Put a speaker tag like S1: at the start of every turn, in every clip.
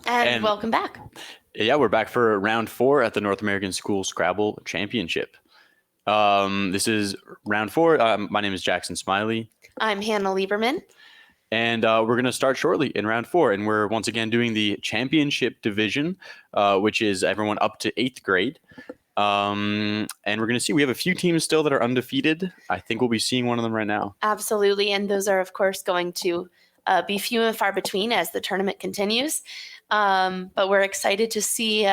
S1: And
S2: welcome back.
S1: Yeah, we're back for round 4 at the North American School Scrabble Championship. This is round 4. My name is Jackson Smiley.
S2: I'm Hannah Lieberman.
S1: And we're going to start shortly in round 4. And we're once again doing the championship division, which is everyone up to 8th grade. And we're going to see, we have a few teams still that are undefeated. I think we'll be seeing one of them right now.
S2: Absolutely. And those are, of course, going to be few and far between as the tournament continues. But we're excited to see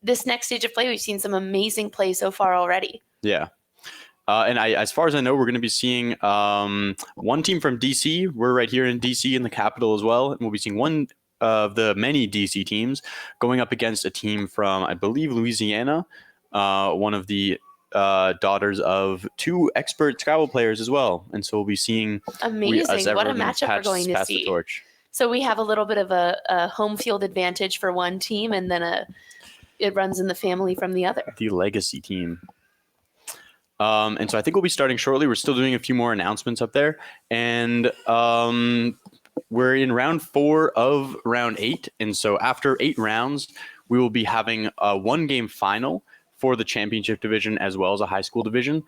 S2: this next stage of play. We've seen some amazing play so far already.
S1: Yeah. And as far as I know, we're going to be seeing one team from DC. We're right here in DC in the capital as well. And we'll be seeing one of the many DC teams going up against a team from, I believe, Louisiana, one of the daughters of 2 expert Scrabble players as well. And so we'll be seeing
S2: amazing. What a matchup we're going to see.
S1: The torch.
S2: So we have a little bit of a home field advantage for one team, and then it runs in the family from the other.
S1: The legacy team. And so I think we'll be starting shortly. We're still doing a few more announcements up there. And we're in round 4 of round 8. And so after 8 rounds, we will be having a 1-game final for the championship division as well as a high school division.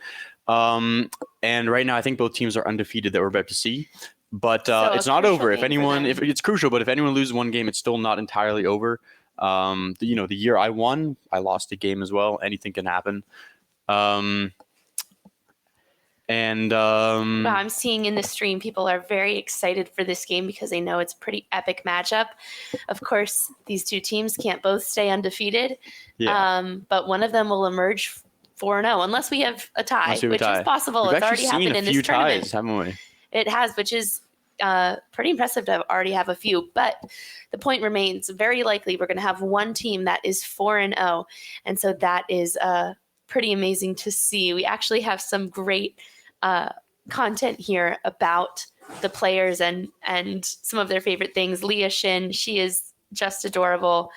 S1: And right now, I think both teams are undefeated that we're about to see. But it's not over. If it's crucial, but if anyone loses one game, it's still not entirely over. The year I won, I lost a game as well. Anything can happen. I'm
S2: seeing in the stream people are very excited for this game because they know it's a pretty epic matchup. Of course, these two teams can't both stay undefeated. Yeah. But one of them will emerge 4-0 unless we have a tie, which is possible.
S1: We've
S2: it's already happened in this tournament.
S1: Ties, haven't we?
S2: It has, which is pretty impressive to already have a few. But the point remains, very likely we're going to have one team that is 4-0. And so that is pretty amazing to see. We actually have some great content here about the players and some of their favorite things. Leah Shin, she is just adorable.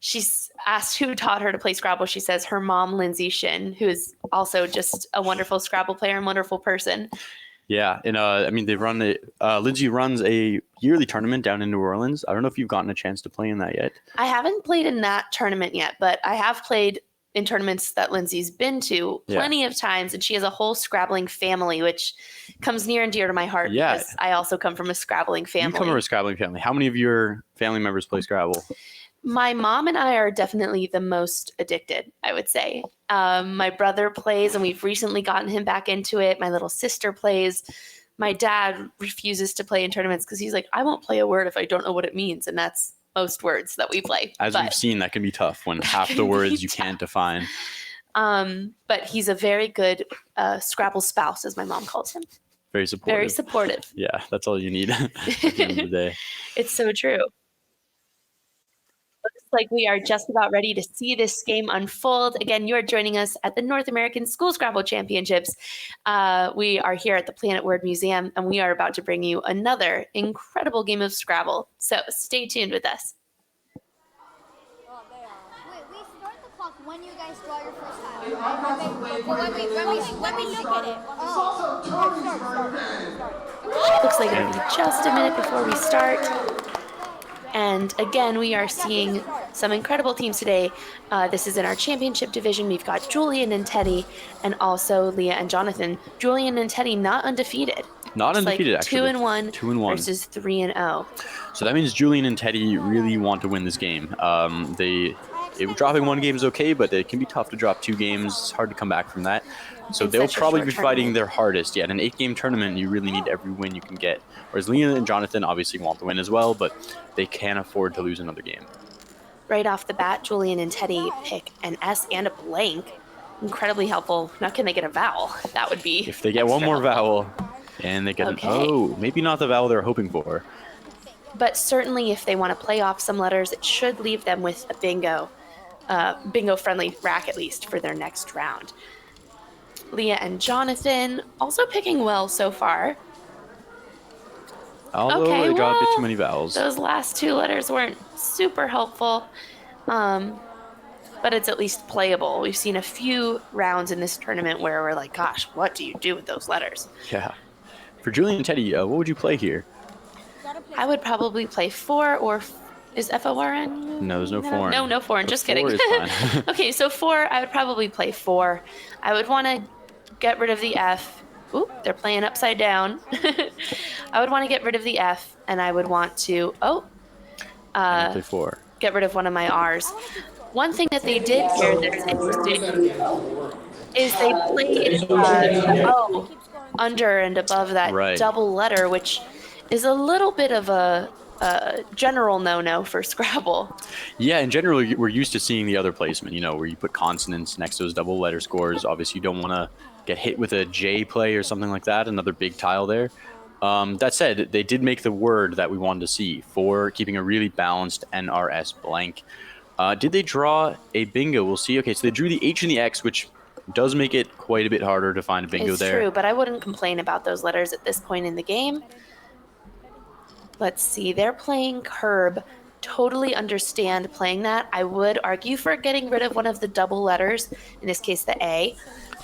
S2: She's asked who taught her to play Scrabble. She says her mom, Lindsay Shin, who is also just a wonderful Scrabble player and wonderful person.
S1: Yeah, and they run Lindsay runs a yearly tournament down in New Orleans. I don't know if you've gotten a chance to play in that yet.
S2: I haven't played in that tournament yet, but I have played in tournaments that Lindsay's been to plenty of times, and she has a whole Scrabbling family, which comes near and dear to my heart because I also come from a Scrabbling family.
S1: You come from a Scrabbling family. How many of your family members play Scrabble?
S2: My mom and I are definitely the most addicted, I would say. My brother plays, and we've recently gotten him back into it. My little sister plays. My dad refuses to play in tournaments because he's like, I won't play a word if I don't know what it means, and that's most words that we play.
S1: As we've seen, that can be tough when half the words you can't define.
S2: But he's a very good Scrabble spouse, as my mom calls him.
S1: Very supportive.
S2: Very supportive.
S1: Yeah, that's all you need at the end of the day.
S2: It's so true. Looks like we are just about ready to see this game unfold. Again, you are joining us at the North American School Scrabble Championships. We are here at the Planet Word Museum, and we are about to bring you another incredible game of Scrabble. So stay tuned with us.
S3: Wait, we start the clock when you guys draw your first tile. When we look at it.
S2: Looks like it'll be just a minute before we start. And again, we are seeing some incredible teams today. This is in our championship division. We've got Julian and Teddy, and also Leah and Jonathan. Julian and Teddy not undefeated.
S1: Not undefeated, actually.
S2: 2-1 versus 3-0.
S1: So that means Julian and Teddy really want to win this game. Dropping one game is okay, but it can be tough to drop 2 games. It's hard to come back from that. So they'll probably be fighting their hardest. Yeah, in an 8-game tournament, you really need every win you can get. Whereas Leah and Jonathan obviously want to win as well, but they can't afford to lose another game.
S2: Right off the bat, Julian and Teddy pick an S and a blank. Incredibly helpful. Now, can they get a vowel? That would be
S1: if they get one more vowel, and they get an O. Maybe not the vowel they're hoping for.
S2: But certainly, if they want to play off some letters, it should leave them with a bingo-friendly rack at least for their next round. Leah and Jonathan also picking well so far.
S1: Although they got a bit too many vowels.
S2: Those last 2 letters weren't super helpful, but it's at least playable. We've seen a few rounds in this tournament where we're like, gosh, what do you do with those letters?
S1: Yeah. For Julian and Teddy, what would you play here?
S2: I would probably play 4 or Is F-O-R-N?
S1: No, there's no foreign.
S2: No foreign.
S1: But
S2: Just
S1: four
S2: kidding.
S1: is fine.
S2: Okay, so 4, I would probably play 4. I would want to get rid of the F. Oop, they're playing upside down. I would want to get rid of the F, and I would want to,
S1: Play 4.
S2: get rid of one of my R's. One thing that they did here that's interesting is they played the O under and above that
S1: Right.
S2: double letter, which is a little bit of a general no-no for Scrabble.
S1: Yeah, in general, we're used to seeing the other placement, where you put consonants next to those double letter scores. Obviously, you don't want to get hit with a J play or something like that, another big tile there. That said, they did make the word that we wanted to see for keeping a really balanced NRS blank. Did they draw a bingo? We'll see. Okay, so they drew the H and the X, which does make it quite a bit harder to find a bingo
S2: It's
S1: there.
S2: true, but I wouldn't complain about those letters at this point in the game. Let's see, they're playing curb. Totally understand playing that. I would argue for getting rid of one of the double letters, in this case the A.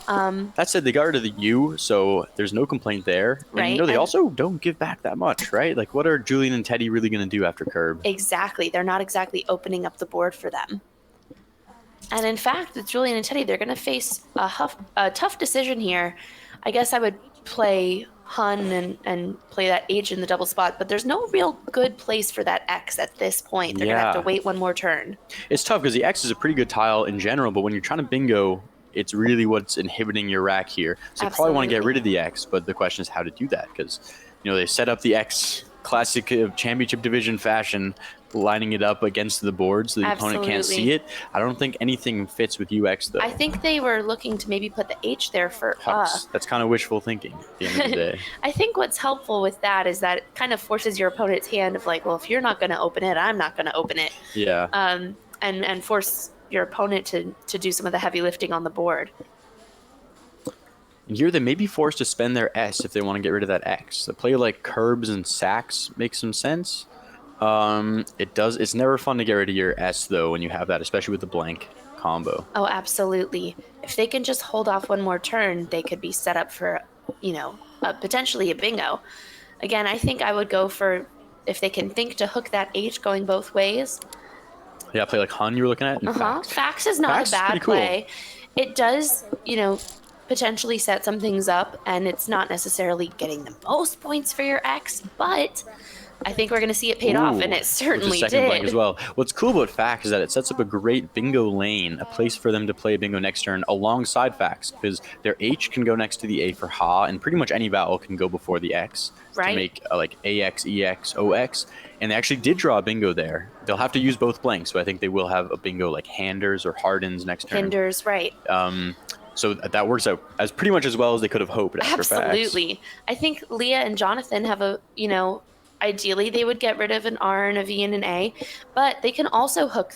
S1: That said, they got rid of the U, so there's no complaint there. And
S2: Right,
S1: they
S2: and-
S1: also don't give back that much, right? Like, what are Julian and Teddy really going to do after curb?
S2: Exactly. They're not exactly opening up the board for them. And in fact, with Julian and Teddy, they're going to face a tough decision here. I guess I would play Hun and play that H in the double spot, but there's no real good place for that X at this point. They're going to have to
S1: Yeah.
S2: wait one more turn.
S1: It's tough because the X is a pretty good tile in general, but when you're trying to bingo, it's really what's inhibiting your rack here. So you probably want to get
S2: Absolutely.
S1: rid of the X, but the question is how to do that because, they set up the X classic championship division fashion, lining it up against the board so the opponent can't
S2: Absolutely.
S1: see it. I don't think anything fits with UX though.
S2: I think they were looking to maybe put the H there for
S1: That's kind of wishful thinking at the end of the day.
S2: I think what's helpful with that is that it kind of forces your opponent's hand of like, well, if you're not going to open it, I'm not going to open it.
S1: Yeah.
S2: And force your opponent to do some of the heavy lifting on the board.
S1: And here they may be forced to spend their S if they want to get rid of that X. The play like curbs and sacks makes some sense. It's never fun to get rid of your S though when you have that, especially with the blank combo.
S2: Oh, absolutely. If they can just hold off one more turn, they could be set up for, potentially a bingo. Again, I think I would go for, if they can think to hook that H going both ways.
S1: Yeah, play like Hun you were looking at. And Fax.
S2: Fax is not
S1: Fax
S2: a
S1: is
S2: bad
S1: pretty cool.
S2: play. It does, potentially set some things up, and it's not necessarily getting the most points for your X, but I think we're going to see it paid off, and
S1: Ooh,
S2: it certainly
S1: with the second
S2: did.
S1: blank as well. What's cool about Fax is that it sets up a great bingo lane, a place for them to play bingo next turn alongside Fax, because their H can go next to the A for Ha, and pretty much any vowel can go before the X
S2: Right.
S1: to make like AX, EX, OX. And they actually did draw a bingo there. They'll have to use both blanks, so I think they will have a bingo like Handers or Hardens next turn.
S2: Hinders, right.
S1: So that works out as pretty much as well as they could have hoped after Fax.
S2: Absolutely. I think Leah and Jonathan have ideally they would get rid of an R and a V and an A, but they can also hook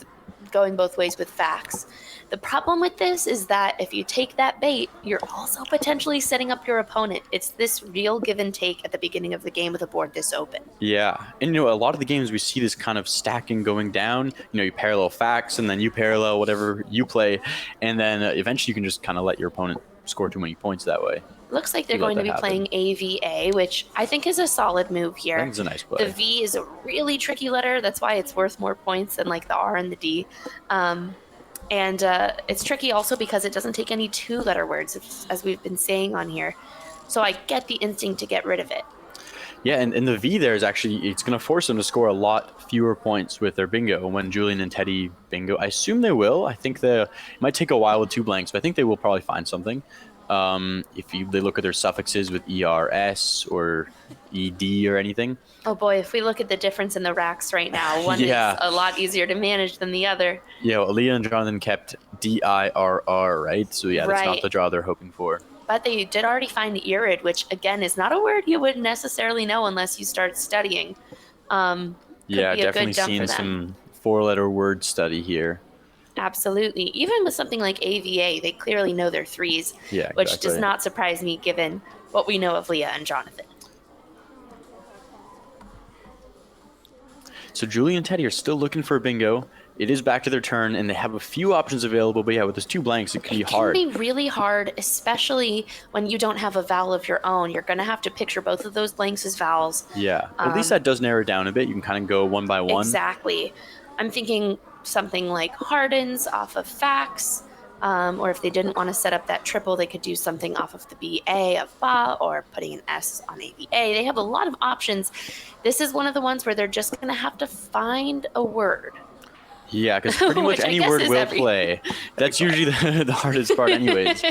S2: going both ways with Fax. The problem with this is that if you take that bait, you're also potentially setting up your opponent. It's this real give and take at the beginning of the game with a board this open.
S1: Yeah, and a lot of the games we see this kind of stacking going down. You parallel Fax, and then you parallel whatever you play, and then eventually you can just kind of let your opponent score too many points that way.
S2: Looks like they're
S1: You let
S2: going to be
S1: that
S2: playing AVA, which I think is a solid move
S1: I
S2: here.
S1: think it's a nice play.
S2: The V is a really tricky letter. That's why it's worth more points than like the R and the D. And it's tricky also because it doesn't take any two-letter words, as we've been saying on here. So I get the instinct to get rid of it.
S1: Yeah, and the V there is actually, it's going to force them to score a lot fewer points with their bingo when Julian and Teddy bingo. I assume they will. I think it might take a while with two blanks, but I think they will probably find something. If they look at their suffixes with ERS or ED or anything.
S2: Oh boy, if we look at the difference in the racks right now, one
S1: Yeah.
S2: is a lot easier to manage than the other.
S1: Yeah, well, Leah and Jonathan kept DIRR, right? So yeah, that's not
S2: Right.
S1: the draw they're hoping for.
S2: But they did already find irid, which again is not a word you would necessarily know unless you start studying.
S1: Yeah,
S2: be a good
S1: definitely
S2: jump
S1: seen
S2: for them.
S1: some four-letter word study here.
S2: Absolutely. Even with something like AVA, they clearly know their threes,
S1: Yeah,
S2: which
S1: exactly.
S2: does not surprise me given what we know of Leah and Jonathan.
S1: So Julie and Teddy are still looking for a bingo. it is back to their turn, and they have a few options available. But yeah, with those 2 blanks, it can be hard.
S2: It can be really hard, especially when you don't have a vowel of your own. You're going to have to picture both of those blanks as vowels.
S1: Yeah, at least that does narrow it down a bit. You can kind of go one by one.
S2: Exactly. I'm thinking something like hardens off of fax, or if they didn't want to set up that triple, they could do something off of the BA of ba, or putting an S on ABA. They have a lot of options. This is one of the ones where they're just going to have to find a word.
S1: Yeah, because pretty much any word will play. That's usually the hardest part anyways.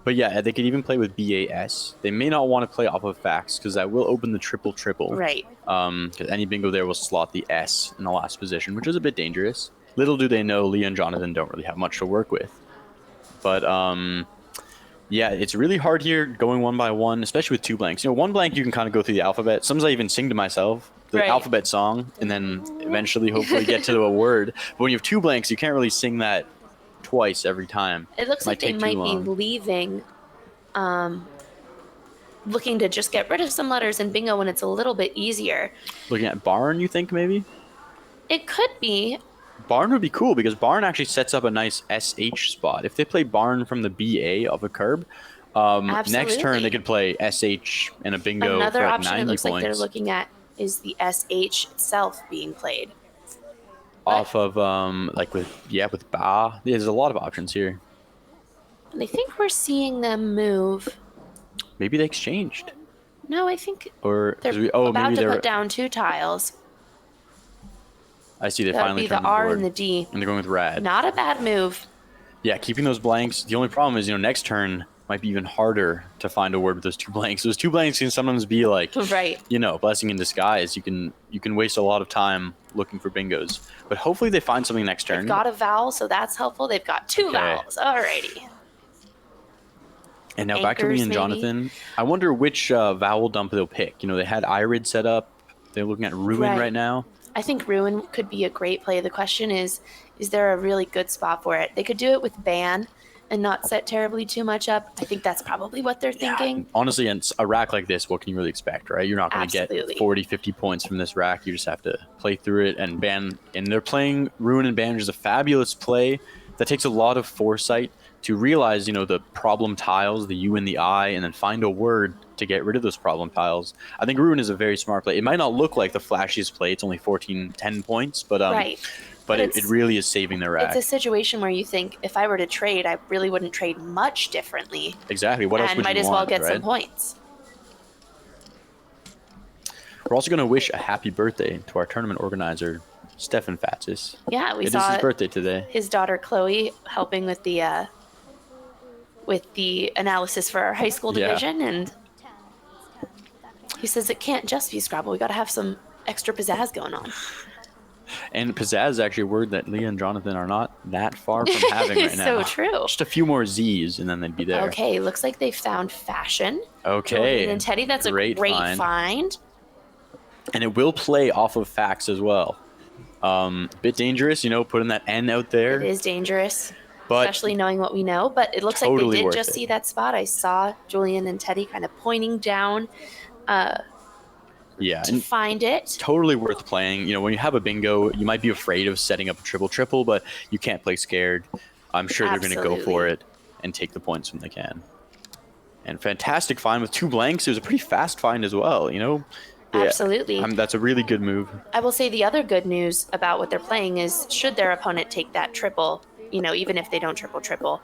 S1: But yeah, they could even play with BAS. They may not want to play off of fax because that will open the triple.
S2: Right.
S1: Because any bingo there will slot the S in the last position, which is a bit dangerous. Little do they know, Leah and Jonathan don't really have much to work with. But yeah, it's really hard here going one by one, especially with 2 blanks. You know, 1 blank you can kind of go through the alphabet. Sometimes I even sing to myself the alphabet song, and then eventually, hopefully, get to a word. But when you have 2 blanks, you can't really sing that twice every time.
S2: It looks like they might be leaving, looking to just get rid of some letters in bingo when it's a little bit easier.
S1: Looking at barn, you think maybe?
S2: It could be.
S1: Barn would be cool because barn actually sets up a nice SH spot. If they play barn from the BA of a curb, next turn they could play SH in a bingo
S2: Another
S1: for like
S2: option
S1: 90
S2: it looks
S1: points.
S2: like they're looking at is the SH itself being played.
S1: Off of like with ba. There's a lot of options here.
S2: And I think we're seeing them move.
S1: Maybe they exchanged.
S2: No, I think
S1: Or
S2: they're
S1: maybe
S2: about to
S1: they're
S2: put down 2 tiles.
S1: I see they
S2: That would
S1: finally
S2: be the
S1: turned
S2: R
S1: board.
S2: and the D.
S1: And they're going with rad.
S2: Not a bad move.
S1: Yeah, keeping those blanks. The only problem is, next turn might be even harder to find a word with those 2 blanks. Those 2 blanks can sometimes be like,
S2: Right.
S1: Blessing in disguise. You can waste a lot of time looking for bingos. But hopefully they find something next turn.
S2: They've got a vowel, so that's helpful. They've got 2 vowels. Alrighty.
S1: And now back to Lee and Jonathan. I wonder which vowel dump they'll pick. They had Irid set up. They're looking at Ruin right now.
S2: I think Ruin could be a great play. The question is there a really good spot for it? They could do it with ban and not set terribly too much up. I think that's probably what they're thinking.
S1: Yeah, honestly, in a rack like this, what can you really expect, right? You're not going to get 40, 50 points from this rack. You just have to play through it and ban. And they're playing Ruin and Ban, which is a fabulous play that takes a lot of foresight to realize, the problem tiles, the U and the I, and then find a word to get rid of those problem tiles. I think Ruin is a very smart play. It might not look like the flashiest play. It's only 10 points, but But it really is saving the rack.
S2: It's a situation where you think, if I were to trade, I really wouldn't trade much differently.
S1: Exactly. What else would you want?
S2: And might as well get some points.
S1: We're also going to wish a happy birthday to our tournament organizer, Stefan Fatsis.
S2: Yeah, we
S1: saw
S2: saw
S1: his birthday today.
S2: His daughter Chloe helping with the analysis for our high school division, and he says it can't just be Scrabble. We got to have some extra pizzazz going on.
S1: And pizzazz is actually a word that Leah and Jonathan are not that far from having right now.
S2: So true.
S1: Just a few more Z's and then they'd be there.
S2: Okay, looks like they found fashion.
S1: Okay.
S2: Julian and Teddy, that's a great find.
S1: And it will play off of fax as well. Bit dangerous, putting that N out there.
S2: It is dangerous,
S1: but
S2: especially knowing what we know. But it looks
S1: totally
S2: like they did just see that spot. I saw Julian and Teddy kind of pointing down to find it.
S1: Totally worth playing. When you have a bingo, you might be afraid of setting up a triple, but you can't play scared. I'm sure they're going to go for it and take the points when they can. And fantastic find with 2 blanks. It was a pretty fast find as well,
S2: Absolutely.
S1: That's a really good move.
S2: I will say the other good news about what they're playing is, should their opponent take that triple, even if they don't triple,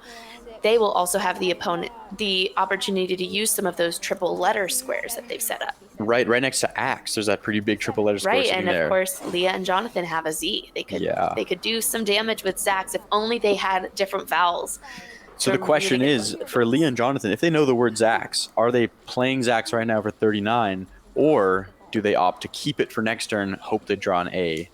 S2: they will also have the opportunity to use some of those triple letter squares that they've set up.
S1: Right next to Axe, there's that pretty big triple letter square sitting there.
S2: Right, and of course, Leah and Jonathan have a Z. They could do some damage with Zax if only they had different vowels.
S1: So the question is, for Leah and Jonathan, if they know the word Zax, are they playing Zax right now for 39, or do they opt to keep it for next turn, hope they draw an A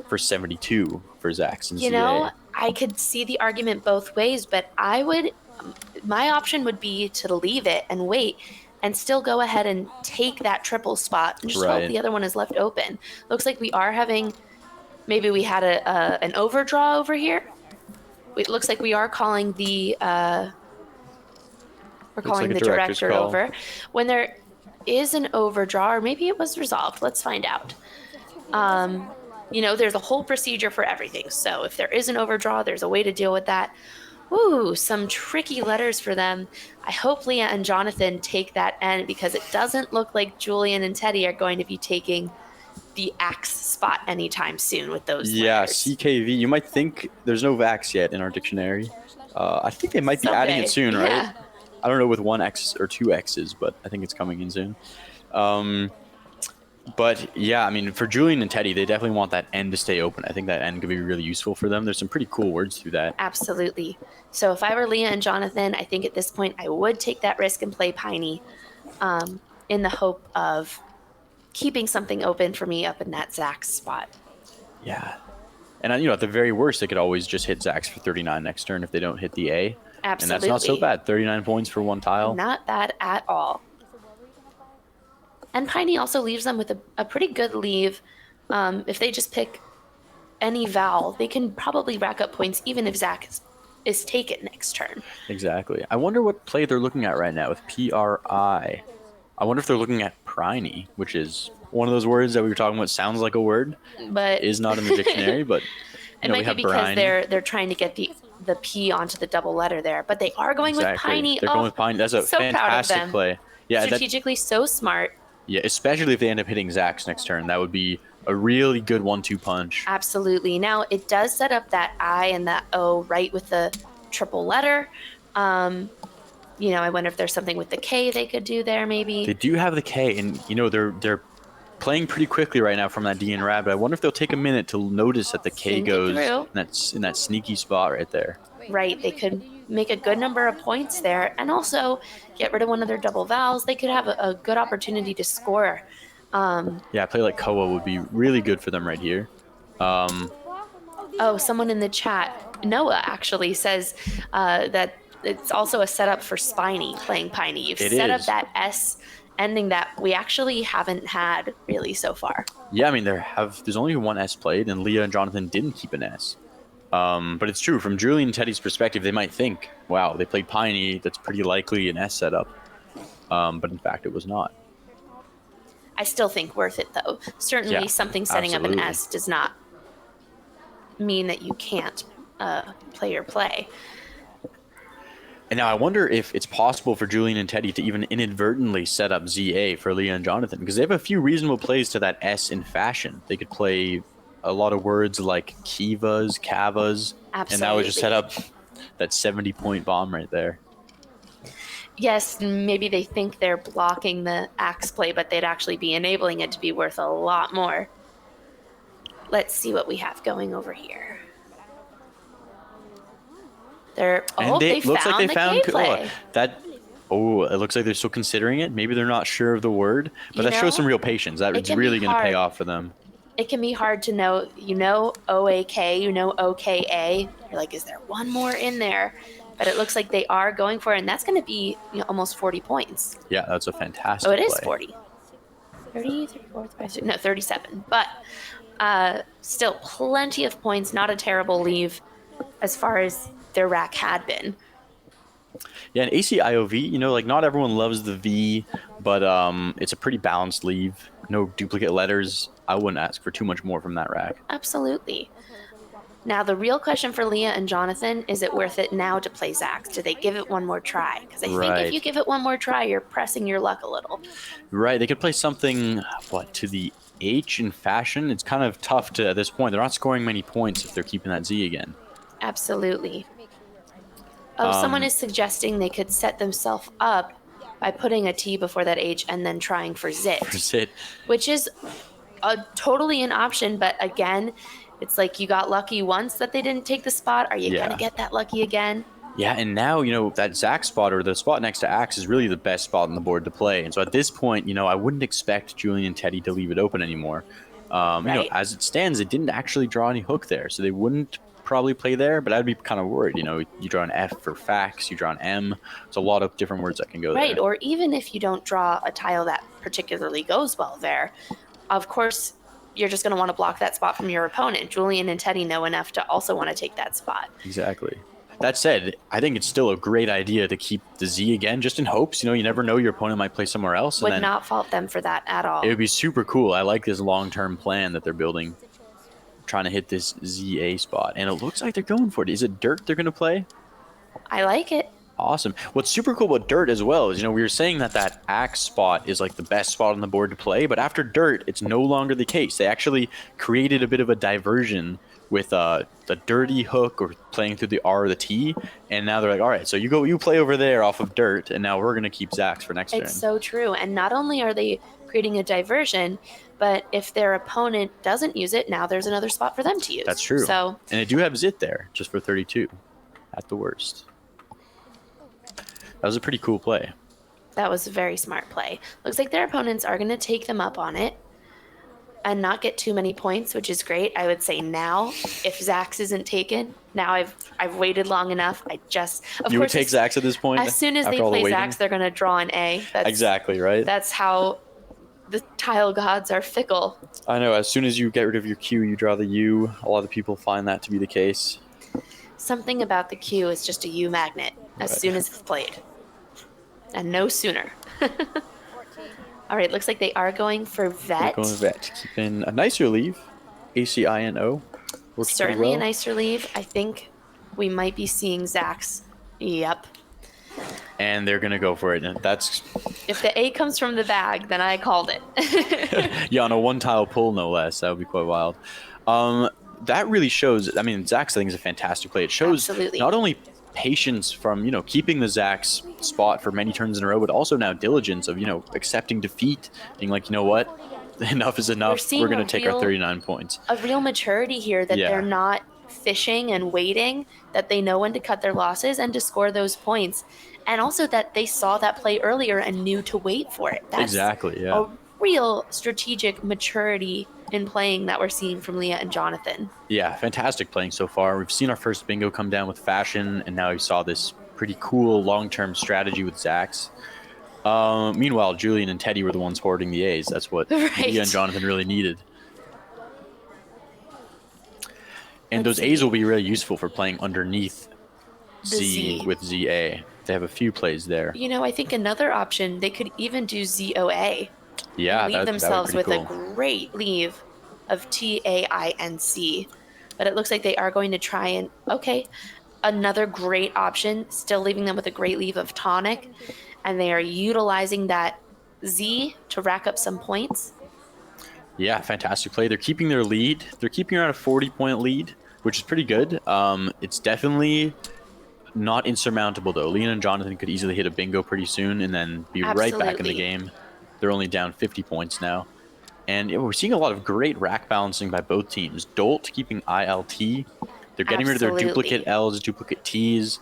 S1: for 72 for Zax and ZA?
S2: I could see the argument both ways, but my option would be to leave it and wait and still go ahead and take that triple spot and just hope the other one is left open. Looks like we are having, maybe we had an overdraw over here. It looks like we are calling the director over. When there is an overdraw, or maybe it was resolved. Let's find out. there's a whole procedure for everything. So if there is an overdraw, there's a way to deal with that. Ooh, some tricky letters for them. I hope Leah and Jonathan take that N because it doesn't look like Julian and Teddy are going to be taking the axe spot anytime soon with those
S1: Yeah,
S2: letters.
S1: CKV. You might think there's no Vax yet in our dictionary. I think they might be adding
S2: Someday,
S1: it soon, right?
S2: yeah.
S1: I don't know with one X or two X's, but I think it's coming in soon. But yeah, I mean, for Julian and Teddy, they definitely want that N to stay open. I think that N could be really useful for them. There's some pretty cool words through that.
S2: Absolutely. So if I were Leah and Jonathan, I think at this point I would take that risk and play Piney in the hope of keeping something open for me up in that Zax spot.
S1: Yeah. And at the very worst, they could always just hit Zax for 39 next turn if they don't hit the A.
S2: Absolutely.
S1: And that's not so bad. 39 points for one tile.
S2: Not bad at all. And Piney also leaves them with a pretty good leave. If they just pick any vowel, they can probably rack up points even if Zach is taken next turn.
S1: Exactly. I wonder what play they're looking at right now with PRI. I wonder if they're looking at Pryny, which is one of those words that we were talking about sounds like a word,
S2: but
S1: is not in the dictionary, but
S2: it might be because they're trying to get the P onto the double letter there. But they are going with Piney.
S1: They're going with Piney. That's a
S2: so
S1: fantastic play. Yeah,
S2: strategically so smart.
S1: Yeah, especially if they end up hitting Zax next turn. That would be a really good 1-2 punch.
S2: Absolutely. Now, it does set up that I and that O right with the triple letter. I wonder if there's something with the K they could do there, maybe.
S1: They do have the K, and, they're playing pretty quickly right now from that D and Rabbit. I wonder if they'll take a minute to notice that the K goes in that sneaky spot right there.
S2: Right. They could make a good number of points there and also get rid of one of their double vowels. They could have a good opportunity to score.
S1: Yeah, a play like Koa would be really good for them right here.
S2: Someone in the chat, Noah, actually says that it's also a setup for Spiny playing Piney. You've set up that S ending that we actually haven't had really so far.
S1: Yeah, I mean, there's only one S played, and Leah and Jonathan didn't keep an S. But it's true, from Julian and Teddy's perspective, they might think, wow, they played Piney, that's pretty likely an S setup. But in fact, it was not.
S2: I still think worth it, though. Certainly something setting up an S does not mean that you can't play your play.
S1: And now I wonder if it's possible for Julian and Teddy to even inadvertently set up ZA for Leah and Jonathan, because they have a few reasonable plays to that S in fashion. They could play a lot of words like Kivas, Kavas, and that would just set up that 70-point bomb right there.
S2: Yes, maybe they think they're blocking the axe play, but they'd actually be enabling it to be worth a lot more. Let's see what we have going over here. They found the K play.
S1: It looks like they're still considering it. Maybe they're not sure of the word, but that shows some real patience. That's really going to pay off for them.
S2: It can be hard to know, OAK, OKA. You're like, is there one more in there? But it looks like they are going for it, and that's going to be almost 40 points.
S1: Yeah, that's a fantastic play.
S2: It is 40. 30, 34, 35, no, 37. But still plenty of points, not a terrible leave as far as their rack had been.
S1: Yeah, and ACIOV, not everyone loves the V, but it's a pretty balanced leave. No duplicate letters. I wouldn't ask for too much more from that rack.
S2: Absolutely. Now, the real question for Leah and Jonathan, is it worth it now to play Zax? Do they give it one more try? Because I think if you give it one more try, you're pressing your luck a little.
S1: Right. They could play something, to the H in fashion? It's kind of tough at this point. They're not scoring many points if they're keeping that Z again.
S2: Absolutely. Someone is suggesting they could set themselves up by putting a T before that H and then trying for Zit. Which is totally an option, but again, it's like you got lucky once that they didn't take the spot. Are you going to get that lucky again?
S1: Yeah, and now, that Zax spot or the spot next to Axe is really the best spot on the board to play. And so at this point, I wouldn't expect Julian and Teddy to leave it open anymore. As it stands, it didn't actually draw any hook there, so they wouldn't probably play there, but I'd be kind of worried. You draw an F for fax, you draw an M. There's a lot of different words that can go there.
S2: Right, or even if you don't draw a tile that particularly goes well there, of course, you're just going to want to block that spot from your opponent. Julian and Teddy know enough to also want to take that spot.
S1: Exactly. That said, I think it's still a great idea to keep the Z again, just in hopes. You never know, your opponent might play somewhere else.
S2: Would not fault them for that at all.
S1: It would be super cool. I like this long-term plan that they're building. trying to hit this ZA spot. And it looks like they're going for it. Is it dirt they're going to play?
S2: I like it.
S1: Awesome. What's super cool about dirt as well is, we were saying that axe spot is like the best spot on the board to play, but after dirt, it's no longer the case. They actually created a bit of a diversion with the dirty hook or playing through the R or the T, and now they're like, all right, so you play over there off of dirt, and now we're going to keep Zax for next turn.
S2: It's so true. And not only are they creating a diversion, but if their opponent doesn't use it, now there's another spot for them to use.
S1: That's true.
S2: So,
S1: and they do have Zit there, just for 32, at the worst. That was a pretty cool play.
S2: that was a very smart play. Looks like their opponents are going to take them up on it and not get too many points, which is great. I would say now, if Zax isn't taken, now I've waited long enough.
S1: You would take Zax at this point?
S2: As soon as they play Zax, they're going to draw an A.
S1: Exactly, right?
S2: That's how the tile gods are fickle.
S1: I know. As soon as you get rid of your Q, you draw the U. A lot of people find that to be the case.
S2: Something about the Q is just a U magnet as soon as it's played. And no sooner. All right, looks like they are going for vet.
S1: They're going vet. Keeping a nicer leave. ACINO. Works
S2: Certainly
S1: well.
S2: a nicer leave. I think we might be seeing Zax. Yep.
S1: And they're going to go for it. And that's...
S2: If the A comes from the bag, then I called it.
S1: Yeah, on a one-tile pull, no less. That would be quite wild. That really shows... I mean, Zax, I think, is a fantastic play. It shows
S2: Absolutely.
S1: not only patience from, keeping the Zax spot for many turns in a row, but also now diligence of, accepting defeat, being like, you know what? Enough is enough. We're going to take our 39 points.
S2: A real maturity here that they're not fishing and waiting, that they know when to cut their losses and to score those points. And also that they saw that play earlier and knew to wait for it. That's
S1: exactly, yeah.
S2: a real strategic maturity in playing that we're seeing from Leah and Jonathan.
S1: Yeah, fantastic playing so far. We've seen our first bingo come down with fashion, and now we saw this pretty cool long-term strategy with Zax. Meanwhile, Julian and Teddy were the ones hoarding the A's. That's what Leah and Jonathan really needed. And those A's will be really useful for playing underneath Z with ZA. They have a few plays there.
S2: I think another option, they could even do ZOA.
S1: Yeah,
S2: leave themselves with
S1: cool.
S2: a great leave of TAINC. But it looks like they are going to try and, another great option, still leaving them with a great leave of tonic. And they are utilizing that Z to rack up some points.
S1: Yeah, fantastic play. They're keeping their lead. They're keeping around a 40-point lead, which is pretty good. It's definitely not insurmountable, though. Leon and Jonathan could easily hit a bingo pretty soon and then be right back in the game. They're only down 50 points now. And we're seeing a lot of great rack balancing by both teams. Dolt keeping ILT. They're getting rid of their duplicate L's, duplicate T's.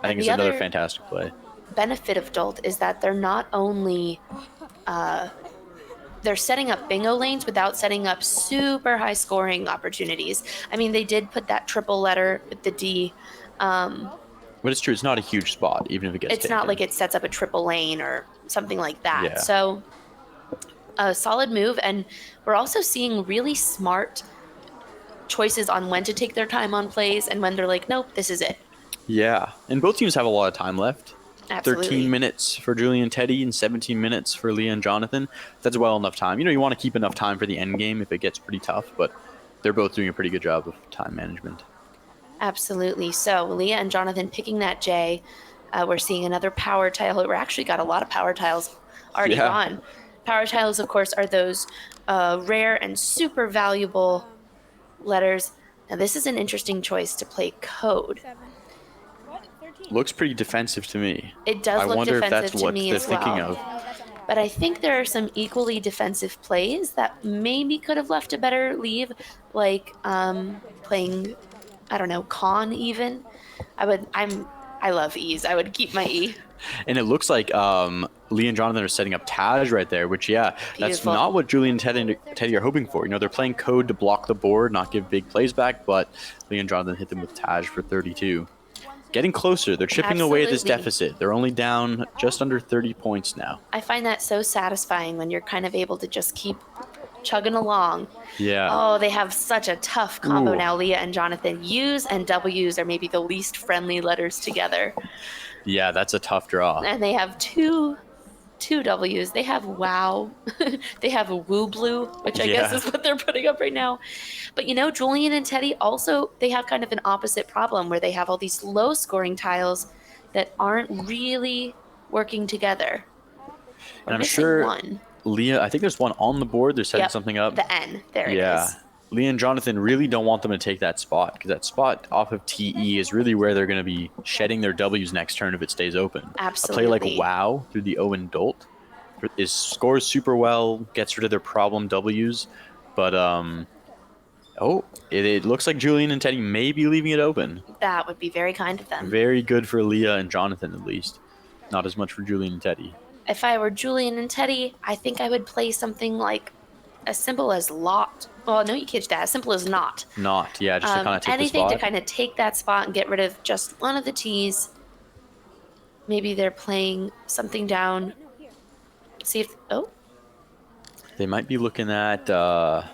S1: I think it's another fantastic play.
S2: Benefit of Dolt is that they're not only they're setting up bingo lanes without setting up super high scoring opportunities. I mean, they did put that triple letter with the D.
S1: But it's true, it's not a huge spot, even if it gets
S2: It's not like it sets up a triple lane or something like that.
S1: Yeah.
S2: So a solid move, and we're also seeing really smart choices on when to take their time on plays and when they're like, nope, this is it.
S1: Yeah, and both teams have a lot of time left.
S2: Absolutely.
S1: 13 minutes for Julian and Teddy and 17 minutes for Leah and Jonathan. That's well enough time. You want to keep enough time for the end game if it gets pretty tough, but they're both doing a pretty good job of time management.
S2: Absolutely. So Leah and Jonathan picking that J. We're seeing another power tile. We're actually got a lot of power tiles already gone. Power tiles, of course, are those rare and super valuable letters. Now, this is an interesting choice to play code.
S1: Looks pretty defensive to me.
S2: It does look
S1: wonder
S2: defensive
S1: if that's
S2: to
S1: what
S2: me
S1: they're
S2: as well.
S1: thinking of.
S2: But I think there are some equally defensive plays that maybe could have left a better leave, like playing, I don't know, con even. I love E's. I would keep my E.
S1: And it looks like Lee and Jonathan are setting up Taj right there, which, that's
S2: Beautiful.
S1: not what Julian and Teddy are hoping for. They're playing code to block the board, not give big plays back, but Lee and Jonathan hit them with Taj for 32. Getting closer. They're chipping away at this deficit. They're only down just under 30 points now.
S2: I find that so satisfying when you're kind of able to just keep chugging along.
S1: Yeah.
S2: Oh, they have such a tough combo now, Leah and Jonathan. U's and W's are maybe the least friendly letters together.
S1: Yeah, that's a tough draw.
S2: And they have two 2 W's. They have wow. They have woo blue, which I guess
S1: Yeah.
S2: is what they're putting up right now. But Julian and Teddy also, they have kind of an opposite problem where they have all these low scoring tiles that aren't really working together. We're
S1: And I'm
S2: missing
S1: sure
S2: one.
S1: Leah, I think there's one on the board. They're setting
S2: Yep,
S1: something up.
S2: the N. There it
S1: Yeah.
S2: is.
S1: Leah and Jonathan really don't want them to take that spot because that spot off of TE is really where they're going to be shedding their W's next turn if it stays open.
S2: Absolutely.
S1: A play like Wow through the Owen Dolt scores super well, gets rid of their problem W's, but it looks like Julian and Teddy may be leaving it open.
S2: That would be very kind of them.
S1: Very good for Leah and Jonathan at least. Not as much for Julian and Teddy.
S2: If I were Julian and Teddy, I think I would play something like as simple as lot. Well, no, you can't do that. As simple as not.
S1: Not, yeah, just to kind of take
S2: anything
S1: the
S2: to
S1: spot.
S2: kind of take that spot and get rid of just one of the T's. Maybe they're playing something down. See if
S1: They might be looking at I'm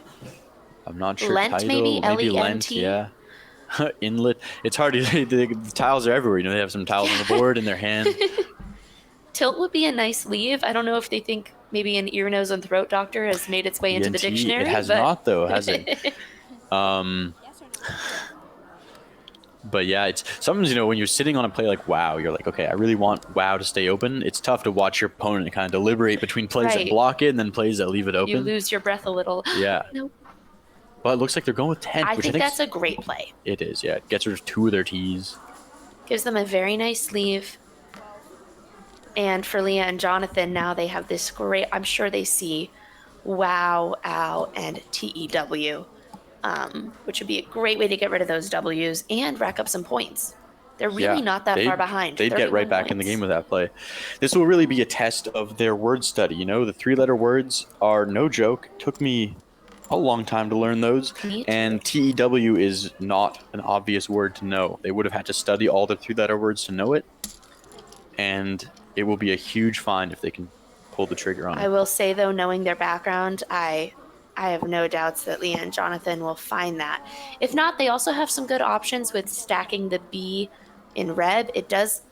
S1: not sure.
S2: Lent,
S1: title,
S2: maybe?
S1: Lent,
S2: L-E-N-T?
S1: yeah. Inlet. It's hard to. The tiles are everywhere. They have some tiles on the board in their hand.
S2: tilt would be a nice leave. I don't know if they think maybe an ear, nose, and throat doctor has made its way into the
S1: ENT,
S2: dictionary.
S1: It has
S2: but...
S1: not though, has it? But yeah, it's sometimes when you're sitting on a play like Wow, you're like, okay, I really want Wow to stay open. It's tough to watch your opponent kind of deliberate between plays that
S2: Right.
S1: block it and then plays that leave it open.
S2: You lose your breath a little.
S1: Yeah.
S2: Nope.
S1: But it looks like they're going with 10.
S2: I
S1: which
S2: think
S1: I
S2: that's a great play.
S1: It is, yeah. It gets rid of 2 of their T's.
S2: Gives them a very nice leave. And for Leah and Jonathan, now they have this great, I'm sure they see Wow, Ow, and TEW, which would be a great way to get rid of those W's and rack up some points. They're really not that far behind.
S1: They'd get right
S2: 31
S1: back in the
S2: points.
S1: game with that play. This will really be a test of their word study. The 3-letter words are no joke. Took me a long time to learn those.
S2: Me too.
S1: And TEW is not an obvious word to know. They would have had to study all the 3-letter words to know it. And it will be a huge find if they can pull the trigger on it.
S2: I will say, though, knowing their background, I have no doubts that Leah and Jonathan will find that. If not, they also have some good options with stacking the B in red. It does,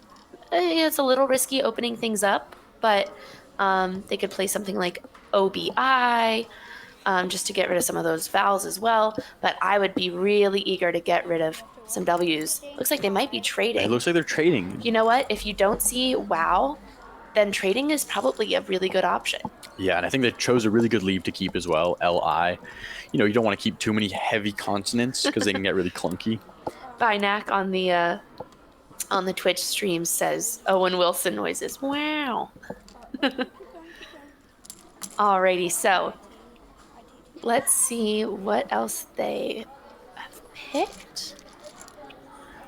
S2: it's a little risky opening things up, but they could play something like OBI just to get rid of some of those vowels as well. But I would be really eager to get rid of some W's. Looks like they might be trading.
S1: It looks like they're trading.
S2: You know what? If you don't see wow, then trading is probably a really good option.
S1: Yeah, and I think they chose a really good leave to keep as well, LI. You don't want to keep too many heavy consonants because they can get really clunky.
S2: Bynack on the Twitch stream says Owen Wilson noises. Wow. Alrighty, so let's see what else they have picked.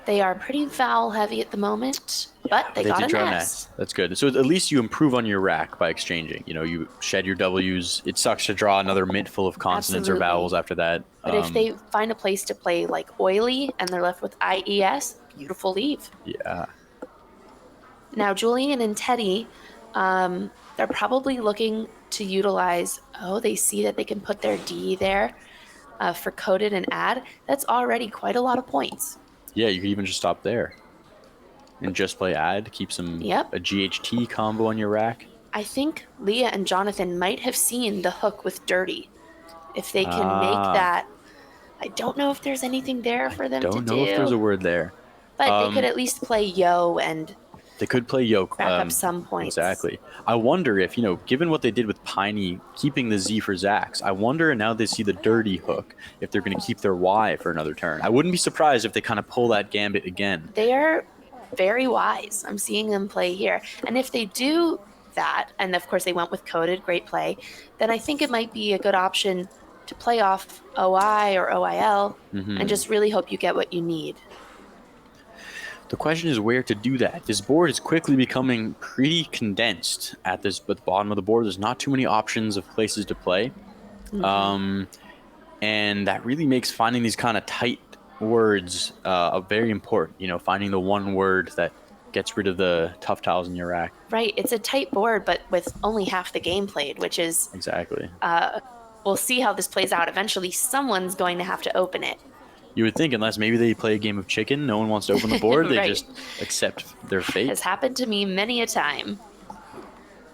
S2: They are pretty vowel heavy at the moment, but they got
S1: did
S2: an
S1: draw an
S2: S.
S1: That's good. So at least you improve on your rack by exchanging. You shed your W's. It sucks to draw another mitt full of consonants
S2: Absolutely.
S1: or vowels after that.
S2: But if they find a place to play like oily and they're left with IES, beautiful leave.
S1: Yeah.
S2: Now, Julian and Teddy, they're probably looking to utilize, they see that they can put their D there for coded and add. That's already quite a lot of points.
S1: Yeah, you could even just stop there and just play add, keep some a GHT combo on your rack.
S2: I think Leah and Jonathan might have seen the hook with dirty. If they can make that, I don't know if there's anything there for them to do.
S1: Don't know if there's a word there.
S2: But they could at least play yo and
S1: they could play yoke.
S2: Back up some points.
S1: Exactly. I wonder if, given what they did with Piney, keeping the Z for Zax, I wonder now they see the dirty hook, if they're going to keep their Y for another turn. I wouldn't be surprised if they kind of pull that gambit again.
S2: They are very wise. I'm seeing them play here. And if they do that, and of course they went with coded, great play, then I think it might be a good option to play off OI or OIL and just really hope you get what you need.
S1: The question is where to do that. This board is quickly becoming pretty condensed at the bottom of the board. There's not too many options of places to play. And that really makes finding these kind of tight words very important. Finding the one word that gets rid of the tough tiles in your rack.
S2: Right. It's a tight board, but with only half the game played, which is...
S1: Exactly.
S2: We'll see how this plays out. Eventually, someone's going to have to open it.
S1: You would think, unless maybe they play a game of chicken, no one wants to open the board. They
S2: Right.
S1: just accept their fate.
S2: Has happened to me many a time.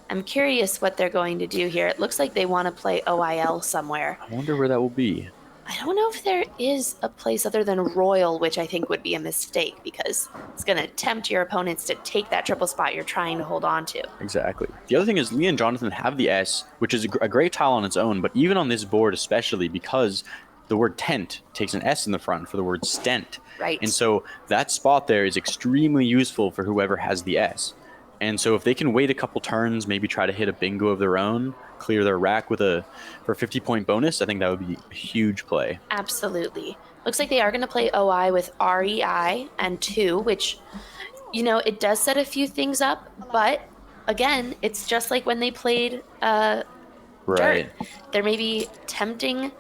S2: I'm curious what they're going to do here. It looks like they want to play OIL somewhere.
S1: I wonder where that will be.
S2: I don't know if there is a place other than Royal, which I think would be a mistake because it's going to tempt your opponents to take that triple spot you're trying to hold on to.
S1: Exactly. The other thing is Leah and Jonathan have the S, which is a great tile on its own, but even on this board especially because the word tent takes an S in the front for the word stent.
S2: Right.
S1: And so that spot there is extremely useful for whoever has the S. And so if they can wait a couple turns, maybe try to hit a bingo of their own, clear their rack with for a 50-point bonus, I think that would be a huge play.
S2: Absolutely. Looks like they are going to play OI with REI and 2, which, it does set a few things up, but again, it's just like when they played
S1: Right.
S2: Dirt. They're maybe tempting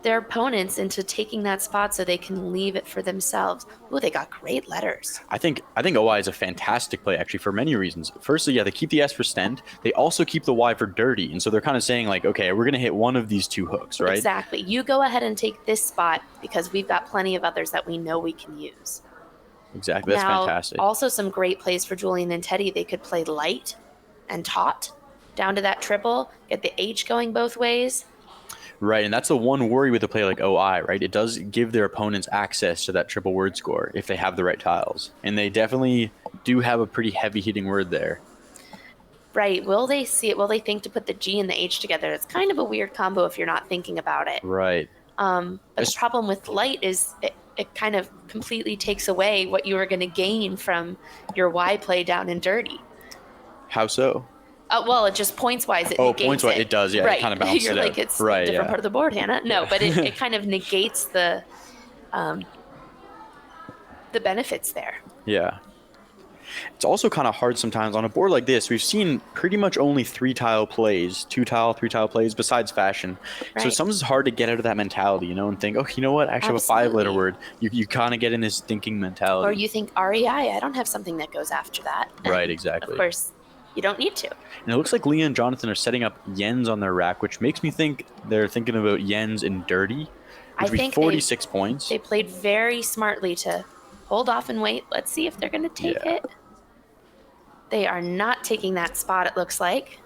S2: their opponents into taking that spot so they can leave it for themselves. Ooh, they got great letters.
S1: I think OI is a fantastic play actually for many reasons. Firstly, yeah, they keep the S for stent. They also keep the Y for dirty, and so they're kind of saying like, okay, we're gonna hit one of these two hooks, right?
S2: Exactly. You go ahead and take this spot because we've got plenty of others that we know we can use.
S1: Exactly. That's
S2: now,
S1: fantastic.
S2: Also some great plays for Julian and Teddy. They could play light and taut down to that triple, get the H going both ways.
S1: Right, and that's the one worry with a play like OI, right? It does give their opponents access to that triple word score if they have the right tiles. And they definitely do have a pretty heavy hitting word there.
S2: Right. Will they see it? Will they think to put the G and the H together? It's kind of a weird combo if you're not thinking about it.
S1: Right.
S2: But the problem with light is it kind of completely takes away what you were going to gain from your Y play down and dirty.
S1: How so?
S2: Well, it just points-wise, it negates
S1: points-wise, it does, yeah.
S2: Right.
S1: It kind of balances
S2: You're
S1: it
S2: like,
S1: out.
S2: it's
S1: Right,
S2: a different
S1: yeah.
S2: part of the board, Hannah. No, but it kind of negates the benefits there.
S1: Yeah. It's also kind of hard sometimes on a board like this. We've seen pretty much only 3-tile plays, 2-tile, 3-tile plays besides fashion. So
S2: Right.
S1: sometimes it's hard to get out of that mentality, and think, oh, you know what? I actually have a 5-letter
S2: Absolutely.
S1: word. You kind of get in this thinking mentality.
S2: Or you think REI, I don't have something that goes after that.
S1: Right,
S2: And
S1: exactly.
S2: Of course, you don't need to.
S1: And it looks like Leah and Jonathan are setting up Yens on their rack, which makes me think they're thinking about Yens and Dirty,
S2: I
S1: which would be
S2: think
S1: 46 points.
S2: They played very smartly to hold off and wait. Let's see if they're going to take
S1: Yeah.
S2: it. They are not taking that spot, it looks like.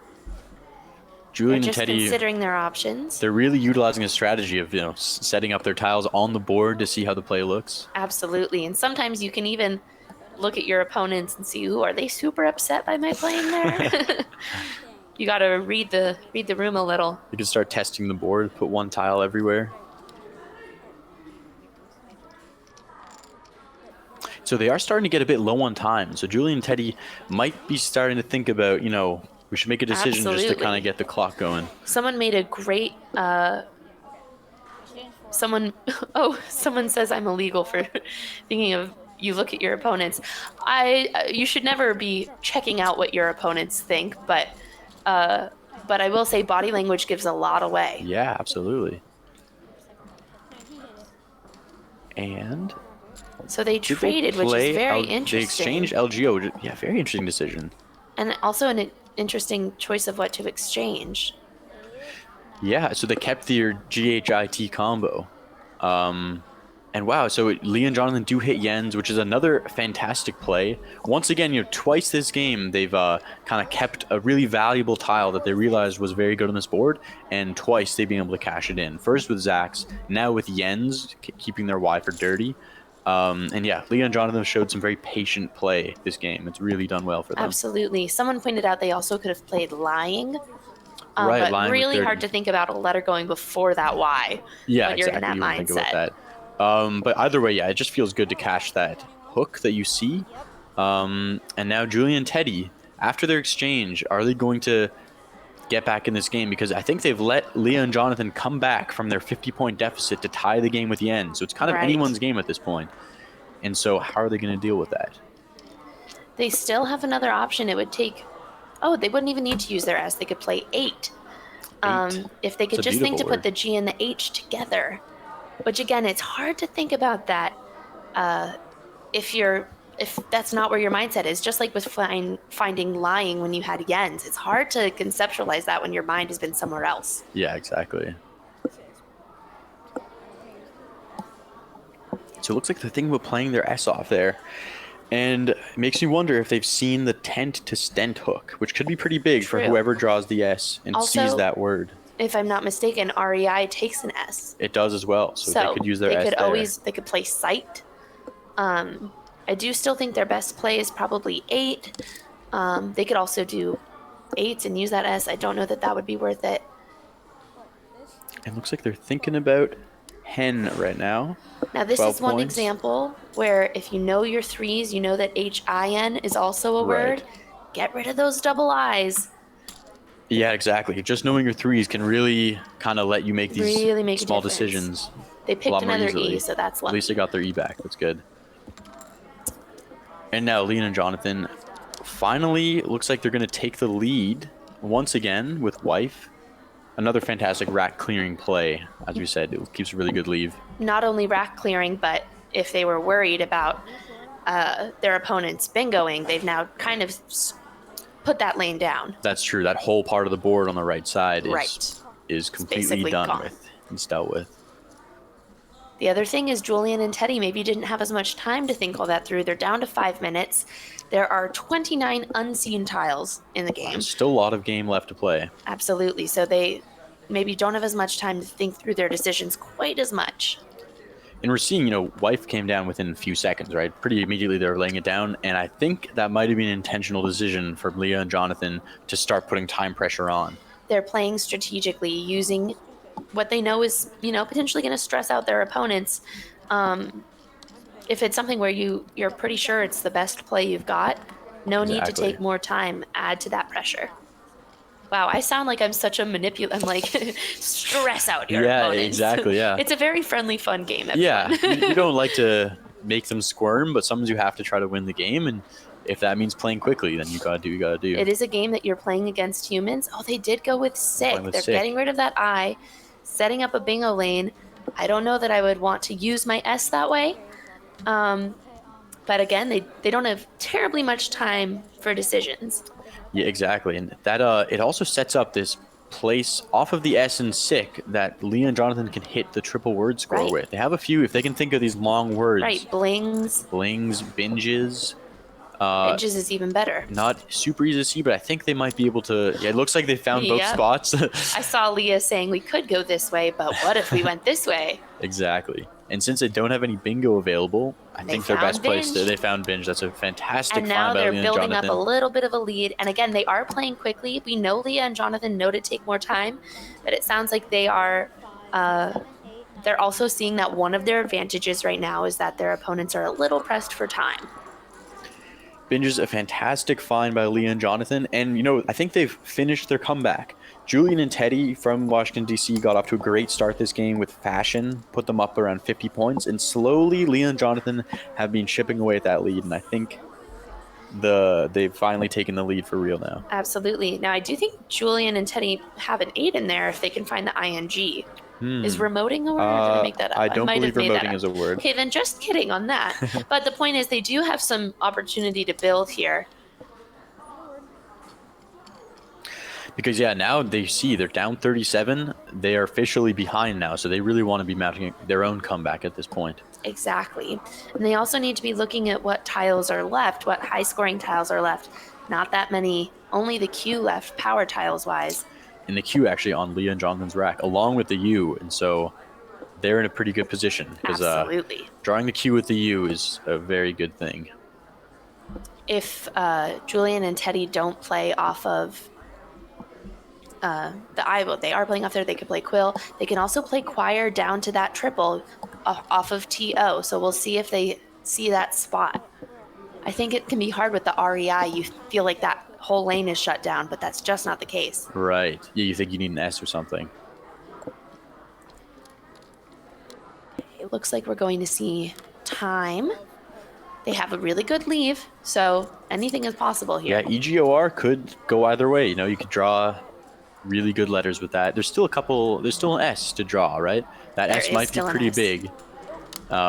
S1: Julian
S2: They're
S1: and
S2: just
S1: Teddy,
S2: considering their options.
S1: they're really utilizing a strategy of setting up their tiles on the board to see how the play looks.
S2: Absolutely. And sometimes you can even look at your opponents and see, ooh, are they super upset by my playing there? You got to read the room a little.
S1: You can start testing the board, put one tile everywhere. So they are starting to get a bit low on time. So Julian and Teddy might be starting to think about, we should make a decision just to
S2: Absolutely.
S1: kind of get the clock going.
S2: Someone made a great someone says I'm illegal for thinking of you look at your opponents. You should never be checking out what your opponents think, but I will say body language gives a lot away.
S1: Yeah, absolutely. And
S2: So they
S1: did
S2: traded, which
S1: play
S2: is very
S1: They
S2: interesting.
S1: exchanged LGO. Yeah, very interesting decision.
S2: And also an interesting choice of what to exchange.
S1: Yeah, so they kept their GHIT combo. And wow, so Lee and Jonathan do hit Yens, which is another fantastic play. Once again, twice this game, they've kind of kept a really valuable tile that they realized was very good on this board, and twice they've been able to cash it in. First with Zax, now with Yens, keeping their Y for dirty. And yeah, Lee and Jonathan showed some very patient play this game. It's really done well for them.
S2: Absolutely. Someone pointed out they also could have played lying.
S1: Right,
S2: but
S1: lying with
S2: really hard
S1: 30.
S2: to think about a letter going before that Y.
S1: Yeah,
S2: when you're
S1: exactly.
S2: in
S1: You
S2: that
S1: wouldn't think
S2: mindset.
S1: about that. But either way, yeah, it just feels good to cash that hook that you see. And now Julian and Teddy, after their exchange, are they going to get back in this game? Because I think they've let Leah and Jonathan come back from their 50-point deficit to tie the game with Yen. So it's kind of
S2: Right.
S1: anyone's game at this point. And so how are they going to deal with that?
S2: They still have another option. It would take. Oh, they wouldn't even need to use their S. They could play 8. If they could
S1: It's a
S2: just think to
S1: beautiful
S2: put
S1: word.
S2: the G and the H together. Which again, it's hard to think about that if that's not where your mindset is. Just like with finding lying when you had Yens, it's hard to conceptualize that when your mind has been somewhere else.
S1: Yeah, exactly. So it looks like they're thinking about playing their S off there. And it makes me wonder if they've seen the tent to stent hook, which could be pretty big for
S2: True.
S1: whoever draws the S and sees
S2: Also,
S1: that word.
S2: if I'm not mistaken, REI takes an S.
S1: It does as well, so they could use their S there.
S2: They could play sight. I do still think their best play is probably 8. They could also do 8s and use that S. I don't know that that would be worth it.
S1: It looks like they're thinking about hen right now.
S2: Now, this
S1: 12
S2: is one
S1: points.
S2: example where if you know your 3s, you know that HIN is also a word.
S1: Right.
S2: Get rid of those double I's.
S1: Yeah, exactly. Just knowing your 3s can really kind of let you make these
S2: Really make a
S1: small
S2: difference.
S1: decisions.
S2: They
S1: a
S2: picked
S1: lot more
S2: another
S1: easily.
S2: E, so that's
S1: At
S2: lucky.
S1: least they got their E back. That's good. And now Leon and Jonathan finally looks like they're going to take the lead once again with wife. Another fantastic rack clearing play. As we said, it keeps a really good leave.
S2: Not only rack clearing, but if they were worried about their opponent's bingoing, they've now kind of put that lane down.
S1: That's true. That whole part of the board on the right side
S2: Right.
S1: is completely
S2: basically
S1: done
S2: gone.
S1: with and dealt with.
S2: The other thing is Julian and Teddy maybe didn't have as much time to think all that through. They're down to 5 minutes. There are 29 unseen tiles in the game.
S1: There's still a lot of game left to play.
S2: Absolutely. So they maybe don't have as much time to think through their decisions quite as much.
S1: And we're seeing, wife came down within a few seconds, right? Pretty immediately they were laying it down. And I think that might have been an intentional decision from Leah and Jonathan to start putting time pressure on.
S2: They're playing strategically, using what they know is, potentially going to stress out their opponents. If it's something where you're pretty sure it's the best play you've got, no need to
S1: Exactly.
S2: take more time, add to that pressure. Wow, I sound like I'm such a I'm like, stress out your opponents.
S1: Yeah, exactly, yeah.
S2: It's a very friendly, fun game.
S1: Yeah,
S2: Everyone.
S1: you don't like to make them squirm, but sometimes you have to try to win the game. And if that means playing quickly, then you gotta do.
S2: It is a game that you're playing against humans. Oh, they did go with sick.
S1: Playing with
S2: They're
S1: sick.
S2: getting rid of that I, setting up a bingo lane. I don't know that I would want to use my S that way. But again, they don't have terribly much time for decisions.
S1: Yeah, exactly. And that it also sets up this place off of the S and sick that Leah and Jonathan can hit the triple word score
S2: Right.
S1: with. They have a few, if they can think of these long words.
S2: Right, blings.
S1: Blings, binges.
S2: Edges is even better.
S1: Not super easy to see, but I think they might be able to. Yeah, it looks like they found both
S2: Yep.
S1: spots.
S2: I saw Leah saying we could go this way, but what if we went this way?
S1: Exactly. And since they don't have any bingo available, I think their
S2: found
S1: best place
S2: binge.
S1: they found binge. That's a fantastic
S2: And now
S1: find by
S2: they're
S1: Leah and
S2: building up
S1: Jonathan.
S2: a little bit of a lead. And again, they are playing quickly. We know Leah and Jonathan know to take more time, but it sounds like they are. They're also seeing that one of their advantages right now is that their opponents are a little pressed for time.
S1: Binge is a fantastic find by Leah and Jonathan, and I think they've finished their comeback. Julian and Teddy from Washington, D.C. got off to a great start this game with fashion, put them up around 50 points, and slowly Leah and Jonathan have been chipping away at that lead, and I think they've finally taken the lead for real now.
S2: Absolutely. Now, I do think Julian and Teddy have an 8 in there if they can find the ing. Is remoting a word? Or did I make that up?
S1: I don't
S2: might have
S1: believe
S2: made that
S1: remoting
S2: up.
S1: is a word.
S2: Okay, then just kidding on that. But the point is they do have some opportunity to build here.
S1: Because, now they see they're down 37. They are officially behind now, so they really want to be mounting their own comeback at this point.
S2: Exactly. And they also need to be looking at what tiles are left, what high-scoring tiles are left. Not that many. Only the Q left, power tiles-wise.
S1: And the Q actually on Leah and Jonathan's rack, along with the U, and so they're in a pretty good position. Because
S2: Absolutely.
S1: drawing the Q with the U is a very good thing.
S2: If Julian and Teddy don't play off of the I, well, they are playing off there. They could play Quill. They can also play Choir down to that triple off of TO. So we'll see if they see that spot. I think it can be hard with the REI. You feel like that whole lane is shut down, but that's just not the case.
S1: Right. Yeah, you think you need an S or something.
S2: It looks like we're going to see time. They have a really good leave, so anything is possible here.
S1: Yeah, EGOR could go either way. You could draw really good letters with that. There's still an S to draw, right? That
S2: There
S1: S
S2: is
S1: might be
S2: still an
S1: pretty
S2: S.
S1: big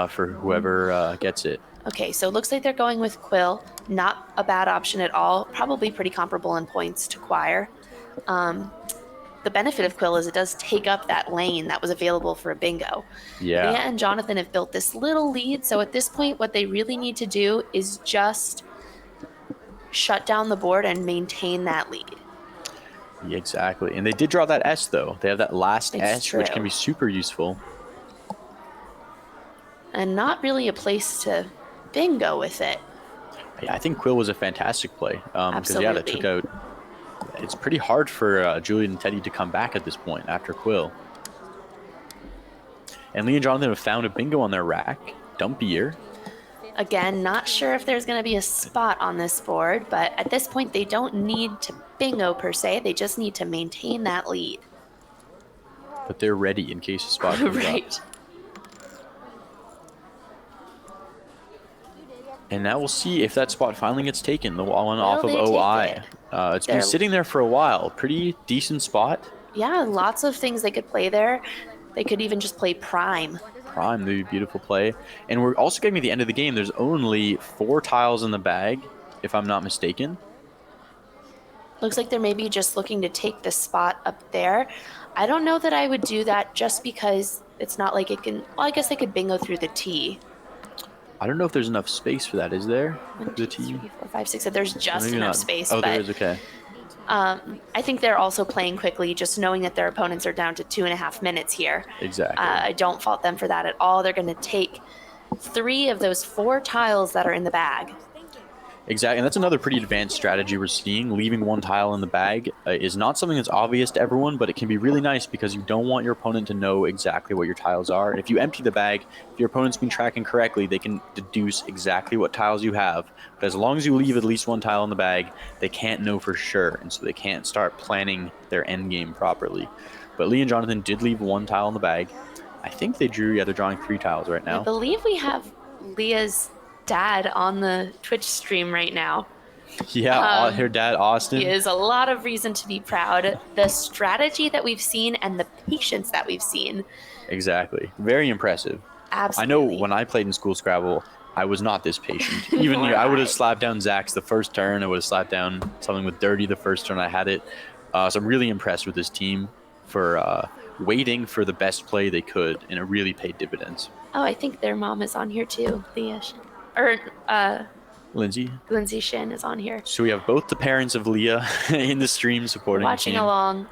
S1: for whoever gets it.
S2: Okay, so it looks like they're going with Quill. Not a bad option at all. Probably pretty comparable in points to Choir. the benefit of Quill is it does take up that lane that was available for a bingo.
S1: Yeah.
S2: Leah and Jonathan have built this little lead, so at this point, what they really need to do is just shut down the board and maintain that lead.
S1: Yeah, exactly. And they did draw that S, though. They have that last
S2: It's
S1: S, which
S2: true.
S1: can be super useful.
S2: And not really a place to bingo with it.
S1: Yeah, I think Quill was a fantastic play. Because, yeah, that took
S2: Absolutely.
S1: out... It's pretty hard for Julian and Teddy to come back at this point after Quill. And Lee and Jonathan have found a bingo on their rack. Dumpier.
S2: Again, not sure if there's going to be a spot on this board, but at this point, they don't need to bingo per se. They just need to maintain that lead.
S1: But they're ready in case a spot comes up.
S2: Right.
S1: And now we'll see if that spot finally gets taken, the one off of
S2: they
S1: OI.
S2: take it?
S1: It's been
S2: They're-
S1: sitting there for a while. Pretty decent spot.
S2: Yeah, lots of things they could play there. They could even just play prime.
S1: Prime, the beautiful play. And we're also getting to the end of the game. There's only 4 tiles in the bag, if I'm not mistaken.
S2: Looks like they're maybe just looking to take the spot up there. I don't know that I would do that just because it's not like it can... Well, I guess they could bingo through the T.
S1: I don't know if there's enough space for that, is there?
S2: 1,
S1: The
S2: 2,
S1: T?
S2: 3, 4, 5, 6. There's just
S1: Maybe
S2: enough
S1: not.
S2: space.
S1: Oh,
S2: but
S1: there is, okay.
S2: I think they're also playing quickly, just knowing that their opponents are down to 2.5 minutes here.
S1: Exactly.
S2: I don't fault them for that at all. They're going to take 3 of those 4 tiles that are in the bag.
S1: Exactly, and that's another pretty advanced strategy we're seeing. Leaving 1 tile in the bag is not something that's obvious to everyone, but it can be really nice because you don't want your opponent to know exactly what your tiles are. And if you empty the bag, if your opponent's been tracking correctly, they can deduce exactly what tiles you have. But as long as you leave at least 1 tile in the bag, they can't know for sure, and so they can't start planning their end game properly. But Lee and Jonathan did leave 1 tile in the bag. I think they drew, yeah, they're drawing 3 tiles right now.
S2: I believe we have Leah's dad on the Twitch stream right now.
S1: Yeah, her dad, Austin.
S2: He is a lot of reason to be proud. The strategy that we've seen and the patience that we've seen.
S1: Exactly. Very impressive.
S2: Absolutely.
S1: I know when I played in school Scrabble, I was not this patient. Even I would have slapped down Zach's the first turn. I would have slapped down something with Dirty the first turn I had it. So I'm really impressed with this team for waiting for the best play they could, and it really paid dividends.
S2: Oh, I think their mom is on here too. Leah, or
S1: Lindsay.
S2: Lindsay Shin is on here.
S1: So we have both the parents of Leah in the stream supporting
S2: Watching
S1: the team.
S2: along.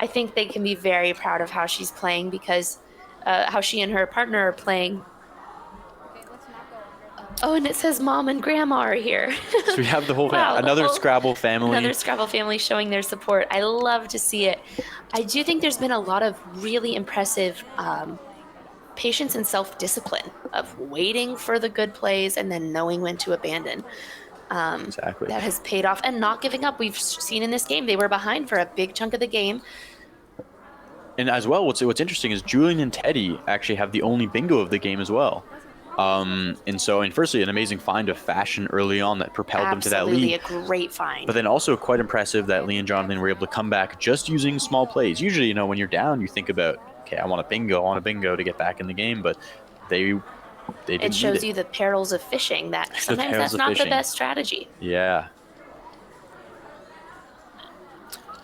S2: I think they can be very proud of how she's playing because how she and her partner are playing. Oh, and it says mom and grandma are here.
S1: So we have the whole
S2: Wow,
S1: another
S2: the whole-
S1: Scrabble family.
S2: Another Scrabble family showing their support. I love to see it. I do think there's been a lot of really impressive patience and self-discipline of waiting for the good plays and then knowing when to abandon.
S1: Exactly.
S2: That has paid off, and not giving up. We've seen in this game they were behind for a big chunk of the game.
S1: And as well, what's interesting is Julian and Teddy actually have the only bingo of the game as well. And firstly, an amazing find of Fashion early on that propelled them to that
S2: Absolutely
S1: lead.
S2: a great find.
S1: But then also quite impressive that Lee and Jonathan were able to come back just using small plays. Usually, when you're down, you think about, okay, I want a bingo to get back in the game, but they didn't
S2: it shows
S1: need it.
S2: you the perils of fishing, that sometimes
S1: perils
S2: that's
S1: of
S2: not
S1: fishing.
S2: the best strategy.
S1: Yeah.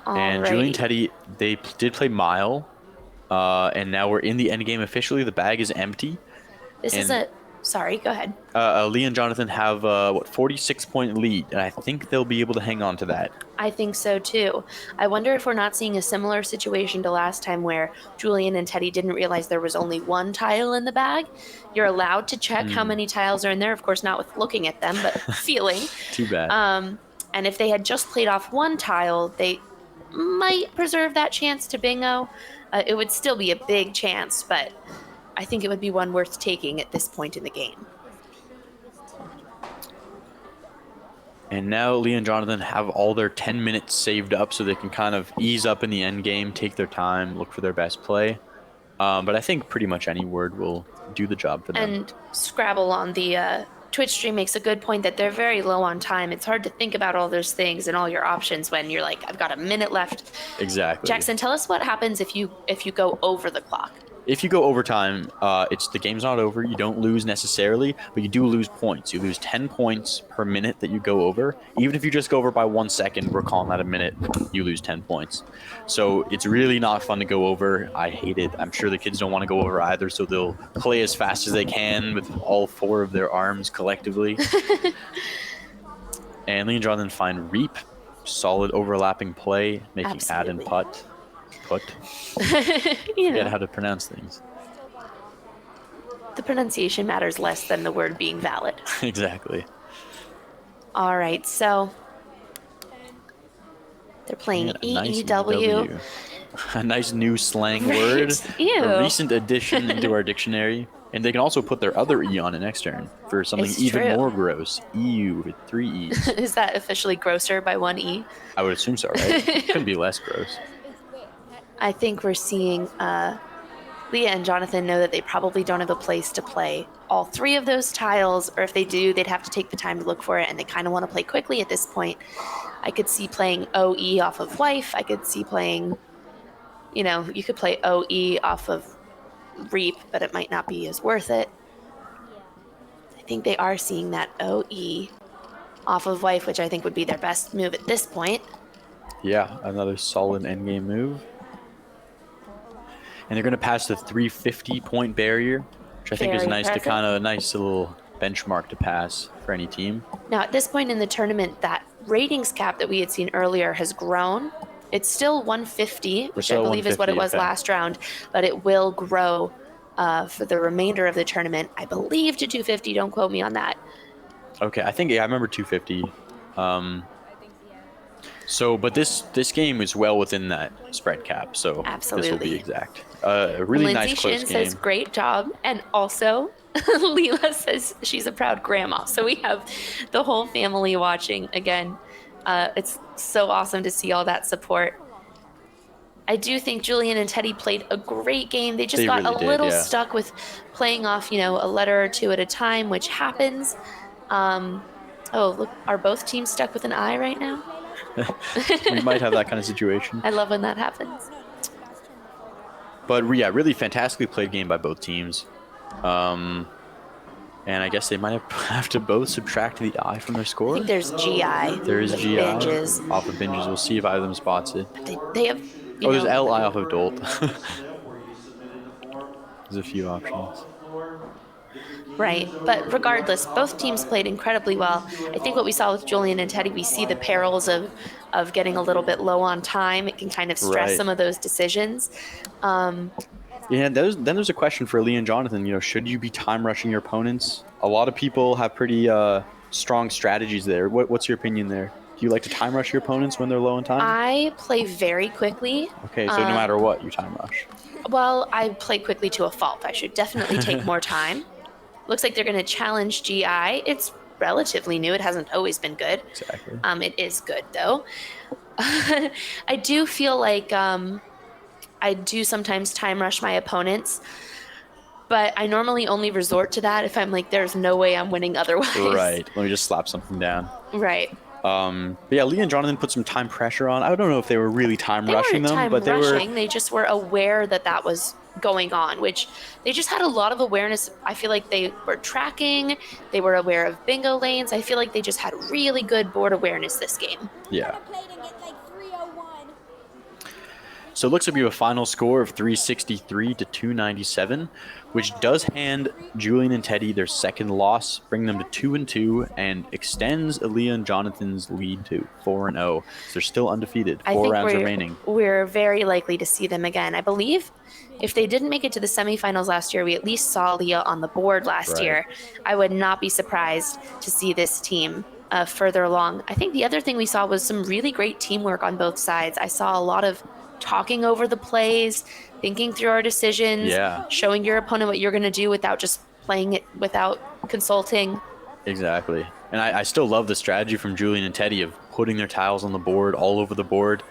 S1: And Julian and
S2: Alrighty.
S1: Teddy, they did play Mile, and now we're in the end game officially. The bag is empty.
S2: This is
S1: and-
S2: sorry, go ahead.
S1: Lee and Jonathan have 46-point lead, and I think they'll be able to hang on to that.
S2: I think so too. I wonder if we're not seeing a similar situation to last time where Julian and Teddy didn't realize there was only 1 tile in the bag. You're allowed to check how many tiles are in there, of course not with looking at them, but feeling.
S1: Too bad.
S2: And if they had just played off 1 tile, they might preserve that chance to bingo. It would still be a big chance, but I think it would be one worth taking at this point in the game.
S1: And now Lee and Jonathan have all their 10 minutes saved up so they can kind of ease up in the end game, take their time, look for their best play. But I think pretty much any word will do the job for them.
S2: And Scrabble on the Twitch stream makes a good point that they're very low on time. It's hard to think about all those things and all your options when you're like, I've got a minute left.
S1: Exactly.
S2: Jackson, tell us what happens if you go over the clock.
S1: if you go overtime, it's the game's not over. You don't lose necessarily, but you do lose points. You lose 10 points per minute that you go over. Even if you just go over by 1 second, we're calling that a minute. You lose 10 points. So it's really not fun to go over. I hate it. I'm sure the kids don't want to go over either, so they'll play as fast as they can with all 4 of their arms collectively. And Lee and Jonathan find Reap. Solid overlapping play, making add and
S2: Absolutely.
S1: put.
S2: You
S1: Forget
S2: know,
S1: how to pronounce things.
S2: the pronunciation matters less than the word being valid.
S1: Exactly.
S2: All right, so they're playing
S1: And a nice
S2: EEW.
S1: A nice new slang word.
S2: Ew.
S1: A recent addition into our dictionary. And they can also put their other E on it next turn for something
S2: It's
S1: even
S2: true.
S1: more gross. EU with 3 E's.
S2: Is that officially grosser by 1 E?
S1: I would assume so, right? Couldn't be less gross.
S2: I think we're seeing Leah and Jonathan know that they probably don't have a place to play all 3 of those tiles, or if they do, they'd have to take the time to look for it, and they kind of want to play quickly at this point. I could see playing OE off of Wife. I could see playing, you could play OE off of Reap, but it might not be as worth it. I think they are seeing that OE off of Wife, which I think would be their best move at this point.
S1: Yeah, another solid endgame move. And they're going to pass the 350 point barrier, which I think is
S2: Very
S1: nice to
S2: impressive.
S1: kind of a nice little benchmark to pass for any team.
S2: Now, at this point in the tournament, that ratings cap that we had seen earlier has grown. It's still 150, which I
S1: still
S2: believe is what it
S1: 150,
S2: was
S1: okay.
S2: last round, but it will grow for the remainder of the tournament, I believe, to 250. Don't quote me on that.
S1: Okay, I think I remember 250. But this game is well within that spread cap, so this will
S2: Absolutely.
S1: be exact. A really
S2: Lindsay
S1: nice close
S2: Shin
S1: game.
S2: says, great job. And also, Leela says she's a proud grandma. So we have the whole family watching again. It's so awesome to see all that support. I do think Julian and Teddy played a great game. They just
S1: They
S2: got
S1: really
S2: a
S1: did,
S2: little
S1: yeah.
S2: stuck with playing off, a letter or 2 at a time, which happens. Oh, look, are both teams stuck with an I right now?
S1: We might have that kind of situation.
S2: I love when that happens.
S1: But yeah, really fantastically played game by both teams. And I guess they might have to both subtract the I from their
S2: I
S1: score.
S2: think there's GI.
S1: There is
S2: with
S1: GI
S2: binges.
S1: off of binges. We'll see if either of them spots it.
S2: They have,
S1: There's LI off of Dolt. There's a few options.
S2: right. But regardless, both teams played incredibly well. I think what we saw with Julian and Teddy, we see the perils of getting a little bit low on time. It can kind of stress
S1: Right.
S2: some of those decisions.
S1: Yeah, then there's a question for Lee and Jonathan. Should you be time rushing your opponents? A lot of people have pretty strong strategies there. What's your opinion there? Do you like to time rush your opponents when they're low on time?
S2: I play very quickly.
S1: Okay, so no matter what, you time rush.
S2: Well, I play quickly to a fault. I should definitely take more time. Looks like they're going to challenge GI. It's relatively new. It hasn't always been good.
S1: Exactly.
S2: It is good, though. I do feel like I do sometimes time rush my opponents, but I normally only resort to that if I'm like, there's no way I'm winning otherwise.
S1: Right. Let me just slap something down.
S2: Right.
S1: But yeah, Lee and Jonathan put some time pressure on. I don't know if they were really time
S2: They
S1: rushing
S2: weren't
S1: them,
S2: time
S1: but they
S2: rushing. They just were aware that that was going on, which they just had a lot of awareness. I feel like they were tracking. They were aware of bingo lanes. I feel like they just had really good board awareness this game.
S1: yeah.
S3: Played and get like 301.
S1: So it looks like we have a final score of 363 to 297, which does hand Julian and Teddy their second loss, bring them to 2-2, and extends Aaliyah and Jonathan's lead to 4-0. So they're still undefeated.
S2: I
S1: 4
S2: think
S1: rounds remaining.
S2: we're very likely to see them again. I believe if they didn't make it to the semifinals last year, we at least saw Leah on the board last
S1: Right.
S2: year. I would not be surprised to see this team further along. I think the other thing we saw was some really great teamwork on both sides. I saw a lot of talking over the plays, thinking through our decisions,
S1: Yeah.
S2: showing your opponent what you're going to do without just playing it without consulting.
S1: Exactly. And I still love the strategy from Julian and Teddy of putting their tiles on the board, all over the board.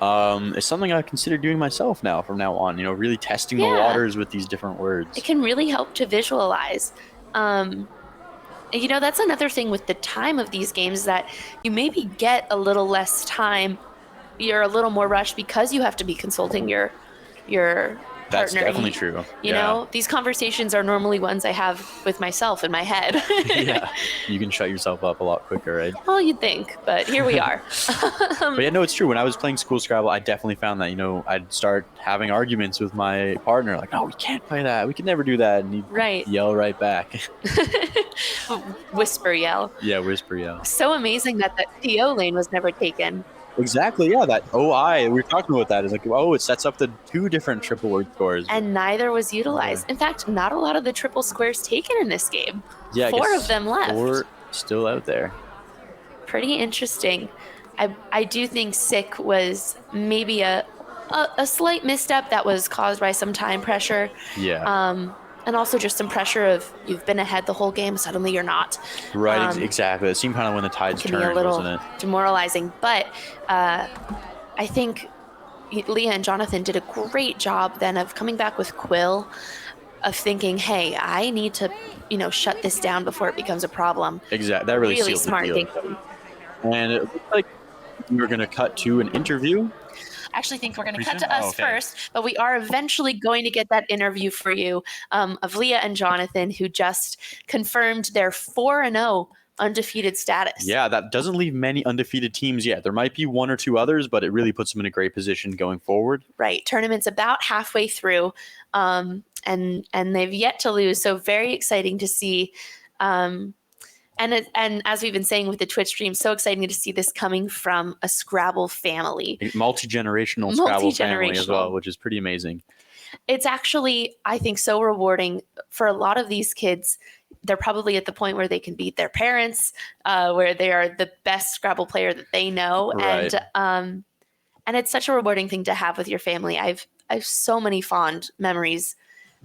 S1: It's something I consider doing myself now from now on, really testing the
S2: Yeah.
S1: waters with these different words.
S2: It can really help to visualize. That's another thing with the time of these games, that you maybe get a little less time. You're a little more rushed because you have to be consulting your
S1: That's
S2: partner.
S1: definitely true.
S2: You know, these conversations are normally ones I have with myself in my head.
S1: Yeah, you can shut yourself up a lot quicker, right?
S2: Well, you'd think, but here we are.
S1: But yeah, no, it's true. When I was playing school Scrabble, I definitely found that, I'd start having arguments with my partner, like, no, we can't play that. We can never do that. And he'd
S2: Right.
S1: yell right back.
S2: Whisper yell.
S1: Yeah, whisper yell.
S2: So amazing that TO lane was never taken.
S1: Exactly, yeah, that OI, we were talking about that. It's like, it sets up the 2 different triple word scores.
S2: And neither was utilized. In fact, not a lot of the triple squares taken in this game.
S1: Yeah,
S2: 4 of them left.
S1: 4 still out there.
S2: Pretty interesting. I do think Sick was maybe a slight misstep that was caused by some time pressure.
S1: Yeah.
S2: And also just some pressure of you've been ahead the whole game, suddenly you're not.
S1: Right, exactly. It seemed kind of when the tides
S2: Can
S1: turned,
S2: be a little
S1: wasn't it?
S2: demoralizing. But I think Leah and Jonathan did a great job then of coming back with Quill, of thinking, hey, I need to, shut this down before it becomes a problem.
S1: Exactly. That really sealed
S2: smart
S1: the deal.
S2: thinking.
S1: And it looked like we were going to cut to an interview.
S2: I actually think we're going to cut
S1: Recent?
S2: to us
S1: Oh, okay.
S2: first, but we are eventually going to get that interview for you of Leah and Jonathan, who just confirmed their 4-0 undefeated status.
S1: Yeah, that doesn't leave many undefeated teams yet. There might be 1 or 2 others, but it really puts them in a great position going forward.
S2: Right. Tournament's about halfway through, and they've yet to lose. So very exciting to see. And as we've been saying with the Twitch stream, so exciting to see this coming from a Scrabble family.
S1: A multi-generational Scrabble family as well, which is pretty amazing.
S2: It's actually, I think, so rewarding for a lot of these kids. They're probably at the point where they can beat their parents, where they are the best Scrabble player that they know.
S1: Right.
S2: And it's such a rewarding thing to have with your family. I've so many fond memories.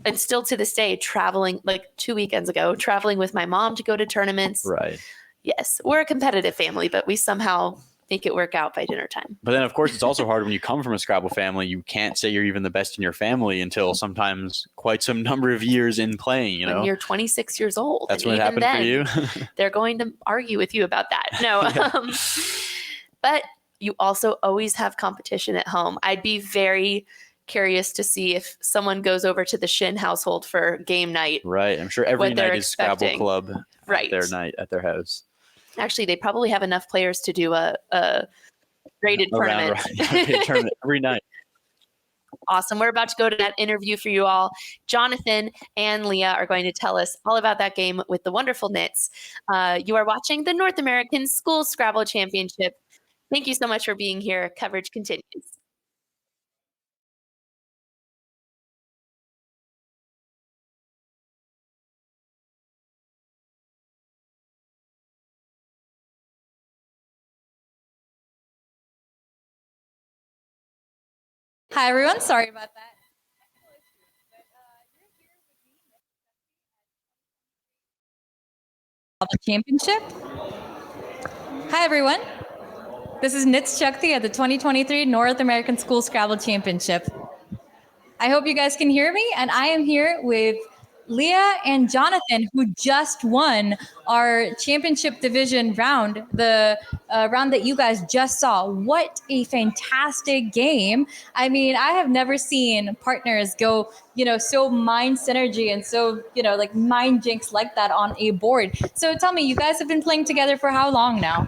S2: And still to this day, traveling, like 2 weekends ago, traveling with my mom to go to tournaments.
S1: Right.
S2: Yes, we're a competitive family, but we somehow make it work out by dinner time.
S1: But then, of course, it's also hard when you come from a Scrabble family. You can't say you're even the best in your family until sometimes quite some number of years in playing,
S2: When you're 26 years old.
S1: That's
S2: and
S1: when it
S2: even
S1: happened for you?
S2: They're going to argue with you about that. No.
S1: Yeah.
S2: But you also always have competition at home. I'd be very curious to see if someone goes over to the Shin household for game night.
S1: Right. I'm sure every
S2: what they're
S1: night is Scrabble
S2: expecting.
S1: Club
S2: Right.
S1: at their night at their house.
S2: Actually, they probably have enough players to do a graded tournament.
S1: Tournament every night.
S2: Awesome. We're about to go to that interview for you all. Jonathan and Leah are going to tell us all about that game with the wonderful Knits. You are watching the North American School Scrabble Championship. Thank you so much for being here. Coverage continues.
S4: Hi, everyone. Sorry about that. Championship. Hi, everyone. This is Nits Shakti at the 2023 North American School Scrabble Championship. I hope you guys can hear me, and I am here with Leah and Jonathan, who just won our championship division round, the round that you guys just saw. What a fantastic game. I mean, I have never seen partners go, so mind synergy and so, like mind jinx like that on a board. So tell me, you guys have been playing together for how long now?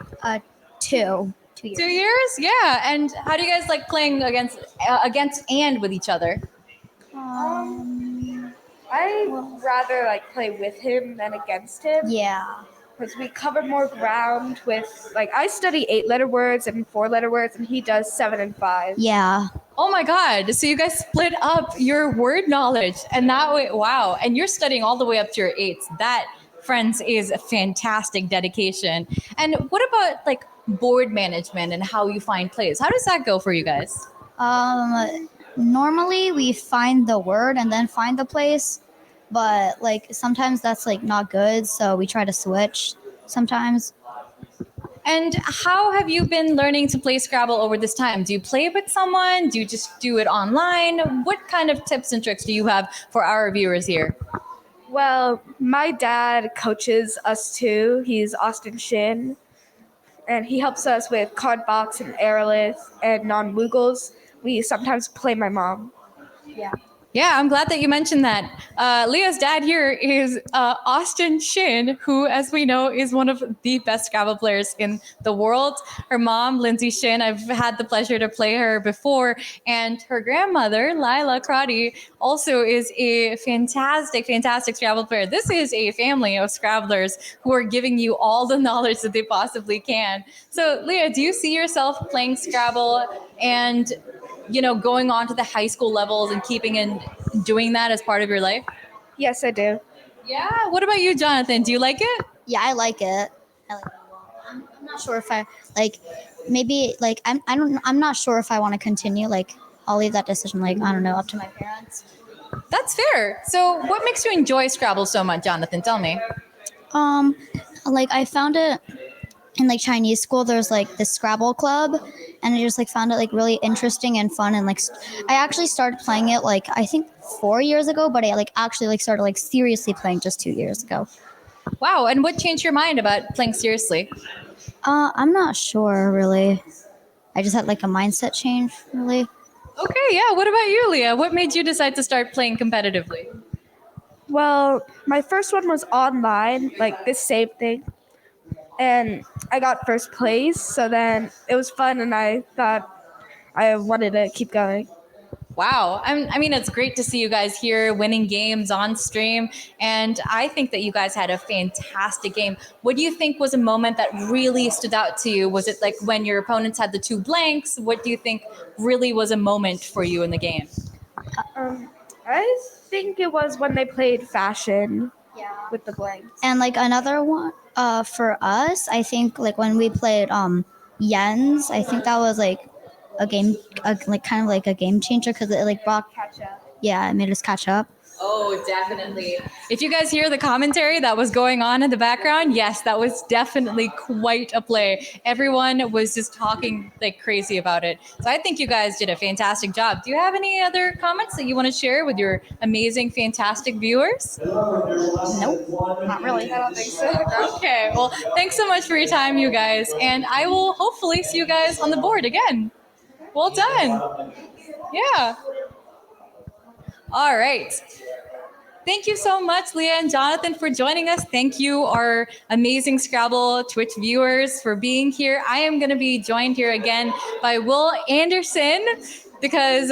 S3: 2 years.
S4: 2 years? Yeah. And how do you guys like playing against and with each other?
S5: I rather like play with him than against him.
S3: Yeah.
S5: Because we cover more ground with, I study 8-letter words and 4-letter words, and he does 7 and 5.
S3: Yeah.
S4: Oh my God. So you guys split up your word knowledge and that way, wow. And you're studying all the way up to your 8s. That, friends, is a fantastic dedication. And what about like board management and how you find plays? How does that go for you guys?
S3: Normally we find the word and then find the place, but sometimes that's not good, so we try to switch sometimes.
S4: And how have you been learning to play Scrabble over this time? Do you play with someone? Do you just do it online? What kind of tips and tricks do you have for our viewers here?
S5: Well, my dad coaches us too. He's Austin Shin, and he helps us with Card Box and Aerolith and non-Moogles. We sometimes play my mom.
S4: Yeah. Yeah, I'm glad that you mentioned that. Leah's dad here is Austin Shin, who, as we know, is one of the best Scrabble players in the world. Her mom, Lindsay Shin, I've had the pleasure to play her before, and her grandmother, Lila Crotty, also is a fantastic, fantastic Scrabble player. This is a family of Scrabblers who are giving you all the knowledge that they possibly can. So, Leah, do you see yourself playing Scrabble and going on to the high school levels and keeping and doing that as part of your life?
S5: Yes, I do.
S4: Yeah. What about you, Jonathan? Do you like it?
S3: Yeah, I like it. I like it a lot. I'm not sure if I like maybe like I'm not sure if I want to continue. Like I'll leave that decision like I don't know up to my parents.
S4: That's fair. So, what makes you enjoy Scrabble so much, Jonathan? Tell me.
S3: Um, like I found it in like Chinese school. There's like this Scrabble club, and I just like found it like really interesting and fun. And like I actually started playing it like I think 4 years ago, but I like actually like started like seriously playing just 2 years ago.
S4: Wow. And what changed your mind about playing seriously?
S3: I'm not sure really. I just had like a mindset change really.
S4: Okay. Yeah. What about you, Leah? What made you decide to start playing competitively?
S5: Well, my first one was online, like this same thing. And I got first place, so then it was fun and I thought I wanted to keep going.
S4: Wow. I mean, it's great to see you guys here winning games on stream. And I think that you guys had a fantastic game. What do you think was a moment that really stood out to you? Was it like when your opponents had the two blanks? What do you think really was a moment for you in the game?
S5: I think it was when they played fashion with the blanks.
S3: And like another one for us, I think like when we played Yens, I think that was like a game like kind of like a game changer because it like brought
S5: Catch up.
S3: yeah, it made us catch up.
S4: Oh, definitely. If you guys hear the commentary that was going on in the background, yes, that was definitely quite a play. Everyone was just talking like crazy about it. So I think you guys did a fantastic job. Do you have any other comments that you want to share with your amazing, fantastic viewers?
S3: Nope, not really.
S5: I don't think so.
S4: Okay, well, thanks so much for your time, you guys. And I will hopefully see you guys on the board again. Well done. Yeah. All right. Thank you so much, Leah and Jonathan, for joining us. Thank you, our amazing Scrabble Twitch viewers, for being here. I am going to be joined here again by Will Anderson because,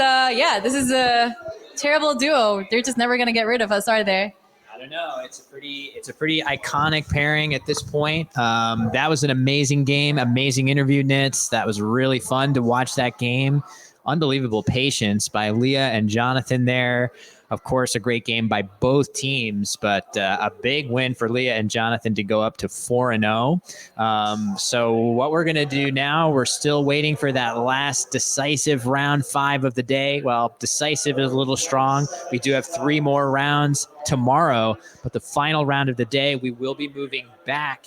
S4: this is a terrible duo. They're just never going to get rid of us, are they?
S6: I don't know. It's a pretty iconic pairing at this point. That was an amazing game, amazing interview, Nits. That was really fun to watch that game. Unbelievable patience by Leah and Jonathan there. Of course, a great game by both teams, but a big win for Leah and Jonathan to go up to 4-0. So what we're going to do now, we're still waiting for that last decisive round 5 of the day. Well, decisive is a little strong. We do have 3 more rounds tomorrow, but the final round of the day, we will be moving back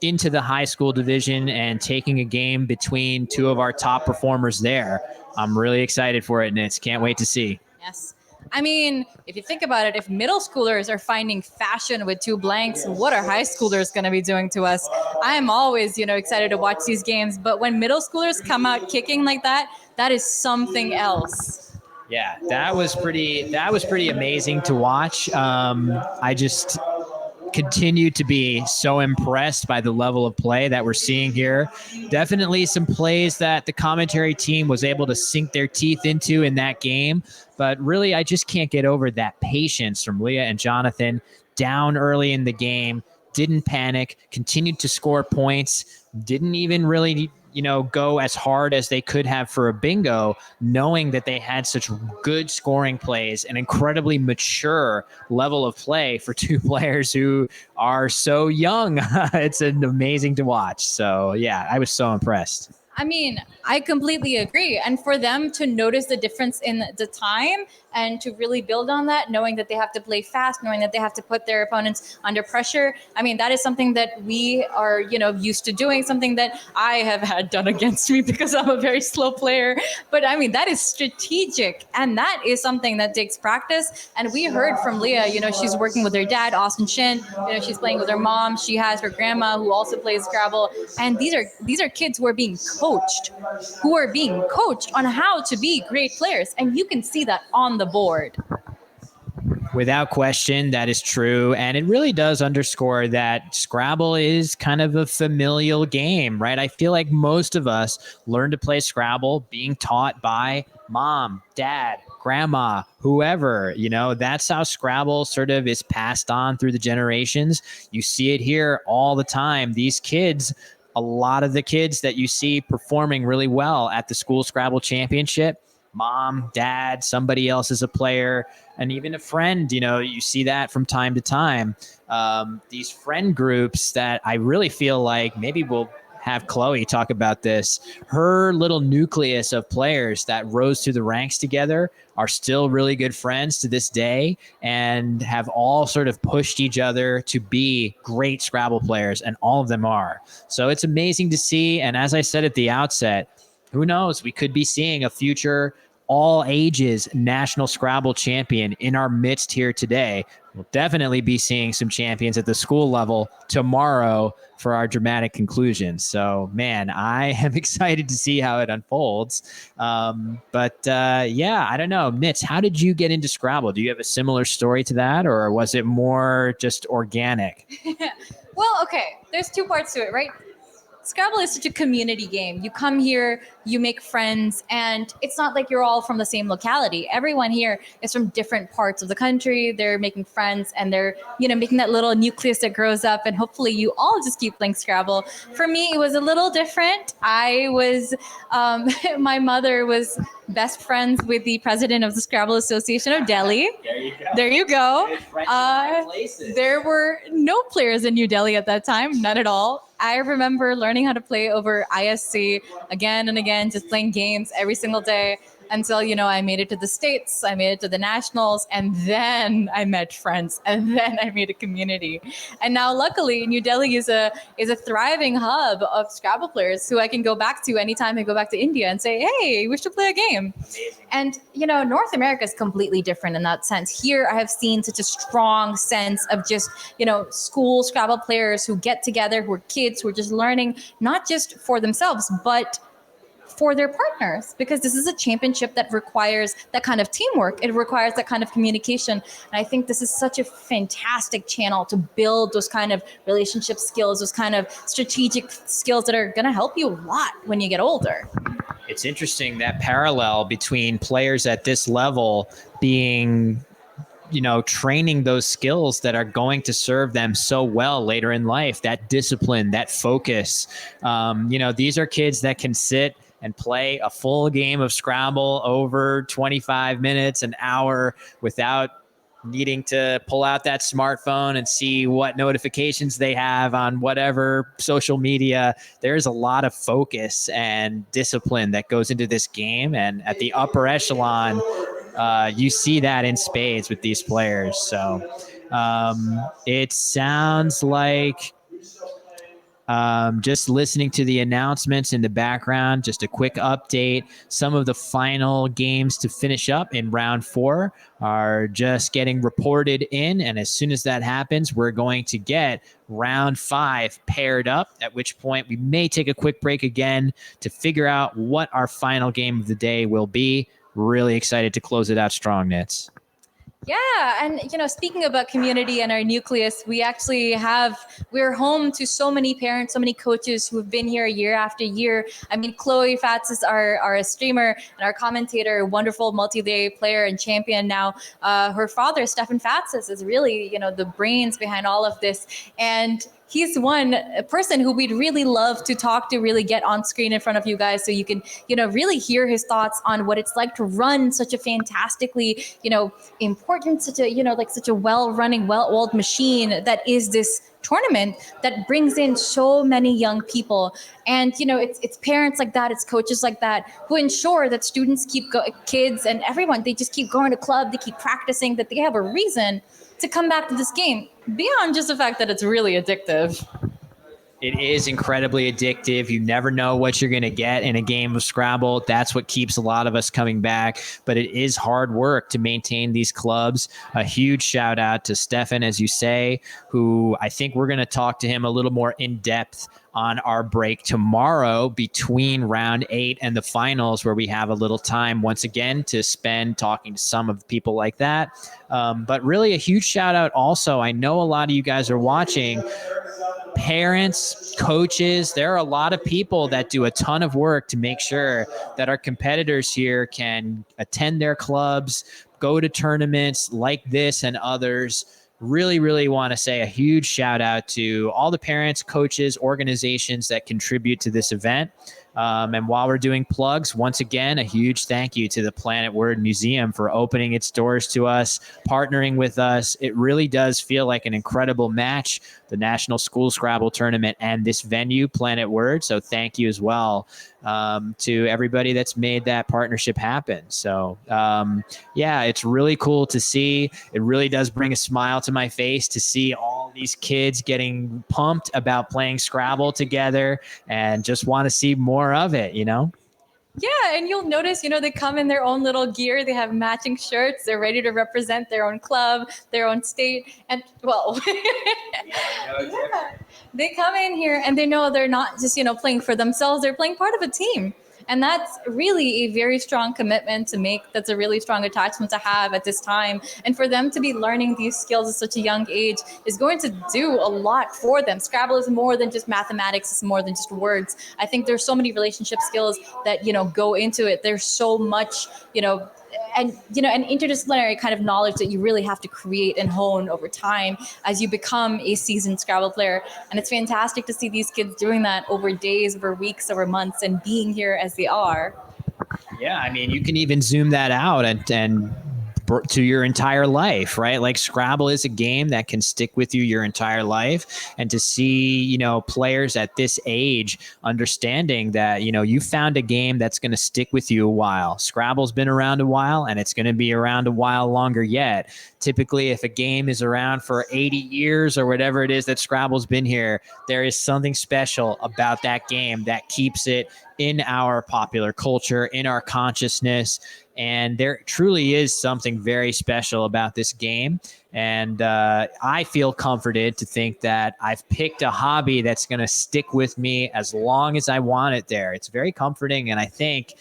S6: into the high school division and taking a game between 2 of our top performers there. I'm really excited for it, Nits. Can't wait to see.
S4: Yes. I mean, if you think about it, if middle schoolers are finding fashion with 2 blanks, what are high schoolers going to be doing to us? I'm always, excited to watch these games. But when middle schoolers come out kicking like that, that is something else.
S6: Yeah, that was pretty amazing to watch. I just continue to be so impressed by the level of play that we're seeing here. Definitely some plays that the commentary team was able to sink their teeth into in that game. But really, I just can't get over that patience from Leah and Jonathan down early in the game. Didn't panic, continued to score points, didn't even really go as hard as they could have for a bingo, knowing that they had such good scoring plays, an incredibly mature level of play for 2 players who are so young. It's amazing to watch. So yeah, I was so impressed.
S4: I mean, I completely agree. And for them to notice the difference in the time and to really build on that, knowing that they have to play fast, knowing that they have to put their opponents under pressure. I mean, that is something that we are, used to doing, something that I have had done against me because I'm a very slow player. But I mean, that is strategic. And that is something that takes practice. And we heard from Leah, she's working with her dad, Austin Shin. She's playing with her mom. She has her grandma who also plays Scrabble. And these are kids who are being coached on how to be great players. And you can see that on the board.
S6: Without question, that is true. And it really does underscore that Scrabble is kind of a familial game, right? I feel like most of us learn to play Scrabble being taught by mom, dad, grandma, whoever. That's how Scrabble sort of is passed on through the generations. You see it here all the time. These kids, a lot of the kids that you see performing really well at the school Scrabble championship, mom, dad, somebody else is a player, and even a friend. You see that from time to time. These friend groups that I really feel like maybe we'll have Chloe talk about this. Her little nucleus of players that rose through the ranks together are still really good friends to this day and have all sort of pushed each other to be great Scrabble players, and all of them are. So it's amazing to see. And as I said at the outset, who knows? We could be seeing a future all ages national Scrabble champion in our midst here today. We'll definitely be seeing some champions at the school level tomorrow for our dramatic conclusion. So, man, I am excited to see how it unfolds. Yeah, I don't know. Mitch, how did you get into Scrabble? Do you have a similar story to that, or was it more just organic?
S4: Well, okay, there's two parts to it, right? Scrabble is such a community game. You come here, you make friends, and it's not like you're all from the same locality. Everyone here is from different parts of the country. They're making friends, and they're, making that little nucleus that grows up, and hopefully you all just keep playing Scrabble. For me, it was a little different. My mother was best friends with the president of the Scrabble Association of Delhi. There you go. There were no players in New Delhi at that time, none at all. I remember learning how to play over ISC again and again, just playing games every single day until, I made it to the States, I made it to the nationals, and then I met friends, and then I made a community. And now, luckily, New Delhi is a thriving hub of Scrabble players who I can go back to anytime I go back to India and say, hey, we should play a game. And, North America is completely different in that sense. Here, I have seen such a strong sense of just, school Scrabble players who get together, who are kids, who are just learning, not just for themselves, but for their partners, because this is a championship that requires that kind of teamwork. It requires that kind of communication. And I think this is such a fantastic channel to build those kind of relationship skills, those kind of strategic skills that are going to help you a lot when you get older.
S6: It's interesting, that parallel between players at this level being training those skills that are going to serve them so well later in life, that discipline, that focus. These are kids that can sit and play a full game of Scrabble over 25 minutes, an hour, without needing to pull out that smartphone and see what notifications they have on whatever social media. There's a lot of focus and discipline that goes into this game. And at the upper echelon, you see that in spades with these players. So it sounds like, just listening to the announcements in the background, just a quick update. Some of the final games to finish up in round 4 are just getting reported in. And as soon as that happens, we're going to get round 5 paired up, at which point we may take a quick break again to figure out what our final game of the day will be. Really excited to close it out strong, Nits.
S4: Yeah, and speaking about community and our nucleus, we're home to so many parents, so many coaches who have been here year after year. I mean, Chloe Fatz is our streamer and our commentator, wonderful multi-day player and champion now. Her father, Stefan Fatz, is really, the brains behind all of this. And he's one person who we'd really love to talk to, really get on screen in front of you guys so you can, really hear his thoughts on what it's like to run such a fantastically, important, such a well-running, well-oiled machine that is this tournament that brings in so many young people. And, it's parents like that, it's coaches like that who ensure that students kids and everyone, they just keep going to club, they keep practicing, that they have a reason to come back to this game beyond just the fact that it's really addictive.
S6: It is incredibly addictive. You never know what you're going to get in a game of Scrabble. That's what keeps a lot of us coming back. But it is hard work to maintain these clubs. A huge shout out to Stefan, as you say, who I think we're going to talk to him a little more in depth on our break tomorrow between round 8 and the finals, where we have a little time once again to spend talking to some of the people like that. But really a huge shout out also. I know a lot of you guys are watching. Parents, coaches, there are a lot of people that do a ton of work to make sure that our competitors here can attend their clubs, go to tournaments like this and others. Really want to say a huge shout out to all the parents, coaches, organizations that contribute to this event. And while we're doing plugs, once again, a huge thank you to the Planet Word Museum for opening its doors to us, partnering with us. It really does feel like an incredible match, the National School Scrabble Tournament and this venue, Planet Word. So thank you as well to everybody that's made that partnership happen. So yeah, it's really cool to see. It really does bring a smile to my face to see all these kids getting pumped about playing Scrabble together and just want to see more of it, you know?
S4: Yeah, and you'll notice, they come in their own little gear. They have matching shirts. They're ready to represent their own club, their own state. And, well, yeah, they come in here and they know they're not just, playing for themselves. They're playing part of a team. And that's really a very strong commitment to make. That's a really strong attachment to have at this time. And for them to be learning these skills at such a young age is going to do a lot for them. Scrabble is more than just mathematics. It's more than just words. I think there's so many relationship skills that, go into it. There's so much, and an interdisciplinary kind of knowledge that you really have to create and hone over time as you become a seasoned Scrabble player. And it's fantastic to see these kids doing that over days, over weeks, over months, and being here as they are.
S6: Yeah, I mean, you can even zoom that out and to your entire life, right? Like Scrabble is a game that can stick with you your entire life. And to see, players at this age understanding that, you found a game that's going to stick with you a while. Scrabble's been around a while and it's going to be around a while longer yet. Typically, if a game is around for 80 years or whatever it is that Scrabble's been here, there is something special about that game that keeps it in our popular culture, in our consciousness. And there truly is something very special about this game. And I feel comforted to think that I've picked a hobby that's going to stick with me as long as I want it there. It's very comforting. And I think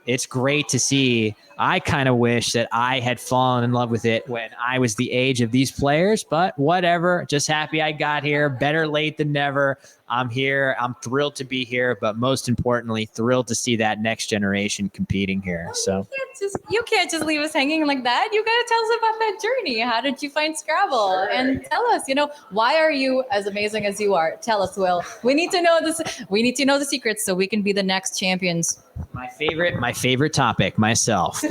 S6: it's great to see. I kind of wish that I had fallen in love with it when I was the age of these players, but whatever. Just happy I got here. Better late than never. I'm here. I'm thrilled to be here, but most importantly, thrilled to see that next generation competing here. So
S4: you can't just leave us hanging like that. You got to tell us about that journey. How did you find Scrabble? Sure. And tell us, why are you as amazing as you are? Tell us, Will. We need to know this. We need to know the secrets so we can be the next champions.
S6: My favorite topic, myself.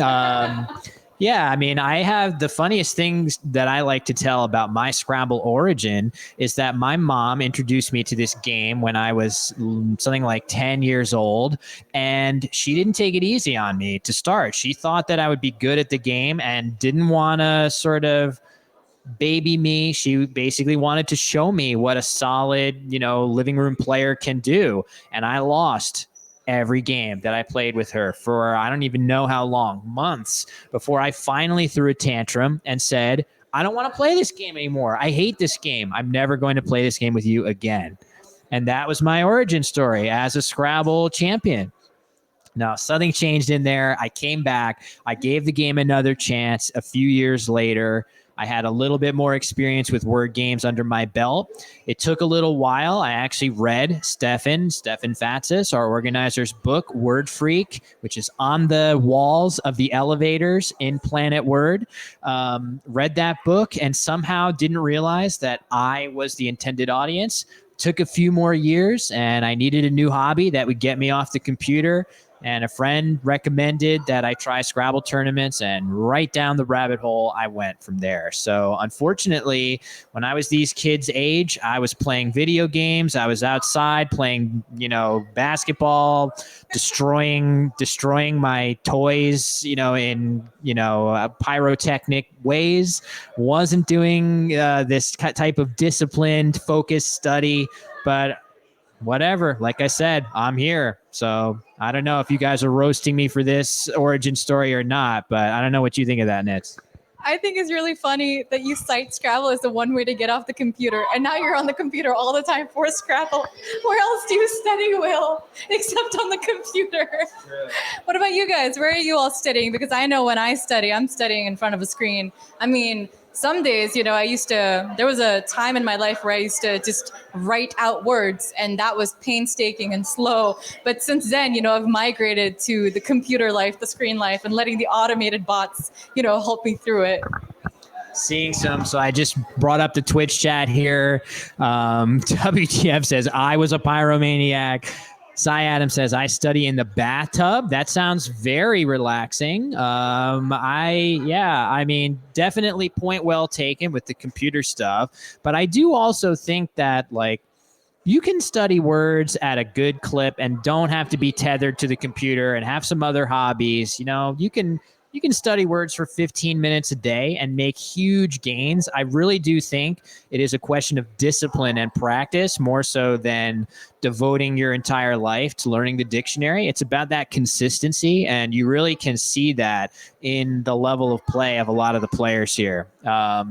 S6: Yeah, I mean, I have the funniest things that I like to tell about my Scrabble origin is that my mom introduced me to this game when I was something like 10 years old, and she didn't take it easy on me to start. She thought that I would be good at the game and didn't want to sort of baby me. She basically wanted to show me what a solid, living room player can do, and I lost every game that I played with her for I don't even know how long, months, before I finally threw a tantrum and said, I don't want to play this game anymore. I hate this game. I'm never going to play this game with you again. And that was my origin story as a Scrabble champion. Now, something changed in there. I came back. I gave the game another chance a few years later. I had a little bit more experience with word games under my belt. It took a little while. I actually read Stefan Fatsis, our organizer's book, Word Freak, which is on the walls of the elevators in Planet Word. Read that book and somehow didn't realize that I was the intended audience. Took a few more years and I needed a new hobby that would get me off the computer. And a friend recommended that I try Scrabble tournaments, and right down the rabbit hole I went from there. So unfortunately, when I was these kids' age, I was playing video games. I was outside playing, basketball, destroying my toys, in, pyrotechnic ways. Wasn't doing this type of disciplined, focused study, but whatever. Like I said, I'm here. So I don't know if you guys are roasting me for this origin story or not, but I don't know what you think of that, Nitz.
S4: I think it's really funny that you cite Scrabble as the one way to get off the computer, and now you're on the computer all the time for Scrabble. Where else do you study, Will, except on the computer? What about you guys? Where are you all studying? Because I know when I study, I'm studying in front of a screen. I mean, some days, there was a time in my life where I used to just write out words, and that was painstaking and slow. But since then, I've migrated to the computer life, the screen life, and letting the automated bots, help me through it.
S6: Seeing some, so I just brought up the Twitch chat here. WTF says, I was a pyromaniac. Cy Adam says, I study in the bathtub. That sounds very relaxing. Definitely point well taken with the computer stuff. But I do also think that, you can study words at a good clip and don't have to be tethered to the computer and have some other hobbies. You can study words for 15 minutes a day and make huge gains. I really do think it is a question of discipline and practice more so than devoting your entire life to learning the dictionary. It's about that consistency, and you really can see that in the level of play of a lot of the players here. A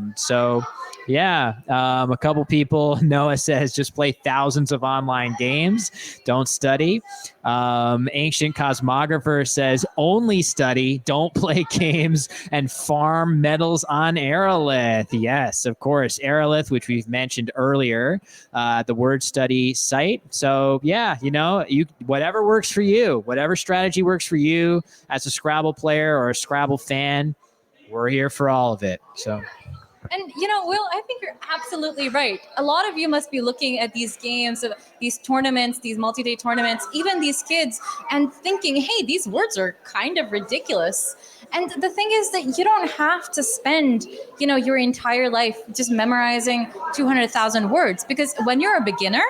S6: couple people, Noah says, just play thousands of online games. Don't study. Ancient Cosmographer says, only study, don't play games, and farm medals on Aerolith. Yes, of course. Aerolith, which we've mentioned earlier, the word study site. So whatever works for you, whatever strategy works for you as a Scrabble player or a Scrabble fan, we're here for all of it. So.
S4: And, Will, I think you're absolutely right. A lot of you must be looking at these games, these tournaments, these multi-day tournaments, even these kids, and thinking, hey, these words are kind of ridiculous. And the thing is that you don't have to spend, your entire life just memorizing 200,000 words, because when you're a beginner,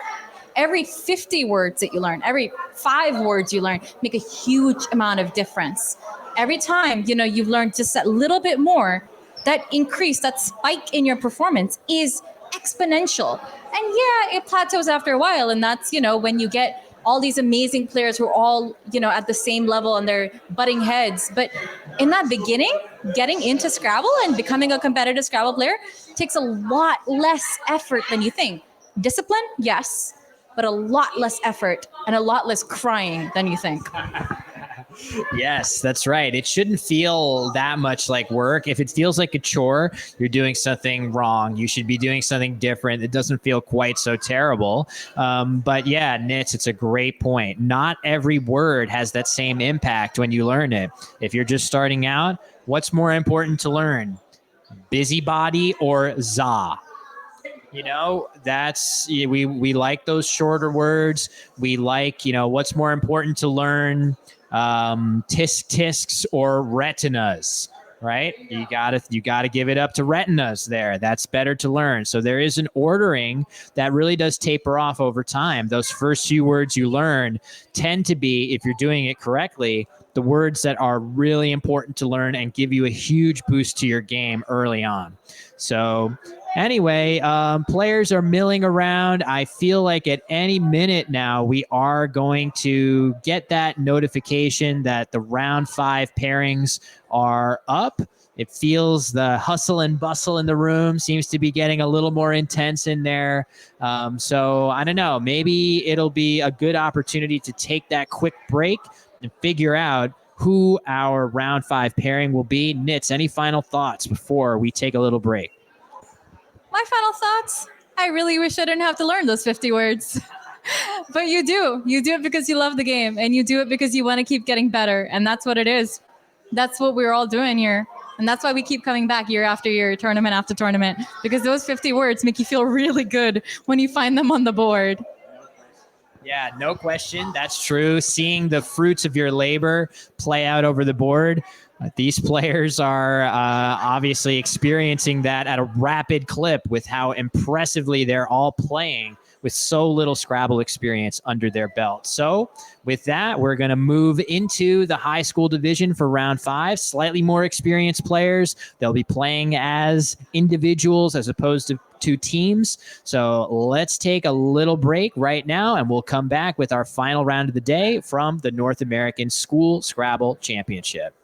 S4: every 50 words that you learn, every 5 words you learn make a huge amount of difference. Every time, you've learned just a little bit more, that increase, that spike in your performance is exponential. And yeah, it plateaus after a while. And that's, when you get all these amazing players who are all, at the same level and they're butting heads. But in that beginning, getting into Scrabble and becoming a competitive Scrabble player takes a lot less effort than you think. Discipline, yes, but a lot less effort and a lot less crying than you think.
S6: Yes, that's right. It shouldn't feel that much like work. If it feels like a chore, you're doing something wrong. You should be doing something different. It doesn't feel quite so terrible. But yeah, Nitz, it's a great point. Not every word has that same impact when you learn it. If you're just starting out, what's more important to learn? Busybody or za? We like those shorter words. We like, what's more important to learn? Tisks or retinas, right? You gotta give it up to retinas there. That's better to learn. So there is an ordering that really does taper off over time. Those first few words you learn tend to be, if you're doing it correctly, the words that are really important to learn and give you a huge boost to your game early on. So anyway, players are milling around. I feel like at any minute now, we are going to get that notification that the round 5 pairings are up. It feels the hustle and bustle in the room seems to be getting a little more intense in there. So I don't know, maybe it'll be a good opportunity to take that quick break and figure out who our round 5 pairing will be. Nitz, any final thoughts before we take a little break?
S4: My final thoughts? I really wish I didn't have to learn those 50 words. But you do. You do it because you love the game, and you do it because you want to keep getting better. And that's what it is. That's what we're all doing here. And that's why we keep coming back year after year, tournament after tournament, because those 50 words make you feel really good when you find them on the board.
S6: Yeah, no question. That's true. Seeing the fruits of your labor play out over the board. These players are obviously experiencing that at a rapid clip with how impressively they're all playing with so little Scrabble experience under their belt. So with that, we're going to move into the high school division for round 5. Slightly more experienced players. They'll be playing as individuals as opposed to teams. So let's take a little break right now, and we'll come back with our final round of the day from the North American School Scrabble Championship.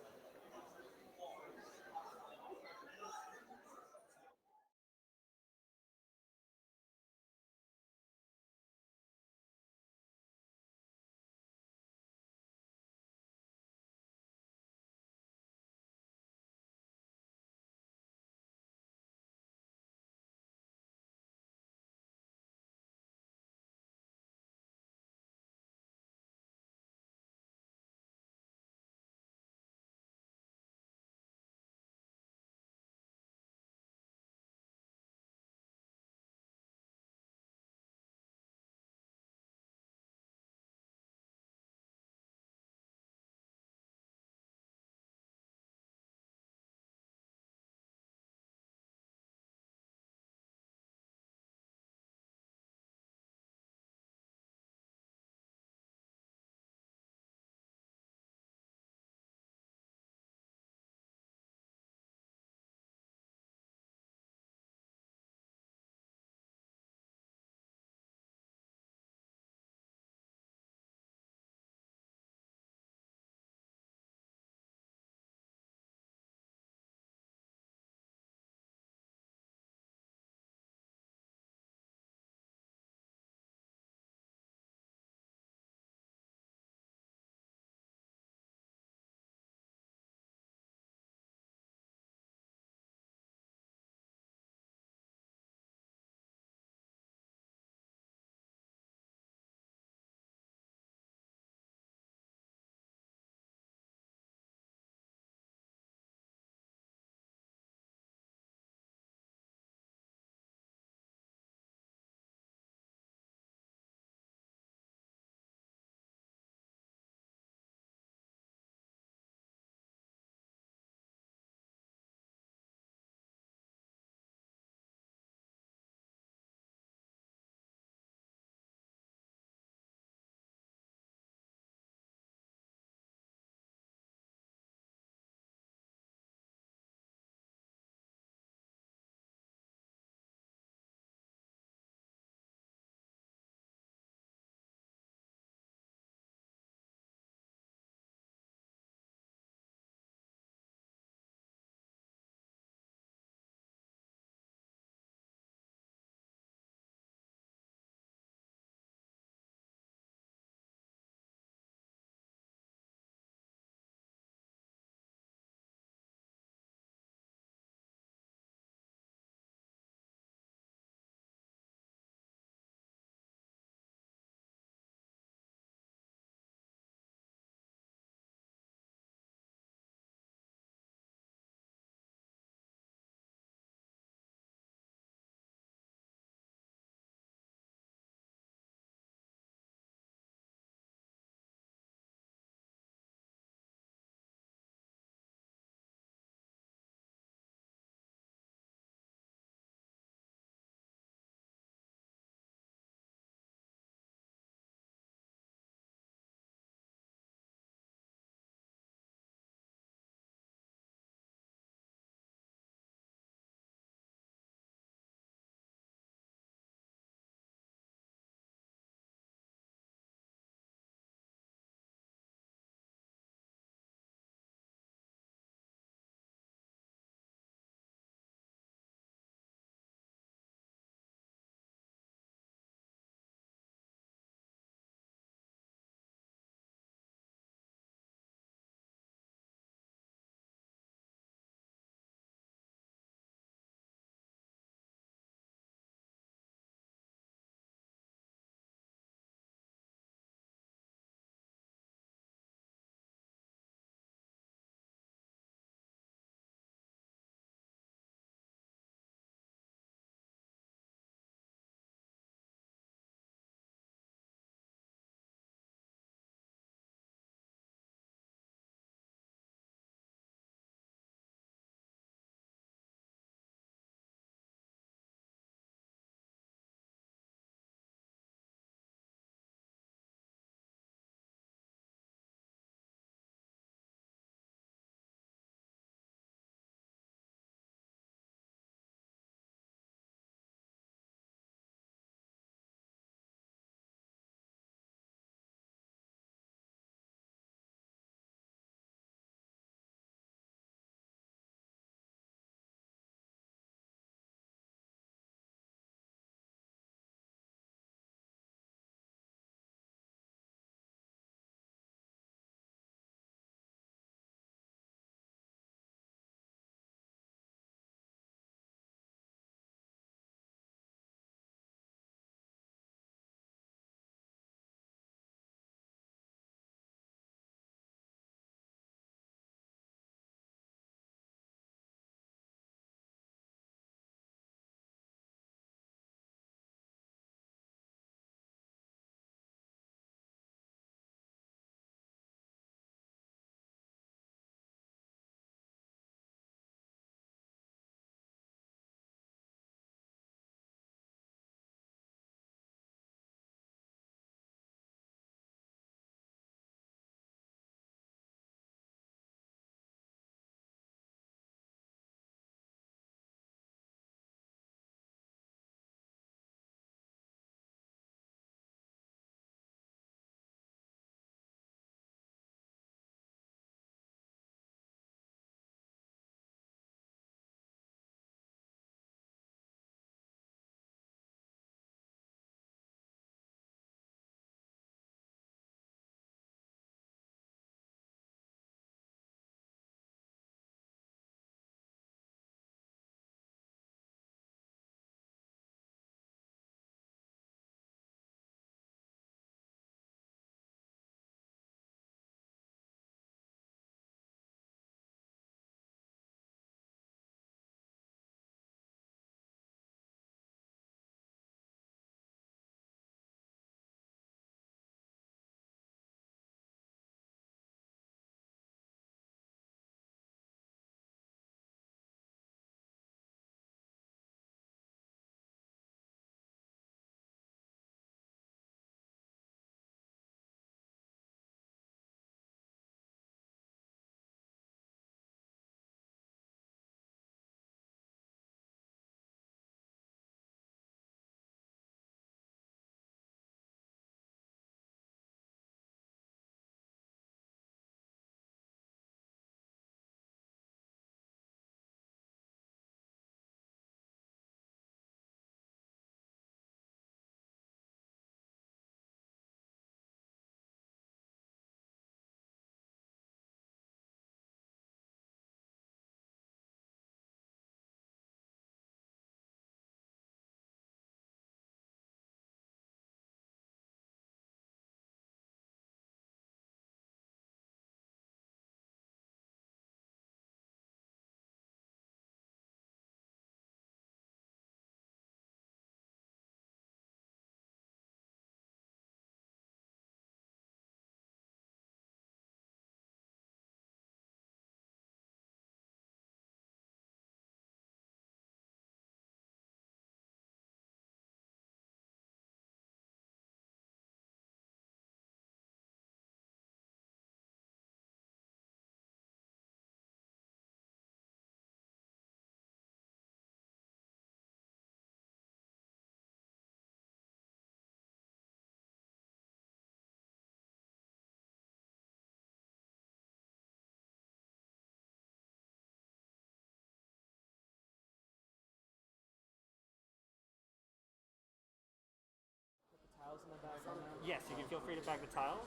S7: free to bag the tiles.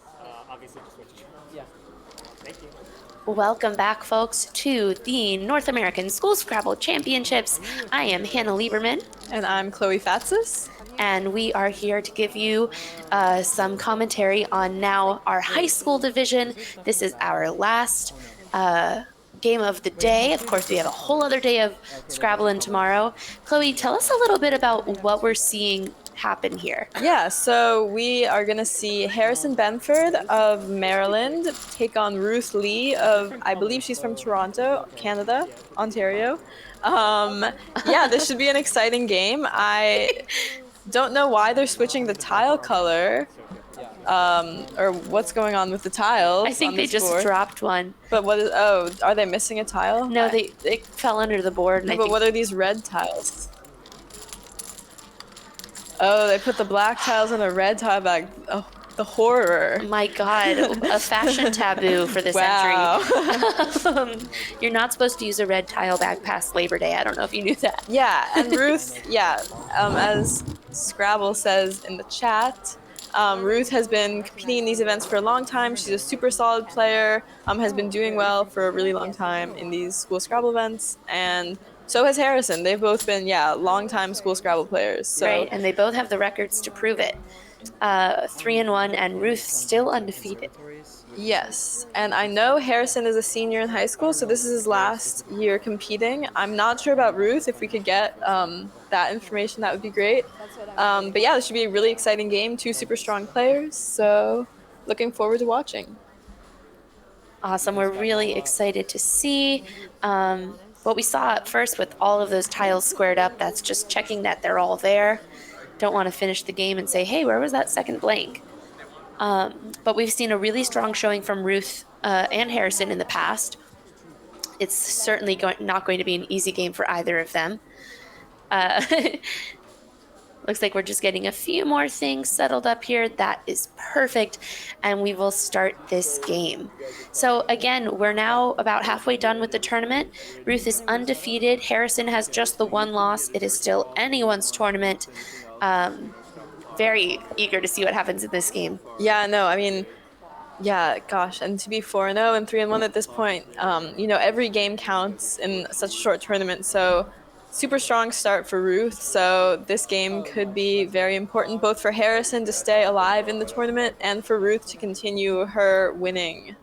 S7: Obviously, just what you need. Yeah. Thank you.
S2: Welcome back, folks, to the North American School Scrabble Championships. I am Hannah Lieberman.
S8: And I'm Chloe Fatsis.
S2: And we are here to give you some commentary on now our high school division. This is our last game of the day. Of course, we have a whole other day of Scrabbling tomorrow. Chloe, tell us a little bit about what we're seeing happen here.
S8: Yeah, so we are going to see Harrison Benford of Maryland take on Ruth Lee of, I believe she's from Toronto, Canada, Ontario. Yeah, this should be an exciting game. I don't know why they're switching the tile color. Or what's going on with the tiles?
S2: I think
S8: on
S2: they
S8: this
S2: just
S8: board.
S2: dropped one.
S8: But are they missing a tile?
S2: No, they fell under the board.
S8: No, but what are these red tiles? Oh, they put the black tiles in a red tile bag. Oh, the horror.
S2: My God, a fashion taboo for this
S8: Wow.
S2: entry. You're not supposed to use a red tile bag past Labor Day. I don't know if you knew that.
S8: Yeah, and Ruth, as Scrabble says in the chat, Ruth has been competing in these events for a long time. She's a super solid player, has been doing well for a really long time in these school Scrabble events, and so has Harrison. They've both been, long-time school Scrabble players. So.
S2: Right, and they both have the records to prove it. 3-1, and Ruth still undefeated.
S8: Yes, and I know Harrison is a senior in high school, so this is his last year competing. I'm not sure about Ruth. If we could get that information, that would be great. But yeah, this should be a really exciting game. Two super strong players, so looking forward to watching.
S2: Awesome. We're really excited to see what we saw at first with all of those tiles squared up. That's just checking that they're all there. Don't want to finish the game and say, hey, where was that second blank? But we've seen a really strong showing from Ruth and Harrison in the past. It's certainly not going to be an easy game for either of them. Looks like we're just getting a few more things settled up here. That is perfect. And we will start this game. So again, we're now about halfway done with the tournament. Ruth is undefeated. Harrison has just the one loss. It is still anyone's tournament. Very eager to see what happens in this game.
S8: Yeah, no, I mean, yeah, gosh, and to be 4-0 and 3-1 at this point, every game counts in such a short tournament, so super strong start for Ruth. So this game could be very important both for Harrison to stay alive in the tournament and for Ruth to continue her winning.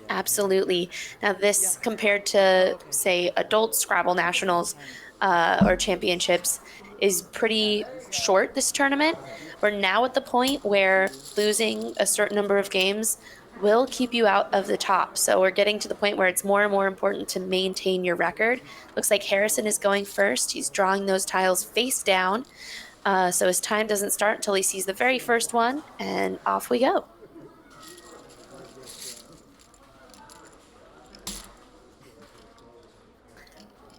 S2: Absolutely. Now this compared to, say, adult Scrabble nationals or championships is pretty short, this tournament. We're now at the point where losing a certain number of games will keep you out of the top. So we're getting to the point where it's more and more important to maintain your record. Looks like Harrison is going first. He's drawing those tiles face down. So his time doesn't start until he sees the very first one, and off we go.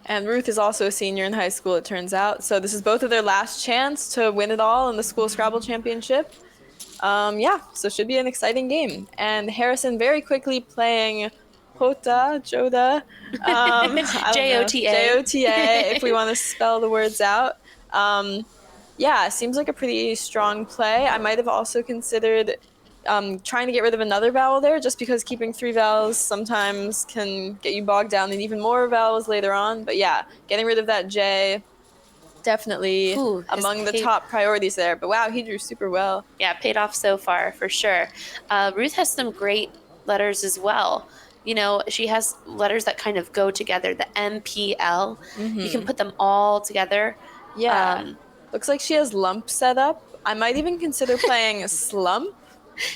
S8: And Ruth is also a senior in high school, it turns out. So this is both of their last chance to win it all in the school Scrabble championship. So should be an exciting game. And Harrison very quickly playing Joda.
S2: J-O-T-A.
S8: J-O-T-A, if we want to spell the words out. Seems like a pretty strong play. I might have also considered trying to get rid of another vowel there, just because keeping 3 vowels sometimes can get you bogged down in even more vowels later on. But yeah, getting rid of that J, definitely among the top priorities there. But wow, he drew super well.
S2: Yeah, paid off so far, for sure. Ruth has some great letters as well. You know, she has letters that kind of go together, the MPL. Mm-hmm. You can put them all together.
S8: Yeah. Looks like she has lump set up. I might even consider playing slump.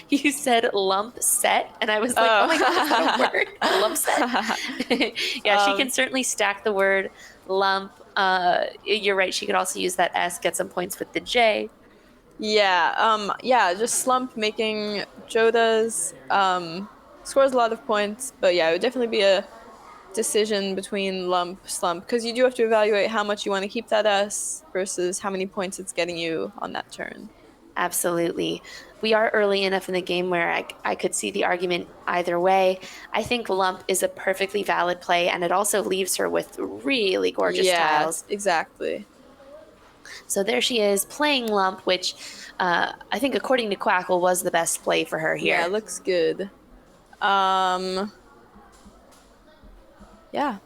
S2: You said lump set, and I was like, oh my God, is that a word? Lump set. Yeah, she can certainly stack the word lump. You're right. She could also use that S, get some points with the J.
S8: Yeah, just slump making Joda's scores a lot of points. But yeah, it would definitely be a decision between lump, slump, because you do have to evaluate how much you want to keep that S versus how many points it's getting you on that turn.
S2: Absolutely. We are early enough in the game where I could see the argument either way. I think lump is a perfectly valid play, and it also leaves her with really gorgeous tiles.
S8: Exactly.
S2: So there she is playing lump, which I think according to Quackle was the best play for her here.
S8: Yeah, it looks good. Yeah.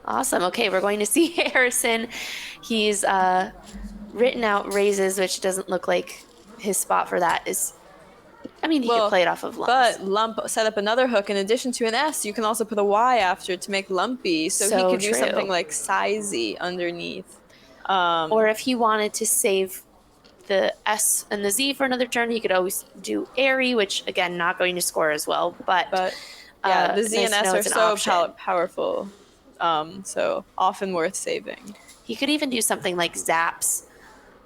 S2: Awesome. Okay, we're going to see Harrison. He's written out raises, which doesn't look like his spot for that is. I mean, he could play it off of lumps.
S8: But lump set up another hook. In addition to an S, you can also put a Y after it to make lumpy. So he could do
S2: true.
S8: something like sizey underneath.
S2: Or if he wanted to save the S and the Z for another turn, he could always do airy, which again, not going to score as well. But
S8: yeah, the Z
S2: nice
S8: and
S2: to
S8: S
S2: know
S8: are
S2: it's an
S8: so
S2: option.
S8: powerful. So often worth saving.
S2: He could even do something like zaps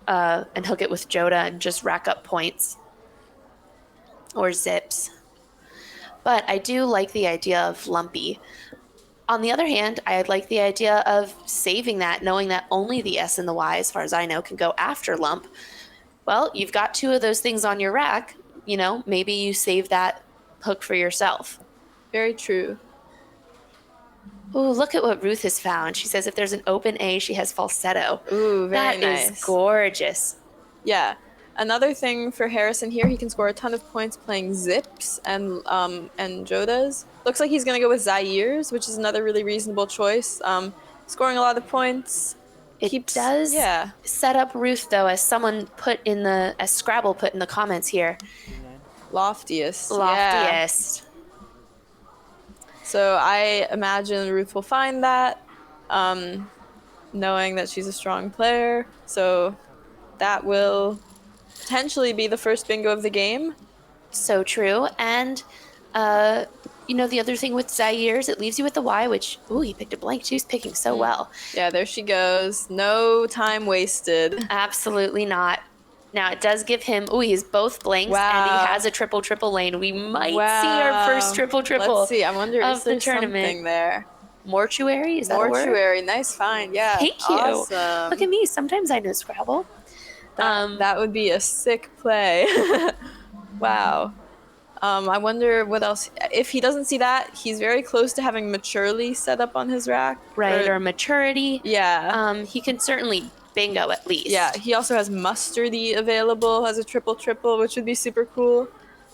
S2: and hook it with Joda and just rack up points. Or zips. But I do like the idea of lumpy. On the other hand, I like the idea of saving that, knowing that only the S and the Y, as far as I know, can go after lump. Well, you've got two of those things on your rack. You know, maybe you save that hook for yourself.
S8: Very true.
S2: Ooh, look at what Ruth has found. She says if there's an open A, she has falsetto.
S8: Ooh, very
S2: That
S8: nice.
S2: is gorgeous.
S8: Yeah. Another thing for Harrison here, he can score a ton of points playing zips and Jodas. Looks like he's gonna go with Zaire's, which is another really reasonable choice. Scoring a lot of points.
S2: It does set up Ruth though, as Scrabble put in the comments here.
S8: Loftiest.
S2: Loftiest.
S8: Yeah. So I imagine Ruth will find that, knowing that she's a strong player. So that will potentially be the first bingo of the game.
S2: So true. And, the other thing with Zaire's, it leaves you with the Y, which, ooh, he picked a blank too. He's picking so well.
S8: Yeah, there she goes. No time wasted.
S2: Absolutely not. Now, it does give him, he has both blanks, and he has a triple lane. We might see our first triple.
S8: Let's see. I wonder
S2: of
S8: if
S2: the
S8: there's
S2: tournament.
S8: something there.
S2: Mortuary? Is that a word?
S8: Mortuary. Nice find. Yeah.
S2: Thank you.
S8: Awesome.
S2: Look at me. Sometimes I know Scrabble.
S8: That would be a sick play. Wow. I wonder what else. If he doesn't see that, he's very close to having maturely set up on his rack.
S2: Right, or maturity.
S8: Yeah.
S2: He can certainly bingo at least.
S8: Yeah, he also has mustardy available as a triple, which would be super cool.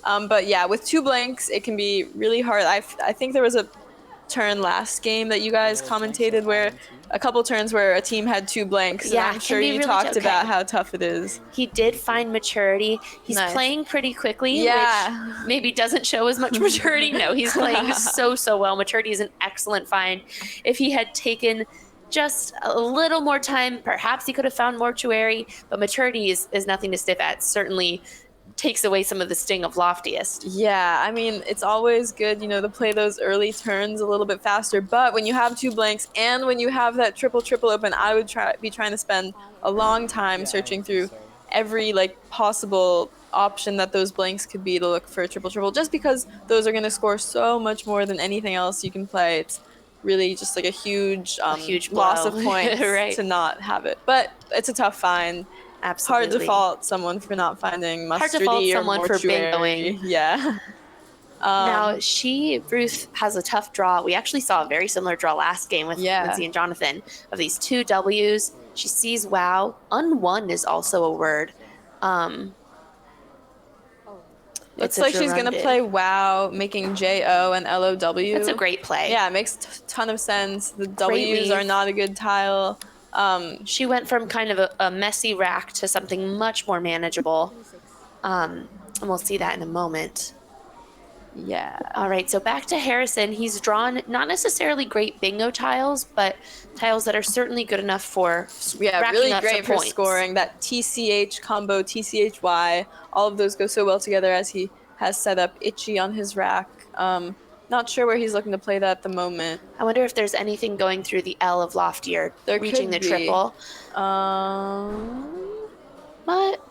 S8: But yeah, with two blanks, it can be really hard. I think there was a turn last game that you guys commentated where a couple turns where a team had two blanks.
S2: Yeah,
S8: and I'm sure you
S2: really
S8: talked about how tough it is.
S2: He did find maturity. He's playing pretty quickly, which maybe doesn't show as much maturity. No, he's playing so well. Maturity is an excellent find. If he had taken just a little more time, perhaps he could have found mortuary, but maturity is nothing to sniff at. Certainly takes away some of the sting of loftiest.
S8: Yeah, I mean, it's always good, to play those early turns a little bit faster, but when you have two blanks and when you have that triple open, I would be trying to spend a long time searching through every possible option that those blanks could be to look for a triple, just because those are going to score so much more than anything else you can play. It's really just a huge loss of points to not have it. But it's a tough find.
S2: Absolutely.
S8: Hard to fault someone for not finding mustardy
S2: Hard to fault someone
S8: or
S2: for
S8: mortuary.
S2: bingoing.
S8: Yeah.
S2: Now, Ruth has a tough draw. We actually saw a very similar draw last game with Lindsay and Jonathan of these two W's. She sees wow. Unwon is also a word.
S8: Looks like she's going to play wow, making J-O and L-O-W.
S2: That's a great play.
S8: Yeah, it makes a ton of sense. The W's are not a good tile.
S2: She went from kind of a messy rack to something much more manageable. And we'll see that in a moment.
S8: Yeah.
S2: All right, so back to Harrison. He's drawn not necessarily great bingo tiles, but tiles that are certainly good enough for
S8: really
S2: up
S8: great
S2: some
S8: for
S2: points.
S8: scoring. That TCH combo, TCHY, all of those go so well together as he has set up Itchy on his rack. Not sure where he's looking to play that at the moment.
S2: I wonder if there's anything going through the L of loftier, reaching the triple. What?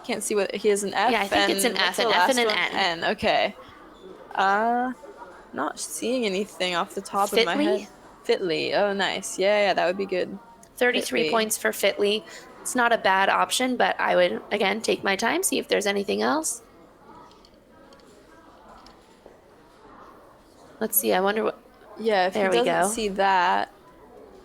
S8: Can't see what he has an F.
S2: Yeah, I think it's an F, an F and an N.
S8: N. Okay. Not seeing anything off the top of my head. Fitly. Oh, nice. Yeah, that would be good.
S2: 33 points for Fitly. It's not a bad option, but I would, again, take my time, see if there's anything else. Let's see. I wonder what.
S8: Yeah, if
S2: there
S8: he
S2: we
S8: doesn't
S2: go.
S8: see that,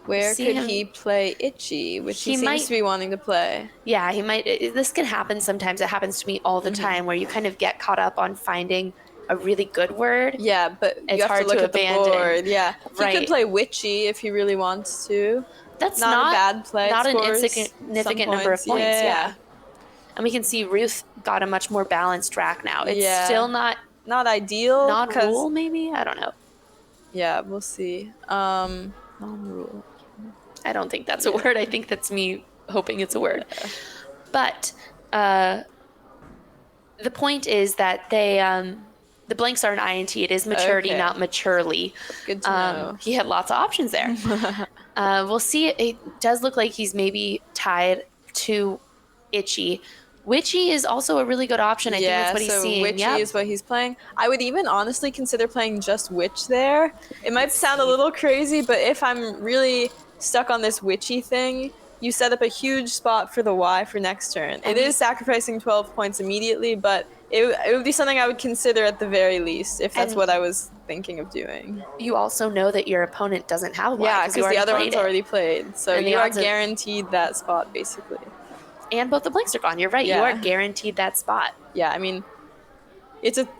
S8: Where
S2: See
S8: could
S2: him-
S8: he play Itchy, which he
S2: He
S8: seems
S2: might-
S8: to be wanting to play?
S2: Yeah, he might. This can happen sometimes. It happens to me all the time where you kind of get caught up on finding a really good word.
S8: Yeah, but
S2: It's
S8: you have
S2: hard
S8: to look
S2: to
S8: at the
S2: abandon.
S8: board. Yeah, he
S2: Right.
S8: could play Witchy if he really wants to.
S2: That's
S8: Not a bad play. It
S2: Not an
S8: scores
S2: insignificant
S8: some
S2: number of points.
S8: Yeah.
S2: And we can see Ruth got a much more balanced rack now. It's
S8: Yeah.
S2: still not
S8: Not ideal.
S2: non-rule, maybe? I don't know.
S8: Yeah, we'll see. Non-rule.
S2: I don't think that's a word. I think that's me hoping it's a word. But the point is that the blanks are an INT. It is maturity,
S8: Okay.
S2: not maturely.
S8: Good to know.
S2: He had lots of options there. We'll see. It does look like he's maybe tied to Itchy. Witchy is also a really good option. I think that's what he's seeing.
S8: Witchy
S2: Yep.
S8: is what he's playing. I would even honestly consider playing just Witch there. It might sound a little crazy, but if I'm really stuck on this Witchy thing, you set up a huge spot for the Y for next turn. It is sacrificing 12 points immediately, but it would be something I would consider at the very least if that's
S2: And-
S8: what I was thinking of doing.
S2: You also know that your opponent doesn't have one.
S8: Yeah,
S2: you
S8: because the other
S2: played
S8: one's
S2: it.
S8: already played. So
S2: And the
S8: you are
S2: odds of-
S8: guaranteed that spot, basically.
S2: And both the blanks are gone. You're right. You
S8: Yeah.
S2: are guaranteed that spot.
S8: Yeah, I mean,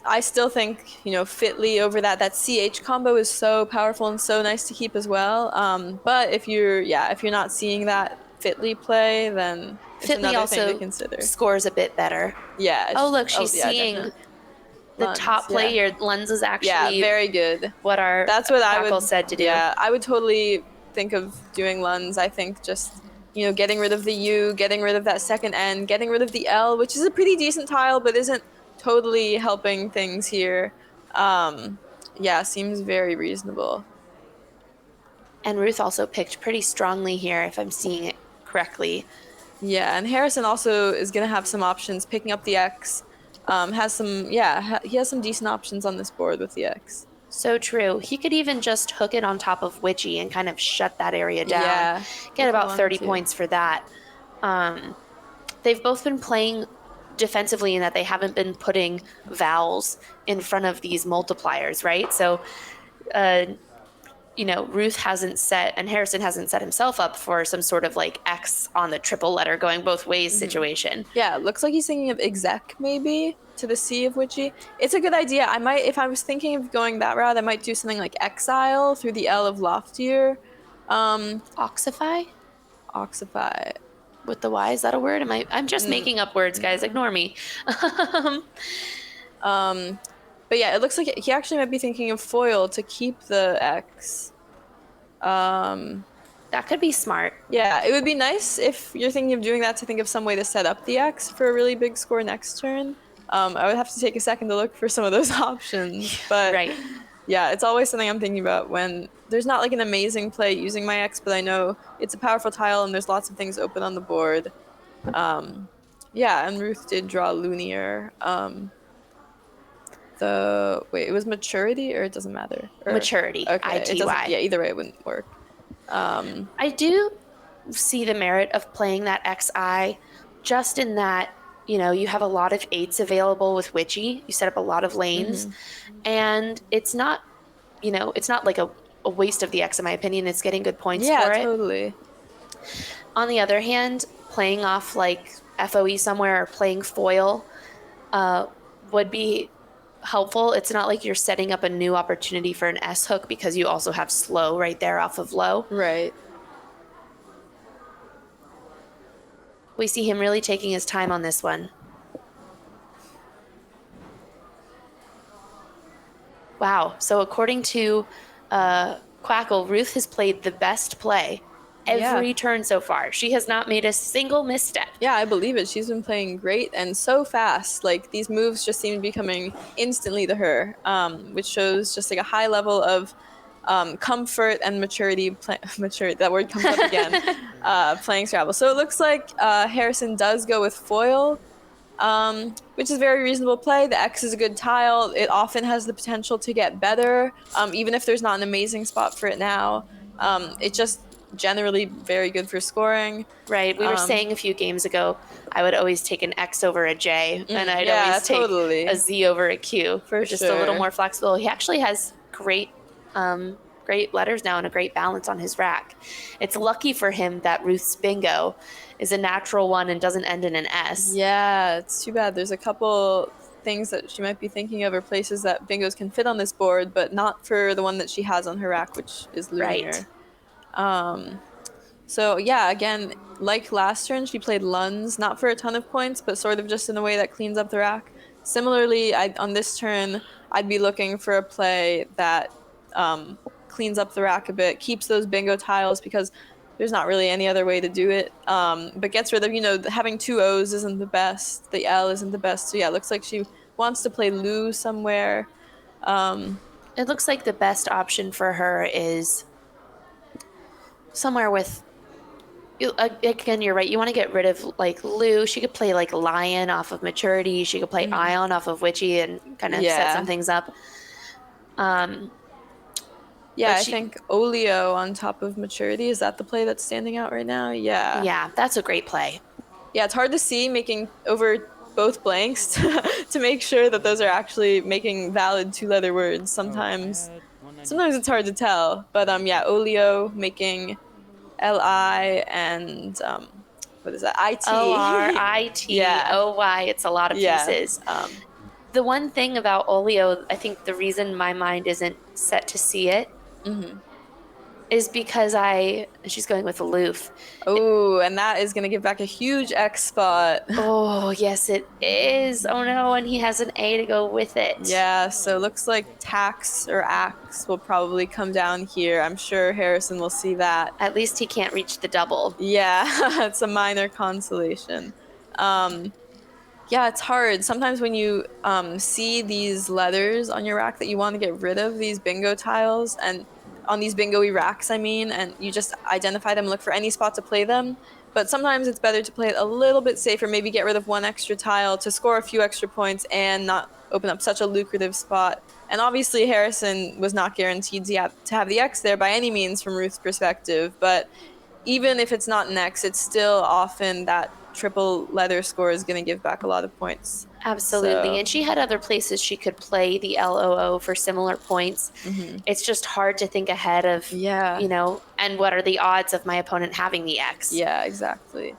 S8: I still think, Fitly over that CH combo is so powerful and so nice to keep as well. But if you're not seeing that Fitly play, then it's
S2: Fitly
S8: another thing
S2: also
S8: to consider.
S2: scores a bit better.
S8: Yeah.
S2: Oh, look, she's
S8: yeah,
S2: seeing
S8: definitely.
S2: the
S8: Lens,
S2: top play
S8: yeah.
S2: here. Lens is actually
S8: Yeah, very good.
S2: what our
S8: That's what I
S2: Crackle
S8: would
S2: said to do.
S8: Yeah, I would totally think of doing Luns. I think just getting rid of the U, getting rid of that second N, getting rid of the L, which is a pretty decent tile, but isn't totally helping things here. Seems very reasonable.
S2: And Ruth also picked pretty strongly here, if I'm seeing it correctly.
S8: Yeah, and Harrison also is gonna have some options. Picking up the X, he has some decent options on this board with the X.
S2: So true. He could even just hook it on top of Witchy and kind of shut that area down.
S8: Yeah,
S2: Get
S8: if
S2: about
S8: you
S2: 30
S8: wanted to.
S2: points for that. They've both been playing defensively in that they haven't been putting vowels in front of these multipliers, right? So, Ruth hasn't set, and Harrison hasn't set himself up for some sort of like X on the triple letter going both ways situation.
S8: Yeah, it looks like he's thinking of exec maybe to the C of Witchy. It's a good idea. If I was thinking of going that route, I might do something like exile through the L of loftier.
S2: Oxify
S8: Oxify.
S2: with the Y, is that a word? I'm just making up words, guys. Ignore me.
S8: But yeah, it looks like he actually might be thinking of foil to keep the X.
S2: That could be smart.
S8: Yeah, it would be nice if you're thinking of doing that to think of some way to set up the X for a really big score next turn. I would have to take a second to look for some of those options. But
S2: Right.
S8: yeah, it's always something I'm thinking about when there's not like an amazing play using my X, but I know it's a powerful tile and there's lots of things open on the board. And Ruth did draw Lunier. It was maturity or it doesn't matter?
S2: Maturity,
S8: Okay, it
S2: ITY.
S8: doesn't, yeah, either way it wouldn't work.
S2: I do see the merit of playing that XI just in that, you have a lot of 8s available with Witchy. You set up a lot of lanes. And it's not, it's not like a waste of the X, in my opinion. It's getting good points for
S8: Yeah,
S2: it.
S8: totally.
S2: On the other hand, playing off like FOE somewhere or playing foil would be helpful. It's not like you're setting up a new opportunity for an S hook because you also have slow right there off of low.
S8: Right.
S2: We see him really taking his time on this one. Wow. So according to Quackle, Ruth has played the best play every turn so far. She has not made a single misstep.
S8: Yeah, I believe it. She's been playing great and so fast. Like, these moves just seem to be coming instantly to her, which shows just like a high level of comfort and maturity. Maturity, that word comes up again, playing Scrabble. So it looks like Harrison does go with foil, which is a very reasonable play. The X is a good tile. It often has the potential to get better, even if there's not an amazing spot for it now. It's just generally very good for scoring.
S2: Right. We were saying a few games ago, I would always take an X over a J, and I'd always take a Z over a Q.
S8: For
S2: just a little
S8: sure.
S2: more flexible. He actually has great great letters now and a great balance on his rack. It's lucky for him that Ruth's bingo is a natural one and doesn't end in an S.
S8: Yeah, it's too bad. There's a couple things that she might be thinking of, or places that bingos can fit on this board, but not for the one that she has on her rack, which is linear.
S2: Right.
S8: So yeah, again, like last turn, she played Luns, not for a ton of points, but sort of just in a way that cleans up the rack. Similarly, on this turn, I'd be looking for a play that cleans up the rack a bit, keeps those bingo tiles because there's not really any other way to do it, but gets rid of, having two O's isn't the best, the L isn't the best. So yeah, it looks like she wants to play Lou somewhere.
S2: It looks like the best option for her is somewhere with, again, you're right. You want to get rid of like Lou. She could play like Lion off of Maturity. She could play Ion off of Witchy and kind of set some things up.
S8: Yeah, I think Olio on top of Maturity. Is that the play that's standing out right now? Yeah.
S2: Yeah, that's a great play.
S8: Yeah, it's hard to see making over both blanks to make sure that those are actually making valid two-letter words. Sometimes it's hard to tell. But yeah, Olio making L-I and what is that? I-T.
S2: O-R-I-T-O-Y. It's a lot of pieces. The one thing about Olio, I think the reason my mind isn't set to see it is because she's going with aloof.
S8: Oh, and that is going to give back a huge X spot.
S2: Oh, yes, it is. Oh, no, and he has an A to go with it.
S8: Yeah, so looks like tax or axe will probably come down here. I'm sure Harrison will see that.
S2: At least he can't reach the double.
S8: Yeah, it's a minor consolation. Yeah, it's hard. Sometimes when you see these letters on your rack that you want to get rid of, these bingo tiles, and on these bingo-y racks, and you just identify them, look for any spot to play them. But sometimes it's better to play it a little bit safer, maybe get rid of one extra tile to score a few extra points and not open up such a lucrative spot. And obviously Harrison was not guaranteed to have the X there by any means from Ruth's perspective, but even if it's not an X, it's still often that triple letter score is going to give back a lot of points.
S2: Absolutely.
S8: So.
S2: And she had other places she could play the LOO for similar points. It's just hard to think ahead of, and what are the odds of my opponent having the X?
S8: Yeah, exactly.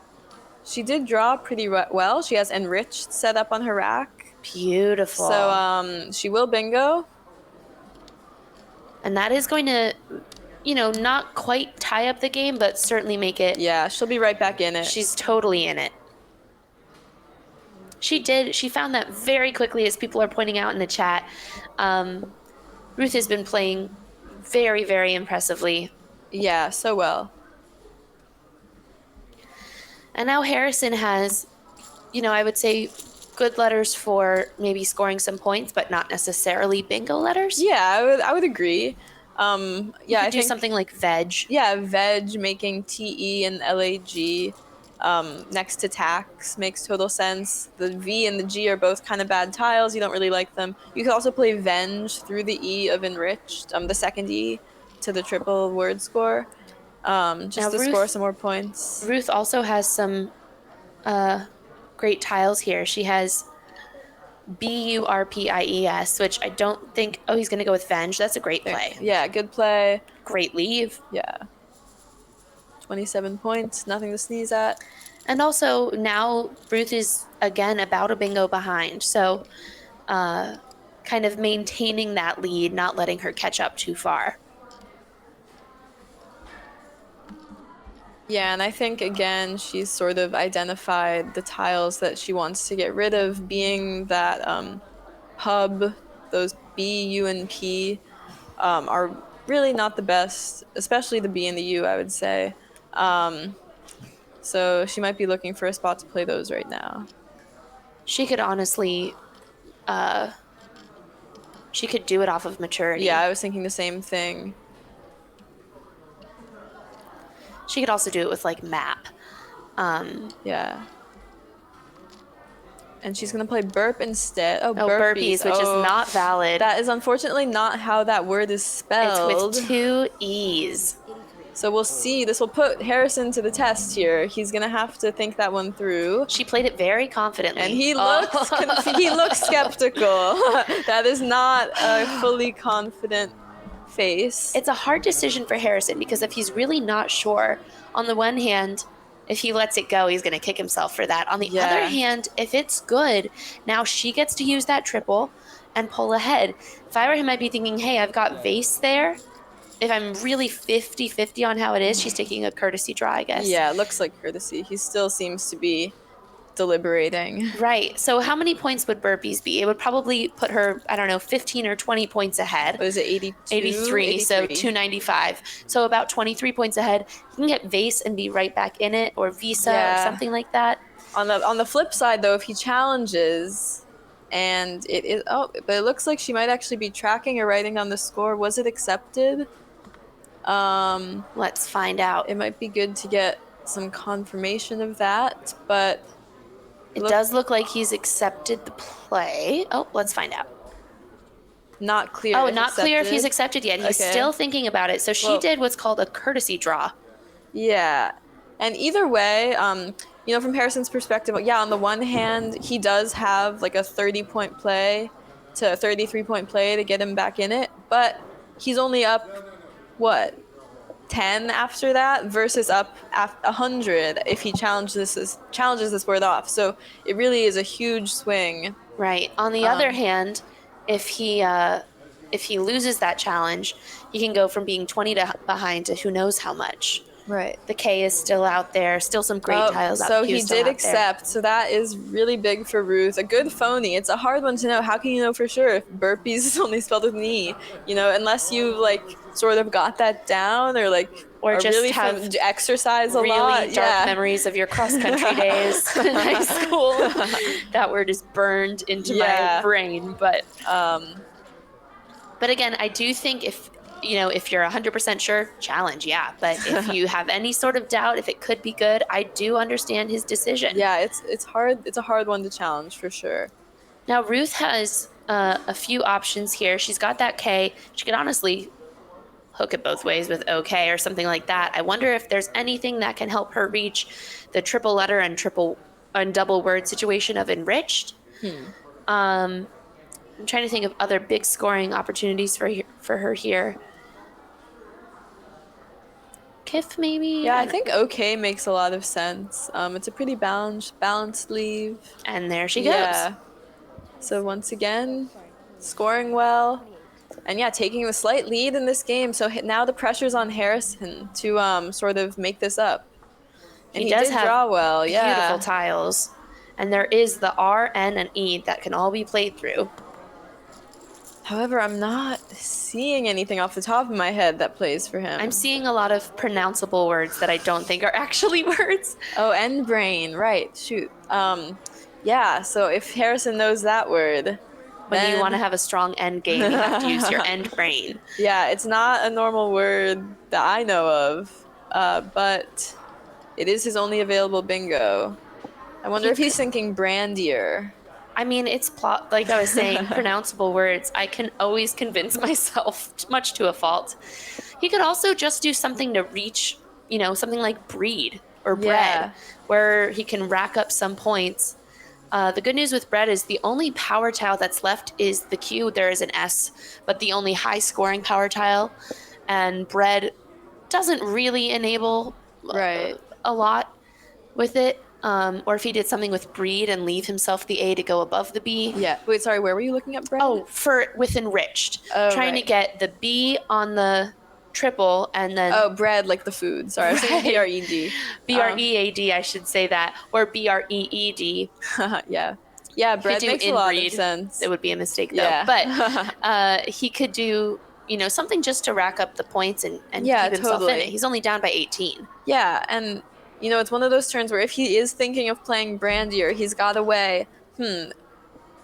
S8: She did draw pretty well. She has Enriched set up on her rack.
S2: Beautiful.
S8: So she will bingo.
S2: And that is going to, not quite tie up the game, but certainly make it.
S8: Yeah, she'll be right back in it.
S2: She's totally in it. She found that very quickly, as people are pointing out in the chat. Ruth has been playing very, very impressively.
S8: Yeah, so well.
S2: And now Harrison has, I would say good letters for maybe scoring some points, but not necessarily bingo letters.
S8: Yeah, I would agree.
S2: I think something like veg.
S8: Yeah, veg making TE and LAG next to tax makes total sense. The V and the G are both kind of bad tiles. You don't really like them. You could also play venge through the E of enriched, the second E to the triple word score, just to score some more points.
S2: Ruth also has some great tiles here. She has BURPIES, which I don't think. Oh, he's going to go with Venge. That's a great play.
S8: Yeah, good play.
S2: Great leave.
S8: Yeah. 27 points, nothing to sneeze at.
S2: And also now Ruth is again about a bingo behind. So kind of maintaining that lead, not letting her catch up too far.
S8: Yeah, and I think, again, she's sort of identified the tiles that she wants to get rid of, being that hub, those B, U, and P are really not the best, especially the B and the U, I would say. So she might be looking for a spot to play those right now.
S2: She could honestly, she could do it off of Maturity.
S8: Yeah, I was thinking the same thing.
S2: She could also do it with like Map.
S8: Yeah. And she's going to play burp instead. Oh,
S2: burpees, which is not valid.
S8: That is unfortunately not how that word is spelled.
S2: It's with 2 E's.
S8: So we'll see. This will put Harrison to the test here. He's going to have to think that one through.
S2: She played it very confidently.
S8: And he looks skeptical. That is not a fully confident face.
S2: It's a hard decision for Harrison because if he's really not sure, on the one hand, if he lets it go, he's going to kick himself for that. On the other hand, if it's good, now she gets to use that triple and pull ahead. If I were him, I'd be thinking, hey, I've got vase there. If I'm really 50-50 on how it is, she's taking a courtesy draw, I guess.
S8: Yeah, it looks like courtesy. He still seems to be deliberating.
S2: Right. So how many points would burpees be? It would probably put her, I don't know, 15 or 20 points ahead.
S8: What is it, 82?
S2: 83, so 295. So about 23 points ahead. You can get vase and be right back in it, or visa or something like that.
S8: On the flip side, though, if he challenges and but it looks like she might actually be tracking or writing on the score. Was it accepted?
S2: Let's find out.
S8: It might be good to get some confirmation of that, but
S2: it does look like he's accepted the play. Oh, let's find out.
S8: Not clear.
S2: Oh, not clear if he's accepted yet. He's still thinking about it. So she did what's called a courtesy draw.
S8: Yeah. And either way, from Harrison's perspective, on the one hand, he does have like a 30-point play to a 33-point play to get him back in it, but he's only up, 10 after that versus up 100 if he challenges this word off. So it really is a huge swing.
S2: Right. On the other hand, if he loses that challenge, he can go from being 20 behind to who knows how much.
S8: Right.
S2: The K is still out there. Still some great tiles out
S8: there. So
S2: the Q
S8: he did accept. So that is really big for Ruth. A good phony. It's a hard one to know. How can you know for sure if burpees is only spelled with an E? Unless you sort of got that down or
S2: just
S8: really
S2: have
S8: exercise a
S2: really
S8: lot.
S2: Dark memories of your cross country days in high school. That word is burned into my brain. But again, I do think if you're 100% sure, challenge, But if you have any sort of doubt, if it could be good, I do understand his decision.
S8: Yeah, it's hard. It's a hard one to challenge for sure.
S2: Now, Ruth has a few options here. She's got that K. She could honestly hook it both ways with OK or something like that. I wonder if there's anything that can help her reach the triple letter and double word situation of enriched. I'm trying to think of other big scoring opportunities for her here. Kif, maybe?
S8: Yeah, I think OK makes a lot of sense. It's a pretty balanced leave.
S2: And there she goes.
S8: Yeah. So once again, scoring well. And taking the slight lead in this game. So now the pressure's on Harrison to sort of make this up. And he
S2: does
S8: did
S2: have
S8: draw well.
S2: Beautiful tiles. And there is the R, N, and E that can all be played through.
S8: However, I'm not seeing anything off the top of my head that plays for him.
S2: I'm seeing a lot of pronounceable words that I don't think are actually words.
S8: Oh, end brain. Right. Shoot. So if Harrison knows that word...
S2: When you want to have a strong end game, you have to use your end brain.
S8: Yeah, it's not a normal word that I know of, but it is his only available bingo. I wonder if he's thinking brandier.
S2: I mean, it's like I was saying, pronounceable words. I can always convince myself, much to a fault. He could also just do something to reach, something like breed or bread, where he can rack up some points. The good news with bread is the only power tile that's left is the Q. There is an S, but the only high scoring power tile. And bread doesn't really enable a lot with it. Or if he did something with breed and leave himself the A to go above the B.
S8: Yeah. Wait, sorry, where were you looking at bread?
S2: Oh, with enriched. Trying to get the B on the triple and then...
S8: Oh, bread, like the food. Sorry, I was saying B-R-E-D.
S2: B-R-E-A-D, I should say that. Or B-R-E-E-D.
S8: Yeah. Yeah, bread makes a lot of sense.
S2: It would be a mistake, though. Yeah. But he could do, something just to rack up the points and keep himself in it. He's only down by 18.
S8: Yeah, and, it's one of those turns where if he is thinking of playing brandier, he's got to weigh,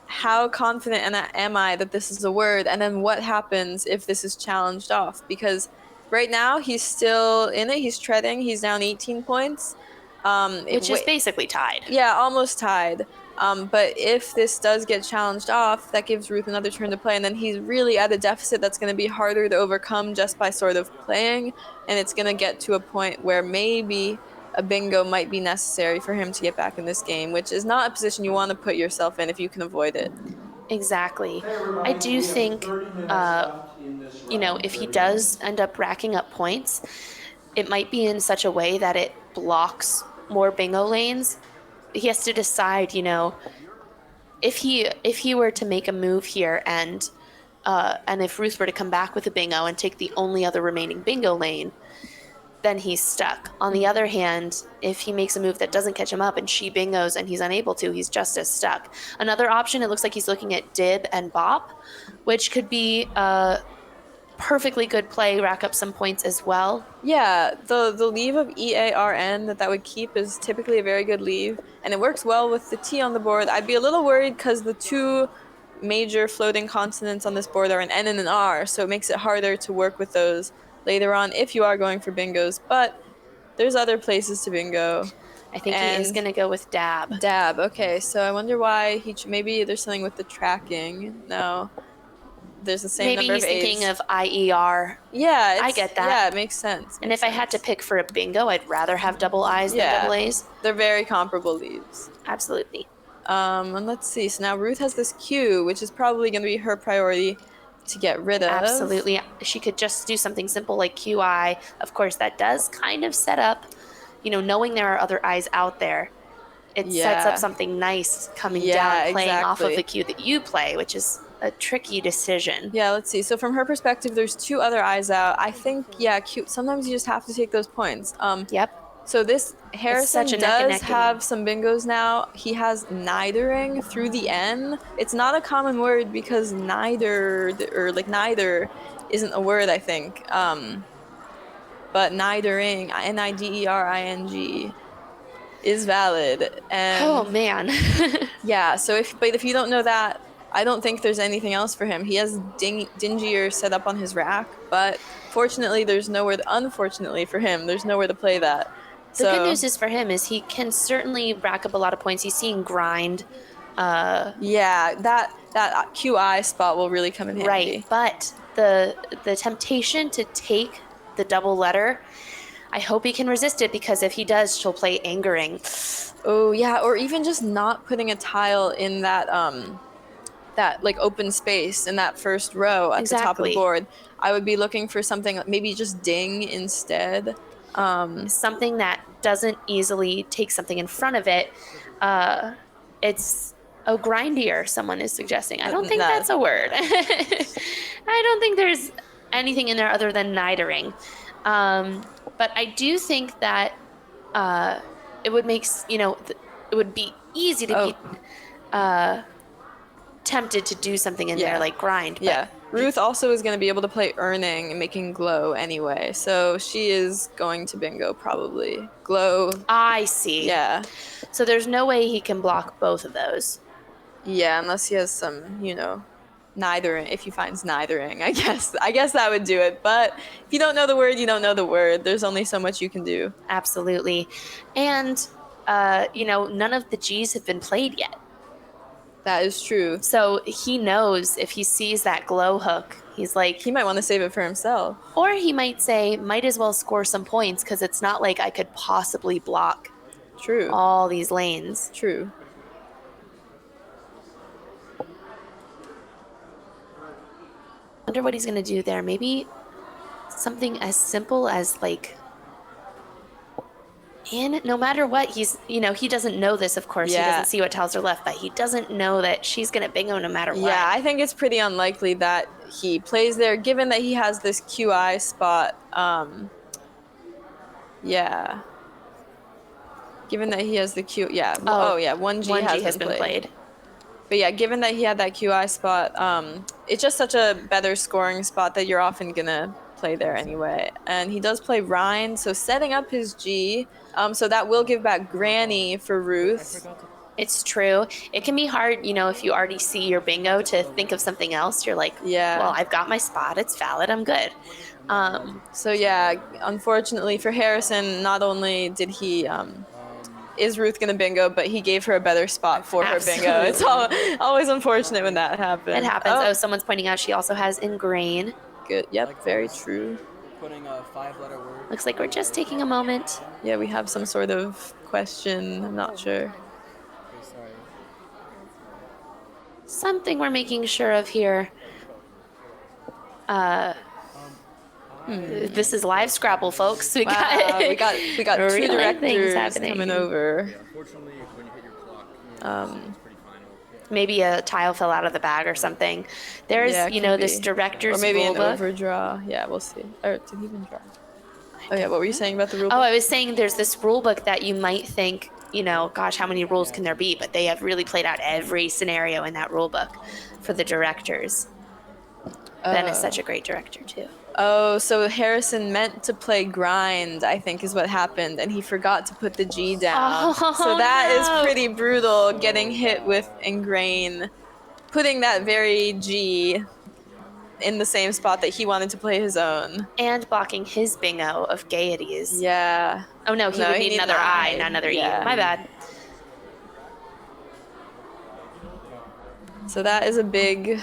S8: how confident am I that this is a word? And then what happens if this is challenged off? Because right now he's still in it. He's treading. He's down 18 points.
S2: Which is basically tied.
S8: Yeah, almost tied. But if this does get challenged off, that gives Ruth another turn to play. And then he's really at a deficit that's going to be harder to overcome just by sort of playing. And it's going to get to a point where maybe a bingo might be necessary for him to get back in this game, which is not a position you want to put yourself in if you can avoid it.
S2: Exactly. I do think if he does end up racking up points, it might be in such a way that it blocks more bingo lanes. He has to decide, if he were to make a move here and if Ruth were to come back with a bingo and take the only other remaining bingo lane, then he's stuck. On the other hand, if he makes a move that doesn't catch him up and she bingos and he's unable to, he's just as stuck. Another option, it looks like he's looking at dib and bop, which could be a perfectly good play, rack up some points as well.
S8: Yeah, the leave of EARN that would keep is typically a very good leave, and it works well with the T on the board. I'd be a little worried because the two major floating consonants on this board are an N and an R, so it makes it harder to work with those later on if you are going for bingos, but there's other places to bingo.
S2: I think he is
S8: And-
S2: going to go with dab.
S8: Dab, okay, so I wonder why maybe there's something with the tracking. No. There's the same
S2: Maybe
S8: number
S2: he's
S8: of A's.
S2: thinking of IER.
S8: Yeah,
S2: I get that.
S8: Yeah, it makes sense.
S2: And if I had to pick for a bingo, I'd rather have double I's
S8: Yeah.
S2: than double A's.
S8: They're very comparable leaves.
S2: Absolutely.
S8: And let's see. So now Ruth has this Q, which is probably going to be her priority to get rid of.
S2: Absolutely. She could just do something simple like QI. Of course, that does kind of set up, knowing there are other I's out there. It sets
S8: Yeah.
S2: up something nice coming
S8: Yeah,
S2: down, playing off of
S8: exactly.
S2: the cue that you play, which is a tricky decision.
S8: Yeah, let's see. So from her perspective, there's two other eyes out. I think, yeah, Q. Sometimes you just have to take those points.
S2: Yep.
S8: So this Harrison
S2: such a neck and
S8: does
S2: neck
S8: have
S2: game.
S8: some bingos now. He has neithering through the N. It's not a common word because neither isn't a word, I think. But neithering, Nidering, is valid. And
S2: Oh, man.
S8: yeah, so if you don't know that, I don't think there's anything else for him. He has dingier set up on his rack, but unfortunately for him, there's nowhere to play that.
S2: The good news is for him is he can certainly rack up a lot of points. He's seeing grind.
S8: Yeah, that QI spot will really come in handy.
S2: Right, but the temptation to take the double letter, I hope he can resist it, because if he does, she'll play angering.
S8: Oh yeah, or even just not putting a tile in that that like open space in that first row at the top of the
S2: Exactly.
S8: board. I would be looking for something maybe just ding instead.
S2: Something that doesn't easily take something in front of it. It's grindier, someone is suggesting. I don't think
S8: No.
S2: that's a word. I don't think there's anything in there other than nidering. But I do think that it would make, it would be easy to be tempted to do something in there like grind. But
S8: Yeah. Ruth also is going to be able to play earning and making glow anyway. So she is going to bingo probably. Glow.
S2: I see.
S8: Yeah.
S2: So there's no way he can block both of those.
S8: Yeah, unless he has some, neithering. If he finds neithering, I guess that would do it. But if you don't know the word, you don't know the word. There's only so much you can do.
S2: Absolutely. And, none of the G's have been played yet.
S8: That is true.
S2: So he knows if he sees that glow hook, he's like,
S8: He might want to save it for himself.
S2: or he might say, might as well score some points because it's not like I could possibly block
S8: True.
S2: all these lanes.
S8: True.
S2: Wonder what he's going to do there. Maybe something as simple as and no matter what, he's, he doesn't know this, of course.
S8: Yeah.
S2: He doesn't see what tiles are left, but he doesn't know that she's going to bingo no matter what.
S8: Yeah, I think it's pretty unlikely that he plays there, given that he has this QI spot. Yeah. Given that he has the Q, yeah. Oh, yeah, 1G,
S2: 1G has been played.
S8: But yeah, given that he had that QI spot, it's just such a better scoring spot that you're often gonna play there anyway. And he does play Rhine, so setting up his G. So that will give back Granny for Ruth.
S2: It's true. It can be hard, if you already see your bingo, to think of something else. You're like,
S8: Yeah.
S2: well, I've got my spot. It's valid. I'm good.
S8: So yeah, unfortunately for Harrison, not only did he is Ruth gonna bingo, but he gave her a better spot for her bingo. It's always unfortunate when that happens.
S2: It happens. Oh, someone's pointing out she also has ingrain.
S8: Good. Yep, very true.
S7: Putting a 5-letter word.
S2: Looks like we're just taking a moment.
S8: Yeah, we have some sort of question. I'm not sure.
S7: Okay, sorry.
S2: Something we're making sure of here. This is live Scrabble, folks. We
S8: Wow,
S2: got
S8: we got two
S2: real life things
S8: directors
S2: happening.
S8: coming over.
S7: Unfortunately, when you hit your clock, it's pretty final.
S2: Maybe a tile fell out of the bag or something. There's,
S8: Yeah,
S2: you
S8: could
S2: know, this
S8: be.
S2: director's
S8: Or maybe
S2: rule
S8: an
S2: book.
S8: overdraw. Yeah, we'll see. Or did he even draw? Oh yeah, what were you saying about the rule
S2: Oh,
S8: book?
S2: I was saying there's this rule book that you might think, you know, gosh, how many rules can there be? But they have really played out every scenario in that rule book for the directors. Ben is such a great director, too.
S8: Oh, so Harrison meant to play grind, I think is what happened, and he forgot to put the G down. So that is pretty brutal, getting hit with ingrain, putting that very G in the same spot that he wanted to play his own.
S2: And blocking his bingo of gaieties.
S8: Yeah.
S2: Oh, no, he would need another I, not another
S8: Yeah.
S2: E. My bad.
S8: So that is a big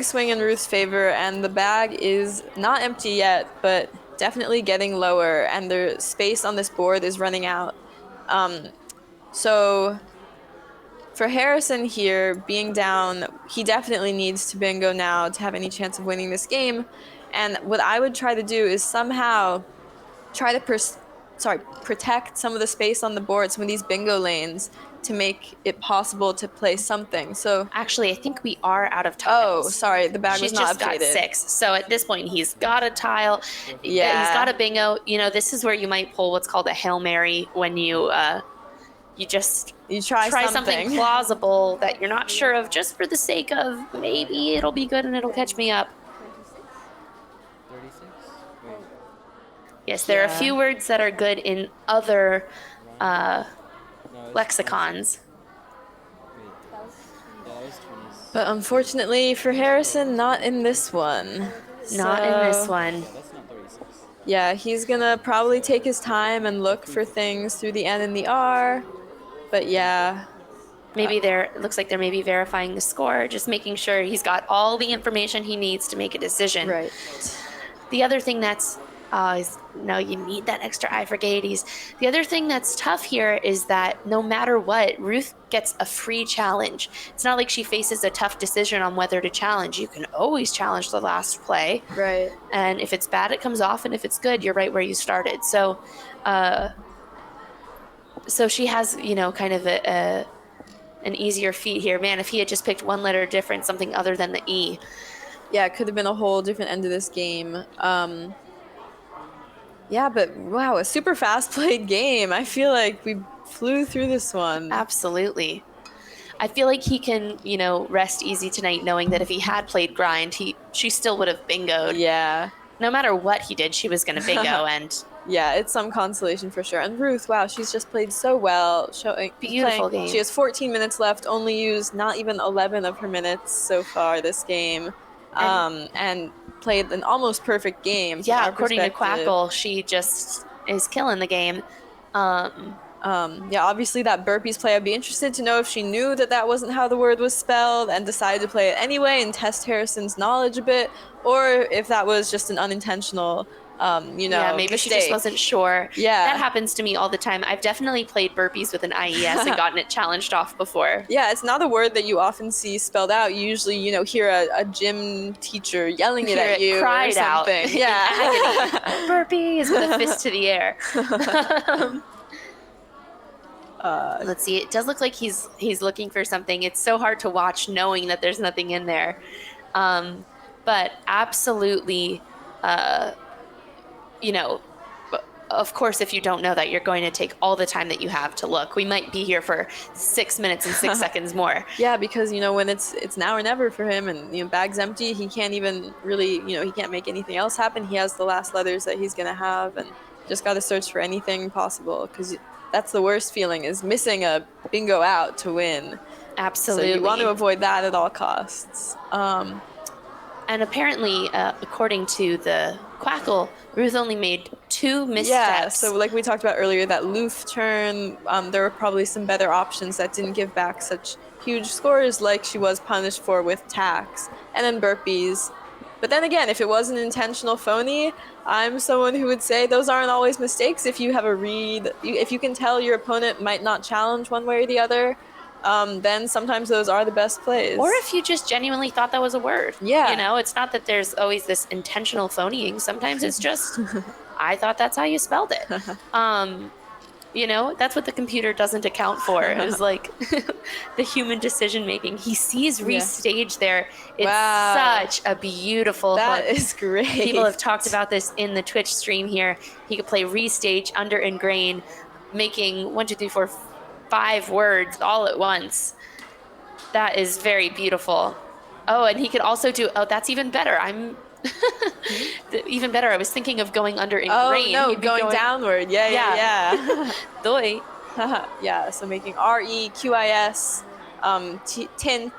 S8: swing in Ruth's favor, and the bag is not empty yet, but definitely getting lower, and the space on this board is running out. So for Harrison here, being down, he definitely needs to bingo now to have any chance of winning this game. And what I would try to do is somehow try to protect some of the space on the board, some of these bingo lanes, to make it possible to play something. So
S2: Actually, I think we are out of
S8: oh,
S2: tiles.
S8: sorry, the bag
S2: She's
S8: was not
S2: just got
S8: updated.
S2: 6. So at this point, he's got a tile.
S8: Yeah.
S2: He's got a bingo. You know, this is where you might pull what's called a Hail Mary when you just
S8: You try
S2: something plausible that you're not sure of just for the sake of maybe it'll be good and it'll catch me up.
S7: 36?
S2: Yes, there are a
S8: Yeah.
S2: few words that are good in other lexicons.
S7: That was 20.
S8: But unfortunately for Harrison, not in this one.
S2: Not in this
S8: So,
S2: one.
S7: That's not 36.
S8: Yeah, he's gonna probably take his time and look for things through the N and the R. But yeah,
S2: Maybe it looks like they're maybe verifying the score, just making sure he's got all the information he needs to make a decision.
S8: right.
S2: The other thing that's no, you need that extra I for gaieties. The other thing that's tough here is that no matter what, Ruth gets a free challenge. It's not like she faces a tough decision on whether to challenge. You can always challenge the last play.
S8: Right.
S2: And if it's bad, it comes off, and if it's good, you're right where you started. So, so she has, you know, kind of an easier feat here. Man, if he had just picked one letter different, something other than the E.
S8: Yeah, it could have been a whole different end of this game. Yeah, but wow, a super fast played game. I feel like we flew through this one.
S2: Absolutely. I feel like he can, you know, rest easy tonight knowing that if he had played grind, she still would have bingoed.
S8: Yeah.
S2: No matter what he did, she was going to bingo, and
S8: Yeah, it's some consolation for sure. And Ruth, wow, she's just played so well.
S2: Beautiful game.
S8: She has 14 minutes left, only used not even 11 of her minutes so far this game, and played an almost perfect game. from
S2: yeah,
S8: our
S2: according to
S8: perspective.
S2: Quackle, she just is killing the game.
S8: Yeah, obviously that burpees play, I'd be interested to know if she knew that that wasn't how the word was spelled and decided to play it anyway and test Harrison's knowledge a bit, or if that was just an unintentional,
S2: Yeah, maybe she just
S8: mistake.
S2: wasn't sure.
S8: Yeah.
S2: That happens to me all the time. I've definitely played burpees with an IES and gotten it challenged off before.
S8: Yeah, it's not a word that you often see spelled out. You usually, hear a gym teacher yelling it
S2: Hear
S8: at
S2: it
S8: you
S2: cried
S8: or
S2: out
S8: something.
S2: in
S8: Yeah.
S2: agony. Burpees with a fist to the air. Let's see. It does look like he's looking for something. It's so hard to watch knowing that there's nothing in there. But absolutely, of course, if you don't know that, you're going to take all the time that you have to look. We might be here for 6 minutes and 6 seconds more.
S8: Yeah, because when it's now or never for him, and bag's empty, he can't even really, he can't make anything else happen. He has the last letters that he's gonna have, and just got to search for anything possible, because that's the worst feeling, is missing a bingo out to win.
S2: Absolutely.
S8: So you want to avoid that at all costs.
S2: And apparently, according to the Quackle, Ruth only made 2 missteps.
S8: Yeah, so like we talked about earlier, that loof turn, there were probably some better options that didn't give back such huge scores like she was punished for with tacks, and then burpees. But then again, if it was an intentional phony, I'm someone who would say those aren't always mistakes if you have a read. If you can tell your opponent might not challenge one way or the other, then sometimes those are the best plays.
S2: Or if you just genuinely thought that was a word.
S8: Yeah.
S2: You know, it's not that there's always this intentional phonying. Sometimes it's just, I thought that's how you spelled it. You know, that's what the computer doesn't account for, is like the human decision making. He sees restage there. It's such a beautiful
S8: That
S2: hook.
S8: is great.
S2: People have talked about this in the Twitch stream here. He could play restage, under, and grain, making 1, 2, 3, 4, 5 words all at once. That is very beautiful. Oh, and he could also do, that's even better. Even better. I was thinking of going under in grain.
S8: Oh, no,
S2: He'd be
S8: going downward. Yeah.
S2: Doy.
S8: Yeah, so making REQIS, tint,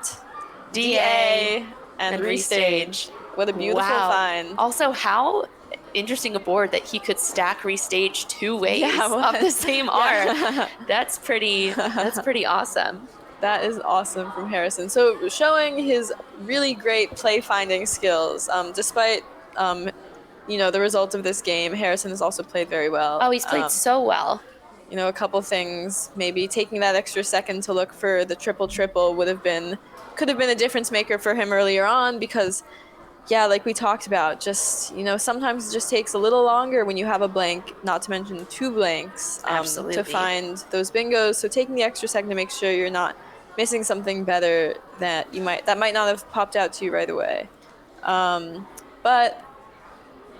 S8: DA, and restage. What a beautiful find.
S2: Also, how interesting a board that he could stack restage 2 ways of the same R. That's pretty awesome.
S8: That is awesome from Harrison. So showing his really great play finding skills, despite the results of this game, Harrison has also played very well.
S2: Oh, he's played so well.
S8: You know, a couple things, maybe taking that extra second to look for the triple could have been a difference maker for him earlier on, because like we talked about, just, sometimes it just takes a little longer when you have a blank, not to mention 2 blanks,
S2: Absolutely.
S8: to find those bingos. So taking the extra second to make sure you're not missing something better that might not have popped out to you right away. But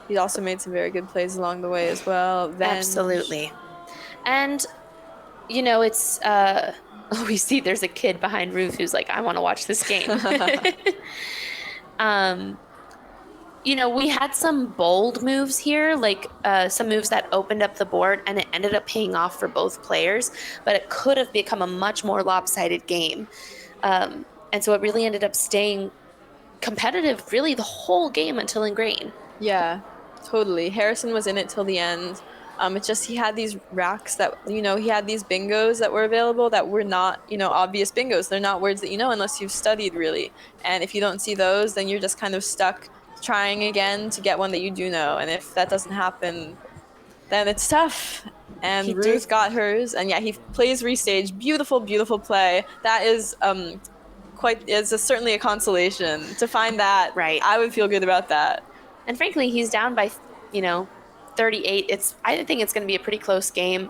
S8: he also made some very good plays along the way as well.
S2: Absolutely. And, it's, we see there's a kid behind Ruth who's like, I want to watch this game. We had some bold moves here, like some moves that opened up the board, and it ended up paying off for both players, but it could have become a much more lopsided game. And so it really ended up staying competitive really the whole game until in grain.
S8: Yeah, totally. Harrison was in it till the end. It's just he had these racks that, he had these bingos that were available that were not, obvious bingos. They're not words that you know unless you've studied really. And if you don't see those, then you're just kind of stuck trying again to get one that you do know. And if that doesn't happen, then it's tough. And Ruth got hers. And he plays restage. Beautiful, beautiful play. That is certainly a consolation to find that.
S2: Right.
S8: I would feel good about that.
S2: And frankly, he's down by, 38. I think it's going to be a pretty close game.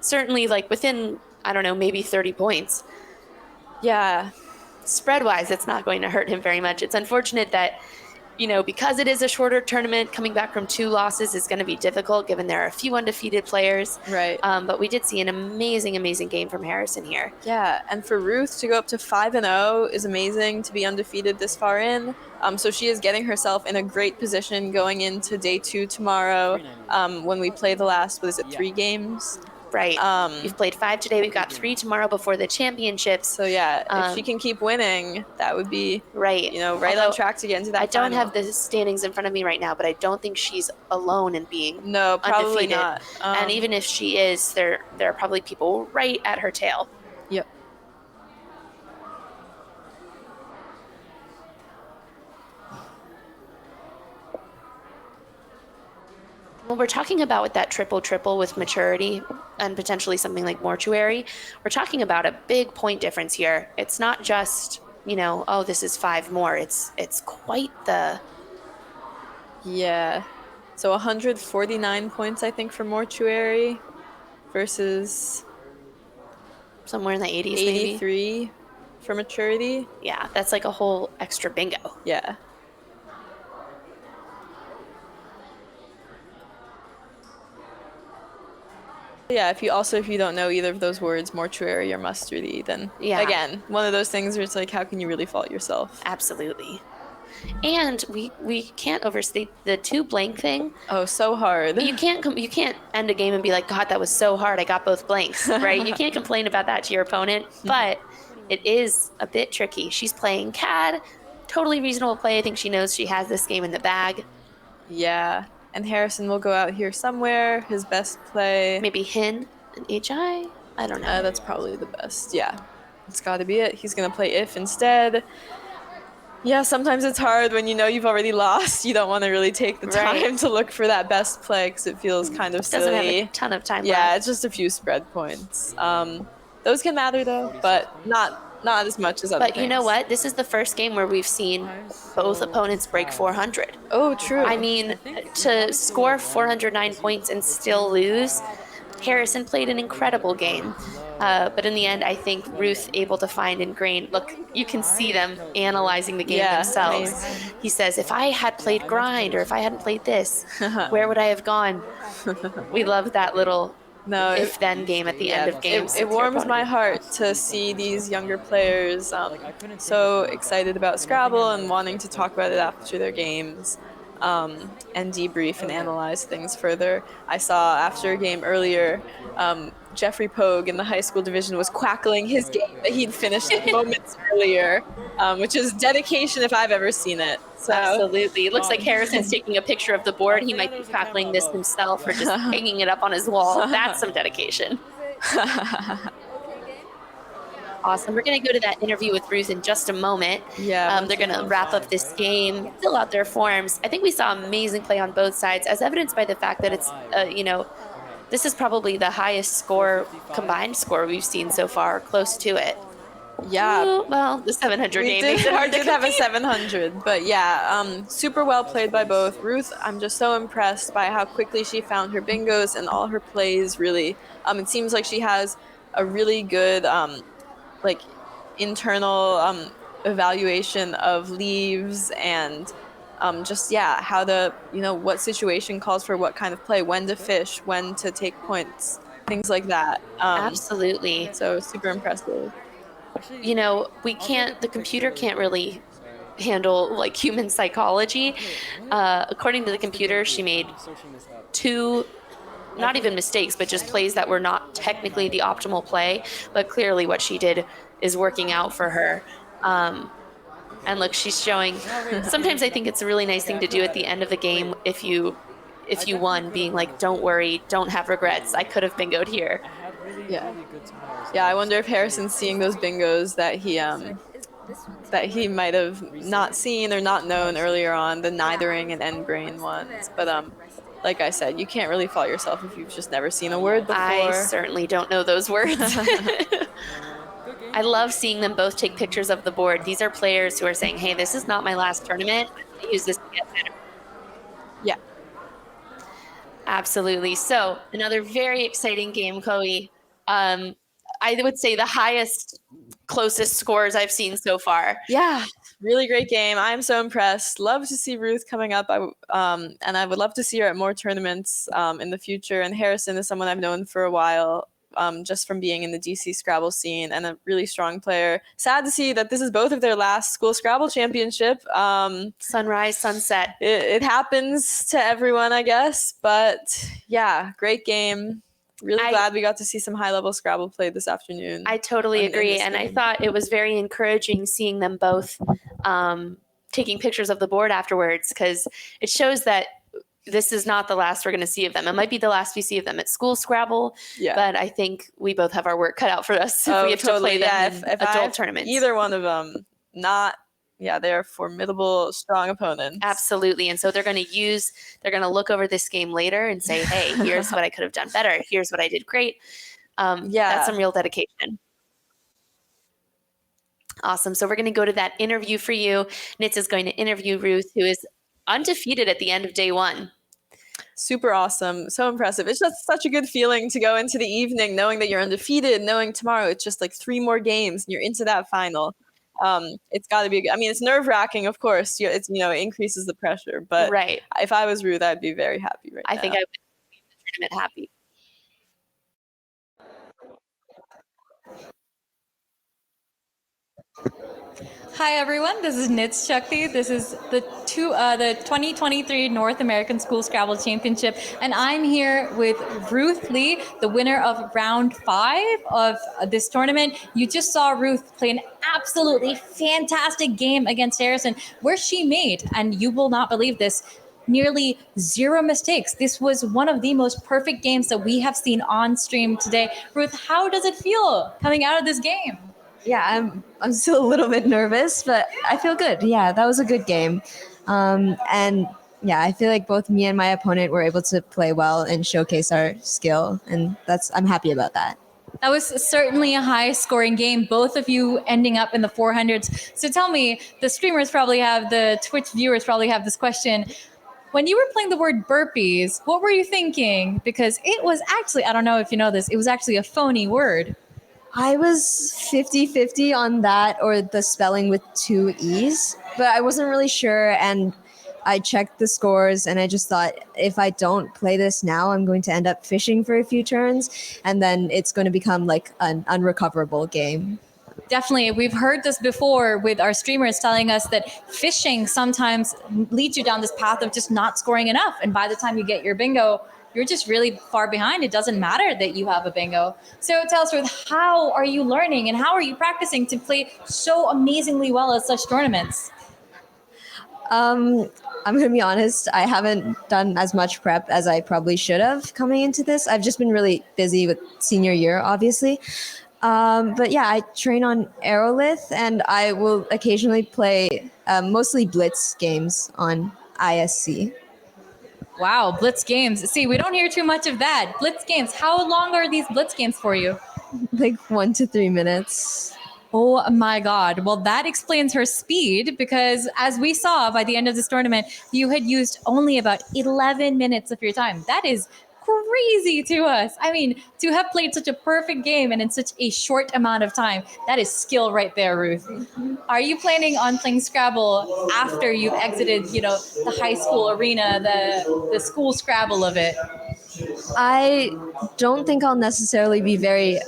S2: Certainly, like within, I don't know, maybe 30 points.
S8: Yeah.
S2: Spread-wise, it's not going to hurt him very much. It's unfortunate that, because it is a shorter tournament, coming back from 2 losses is going to be difficult given there are a few undefeated players.
S8: Right.
S2: But we did see an amazing, amazing game from Harrison here.
S8: Yeah, and for Ruth to go up to 5-0 is amazing, to be undefeated this far in. So she is getting herself in a great position going into day 2 tomorrow, when we play the last, 3 games?
S2: Right. We've played 5 today. We've got 3 tomorrow before the championships.
S8: So if she can keep winning, that would be right on track to get into that.
S2: I don't
S8: final.
S2: have the standings in front of me right now, but I don't think she's alone in being
S8: probably
S2: undefeated.
S8: not.
S2: And even if she is, there are probably people right at her tail.
S8: Yep.
S2: When we're talking about with that triple with maturity and potentially something like mortuary, we're talking about a big point difference here. It's not just, this is 5 more. It's quite the...
S8: Yeah. So 149 points, I think, for mortuary versus...
S2: somewhere in the 80s,
S8: 83
S2: maybe?
S8: for maturity.
S2: Yeah, that's like a whole extra bingo.
S8: Yeah. Yeah, if you don't know either of those words, mortuary or mustardy, then again, one of those things where it's like, how can you really fault yourself?
S2: Absolutely. And we can't overstate the 2 blank thing.
S8: Oh, so hard.
S2: You can't end a game and be like, God, that was so hard. I got both blanks, right? You can't complain about that to your opponent, but it is a bit tricky. She's playing CAD, totally reasonable play. I think she knows she has this game in the bag.
S8: Yeah. And Harrison will go out here somewhere. His best play.
S2: Maybe Hin and HI? I don't know.
S8: That's probably the best. Yeah. It's got to be it. He's going to play if instead. Yeah, sometimes it's hard when you've already lost. You don't want to really take the time to look for that best play because it feels kind of silly.
S2: Doesn't have a ton of time left.
S8: Yeah, it's just a few spread points. Those can matter though, but not as much as other
S2: But you know
S8: things.
S2: what? This is the first game where we've seen both opponents break 400.
S8: Oh, true.
S2: I mean, to score 409 points and still lose, Harrison played an incredible game. But in the end, I think Ruth able to find ingrained. Look, you can see them analyzing the game
S8: Yeah,
S2: themselves.
S8: amazing.
S2: He says, if I had played grind or if I hadn't played this, where would I have gone? We love that little
S8: No,
S2: if then game at the end of games.
S8: It warms my heart to see these younger players so excited about Scrabble and wanting to talk about it after their games and debrief and analyze things further. I saw after a game earlier, Jeffrey Pogue in the high school division was quackling his game that he'd finished moments earlier, which is dedication if I've ever seen it. So
S2: Absolutely. It looks like Harrison's taking a picture of the board. He might be tackling this himself or just hanging it up on his wall. That's some dedication. Awesome. We're going to go to that interview with Ruth in just a moment.
S8: Yeah.
S2: They're going to wrap up this game, fill out their forms. I think we saw amazing play on both sides, as evidenced by the fact that it's, this is probably the highest score, combined score we've seen so far, close to it.
S8: Yeah.
S2: Ooh, well, the 700
S8: We
S2: game
S8: did,
S2: makes it hard
S8: we
S2: to
S8: did have a
S2: compete.
S8: 700, but yeah, super well played by both. Ruth, I'm just so impressed by how quickly she found her bingos and all her plays. Really, it seems like she has a really good internal evaluation of leaves and how to what situation calls for what kind of play, when to fish, when to take points, things like that.
S2: Absolutely.
S8: So super impressive.
S2: The computer can't really handle like human psychology. According to the computer, she made 2, not even mistakes, but just plays that were not technically the optimal play, but clearly what she did is working out for her. And look, she's showing, sometimes I think it's a really nice thing to do at the end of the game if you won, being like, don't worry, don't have regrets, I could have bingoed here.
S8: Yeah, I wonder if Harrison's seeing those bingos that he might have not seen or not known earlier on, the nithering and end brain ones. But like I said, you can't really fault yourself if you've just never seen a word before.
S2: I certainly don't know those words. I love seeing them both take pictures of the board. These are players who are saying, hey, this is not my last tournament. I'm going to use this to get better.
S8: Yeah.
S2: Absolutely. So another very exciting game, Chloe. I would say the highest, closest scores I've seen so far.
S8: Yeah, really great game. I'm so impressed. Love to see Ruth coming up. And I would love to see her at more tournaments in the future. And Harrison is someone I've known for a while, just from being in the DC Scrabble scene, and a really strong player. Sad to see that this is both of their last school Scrabble championship.
S2: Sunrise, sunset.
S8: It happens to everyone, I guess. But yeah, great game. Really glad we got to see some high-level Scrabble play this afternoon.
S2: I totally agree. And I thought it was very encouraging seeing them both taking pictures of the board afterwards, because it shows that this is not the last we're going to see of them. It might be the last we see of them at school Scrabble, but I think we both have our work cut out for us if we have to play them in adult tournaments.
S8: Either one of them, they're formidable, strong opponents.
S2: Absolutely. And so they're going to look over this game later and say, hey, here's what I could have done better. Here's what I did great. That's some real dedication. Awesome. So we're going to go to that interview for you. Nitz is going to interview Ruth, who is undefeated at the end of day 1.
S8: Super awesome. So impressive. It's just such a good feeling to go into the evening knowing that you're undefeated, knowing tomorrow it's just like 3 more games and you're into that final. It's got to be good. I mean, it's nerve-wracking, of course. It increases the pressure. But if I was Ruth, I'd be very happy now.
S2: I think I would leave the tournament happy.
S4: Hi everyone, this is Nitz Shakti. This is the 2023 North American School Scrabble Championship, and I'm here with Ruth Lee, the winner of round 5 of this tournament. You just saw Ruth play an absolutely fantastic game against Harrison, where she made, and you will not believe this, nearly 0 mistakes. This was one of the most perfect games that we have seen on stream today. Ruth, how does it feel coming out of this game?
S9: Yeah, I'm still a little bit nervous, but I feel good. Yeah, that was a good game. And yeah, I feel like both me and my opponent were able to play well and showcase our skill, and I'm happy about that.
S4: That was certainly a high scoring game, both of you ending up in the 400s. So tell me, the Twitch viewers probably have this question. When you were playing the word burpees, what were you thinking? Because it was actually, I don't know if you know this, it was actually a phony word.
S9: I was 50-50 on that or the spelling with two E's, but I wasn't really sure. And I checked the scores and I just thought if I don't play this now, I'm going to end up fishing for a few turns and then it's going to become like an unrecoverable game.
S4: Definitely. We've heard this before with our streamers telling us that fishing sometimes leads you down this path of just not scoring enough. And by the time you get your bingo, you're just really far behind. It doesn't matter that you have a bingo. So tell us, Ruth, how are you learning and how are you practicing to play so amazingly well at such tournaments?
S9: I'm going to be honest, I haven't done as much prep as I probably should have coming into this. I've just been really busy with senior year, obviously. But yeah, I train on Aerolith and I will occasionally play mostly Blitz games on ISC.
S4: Wow, Blitz games. See, we don't hear too much of that. Blitz games. How long are these Blitz games for you?
S9: Like 1 to 3 minutes.
S4: Oh my God. Well, that explains her speed because as we saw by the end of this tournament, you had used only about 11 minutes of your time. That is crazy to us. I mean, to have played such a perfect game and in such a short amount of time, that is skill right there, Ruth. Are you planning on playing Scrabble after you've exited, the high school arena, the school Scrabble of it?
S9: I don't think I'll necessarily be very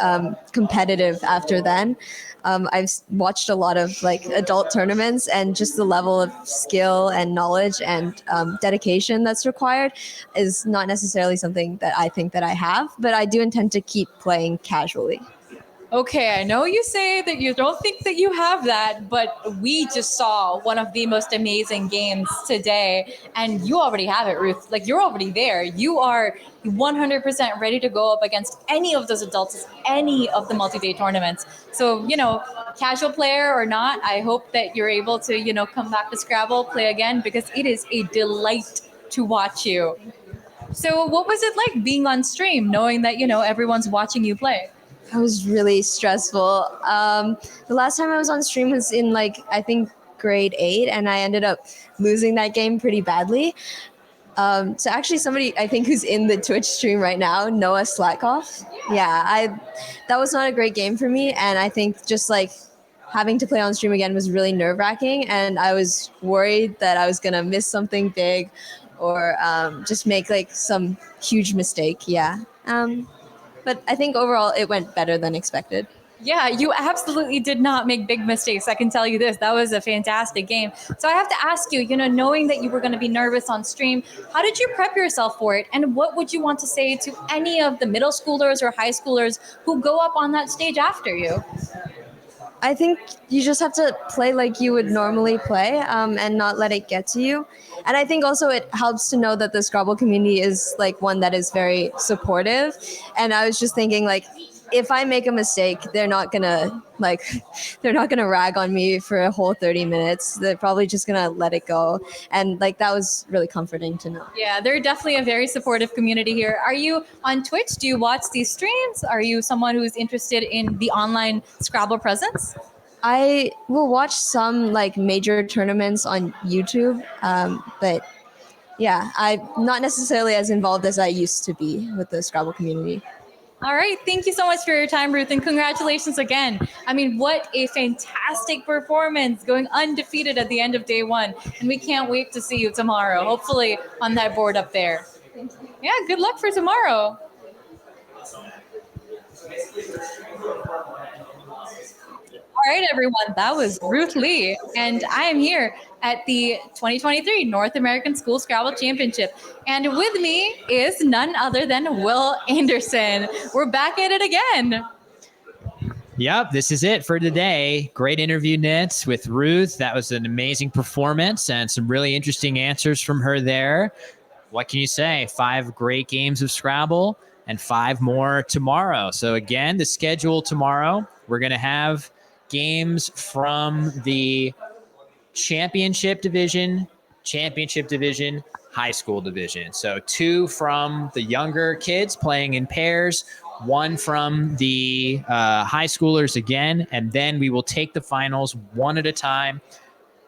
S9: competitive after then. I've watched a lot of like adult tournaments and just the level of skill and knowledge and dedication that's required is not necessarily something that I think that I have, but I do intend to keep playing casually.
S4: Okay, I know you say that you don't think that you have that, but we just saw one of the most amazing games today, and you already have it, Ruth. Like, you're already there. You are 100% ready to go up against any of those adults, any of the multi-day tournaments. So, casual player or not, I hope that you're able to, come back to Scrabble, play again, because it is a delight to watch you. So what was it like being on stream, knowing that, everyone's watching you play?
S9: That was really stressful. The last time I was on stream was in I think grade 8 and I ended up losing that game pretty badly. So actually somebody I think who's in the Twitch stream right now, Noah Slatkoff. Yeah, that was not a great game for me. And I think just having to play on stream again was really nerve wracking. And I was worried that I was going to miss something big or just make some huge mistake. Yeah. But I think overall it went better than expected.
S4: Yeah, you absolutely did not make big mistakes. I can tell you this. That was a fantastic game. So I have to ask you, knowing that you were going to be nervous on stream, how did you prep yourself for it? And what would you want to say to any of the middle schoolers or high schoolers who go up on that stage after you?
S9: I think you just have to play like you would normally play and not let it get to you. And I think also it helps to know that the Scrabble community is one that is very supportive. And I was just thinking if I make a mistake, they're not gonna rag on me for a whole 30 minutes. They're probably just gonna let it go. And that was really comforting to know.
S4: Yeah, they're definitely a very supportive community here. Are you on Twitch? Do you watch these streams? Are you someone who's interested in the online Scrabble presence?
S9: I will watch some major tournaments on YouTube, but yeah, I'm not necessarily as involved as I used to be with the Scrabble community.
S4: All right. Thank you so much for your time, Ruth, and congratulations again. I mean, what a fantastic performance, going undefeated at the end of day one. And we can't wait to see you tomorrow, hopefully on that board up there. Yeah, good luck for tomorrow. All right, everyone, that was Ruth Lee, and I am here at the 2023 North American School Scrabble Championship. And with me is none other than Will Anderson. We're back at it again.
S6: Yep, this is it for today. Great interview, Nits, with Ruth. That was an amazing performance and some really interesting answers from her there. What can you say? 5 great games of Scrabble and 5 more tomorrow. So again, the schedule tomorrow, we're going to have games from the championship division, high school division. So 2 from the younger kids playing in pairs, 1 from the high schoolers again, and then we will take the finals one at a time,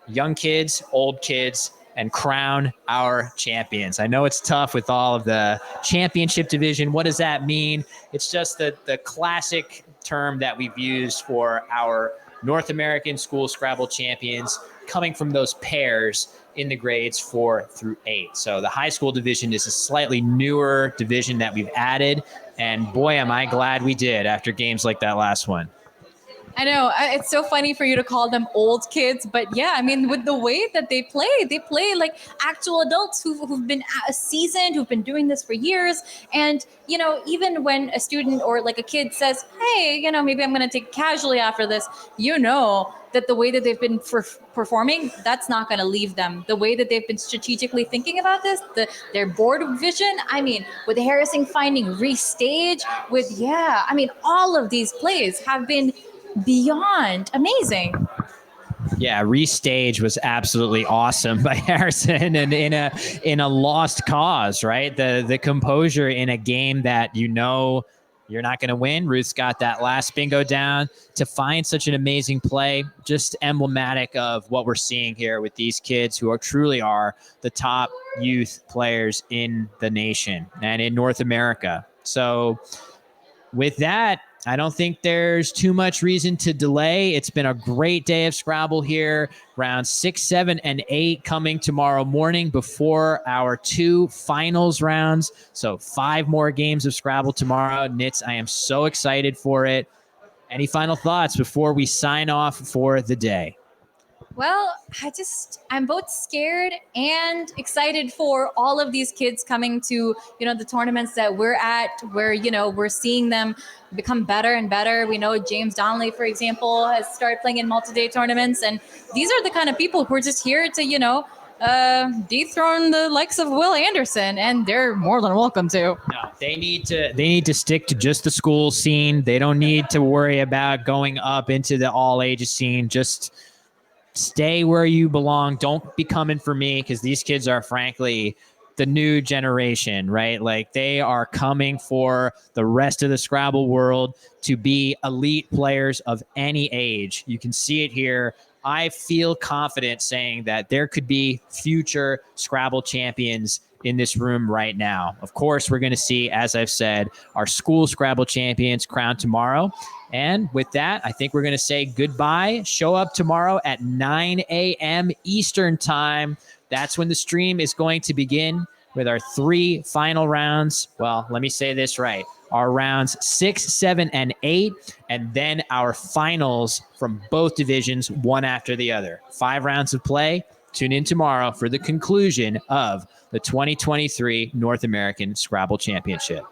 S6: young kids, old kids, and crown our champions. I know it's tough with all of the championship division. What does that mean? It's just the classic term that we've used for our North American school Scrabble champions coming from those pairs in the grades 4 through 8. So the high school division is a slightly newer division that we've added. And boy, am I glad we did after games like that last one.
S4: I know it's so funny for you to call them old kids, but yeah, I mean, with the way that they play like actual adults who've been seasoned, who've been doing this for years. And, you know, even when a student or like a kid says, hey, you know, maybe I'm going to take casually after this, you know, that the way that they've been performing, that's not going to leave them. The way that they've been strategically thinking about this, their board vision, I mean, with Harrison finding restage, with, I mean, all of these plays have been beyond amazing.
S6: Yeah, restage was absolutely awesome by Harrison, and in a lost cause, right? The composure in a game that you know you're not going to win. Ruth's got that last bingo down to find such an amazing play, just emblematic of what we're seeing here with these kids who truly are the top youth players in the nation and in North America. So with that, I don't think there's too much reason to delay. It's been a great day of Scrabble here. Rounds 6, 7, and 8 coming tomorrow morning before our 2 finals rounds. So 5 more games of Scrabble tomorrow. Nitz, I am so excited for it. Any final thoughts before we sign off for the day?
S4: Well, I'm both scared and excited for all of these kids coming to, you know, the tournaments that we're at, where, you know, we're seeing them become better and better. We know James Donnelly, for example, has started playing in multi-day tournaments. And these are the kind of people who are just here to, you know, dethrone the likes of Will Anderson, and they're more than welcome to.
S6: No, they need to stick to just the school scene. They don't need to worry about going up into the all ages scene. Just stay where you belong. Don't be coming for me, because these kids are frankly the new generation, right? Like, they are coming for the rest of the Scrabble world to be elite players of any age. You can see it here. I feel confident saying that there could be future Scrabble champions in this room right now. Of course, we're going to see, as I've said, our school Scrabble champions crowned tomorrow. And with that, I think we're going to say goodbye. Show up tomorrow at 9 a.m. Eastern time. That's when the stream is going to begin with our 3 final rounds. Well, let me say this right. Our rounds 6, 7, and 8, and then our finals from both divisions, one after the other. 5 rounds of play. Tune in tomorrow for the conclusion of the 2023 North American Scrabble Championship.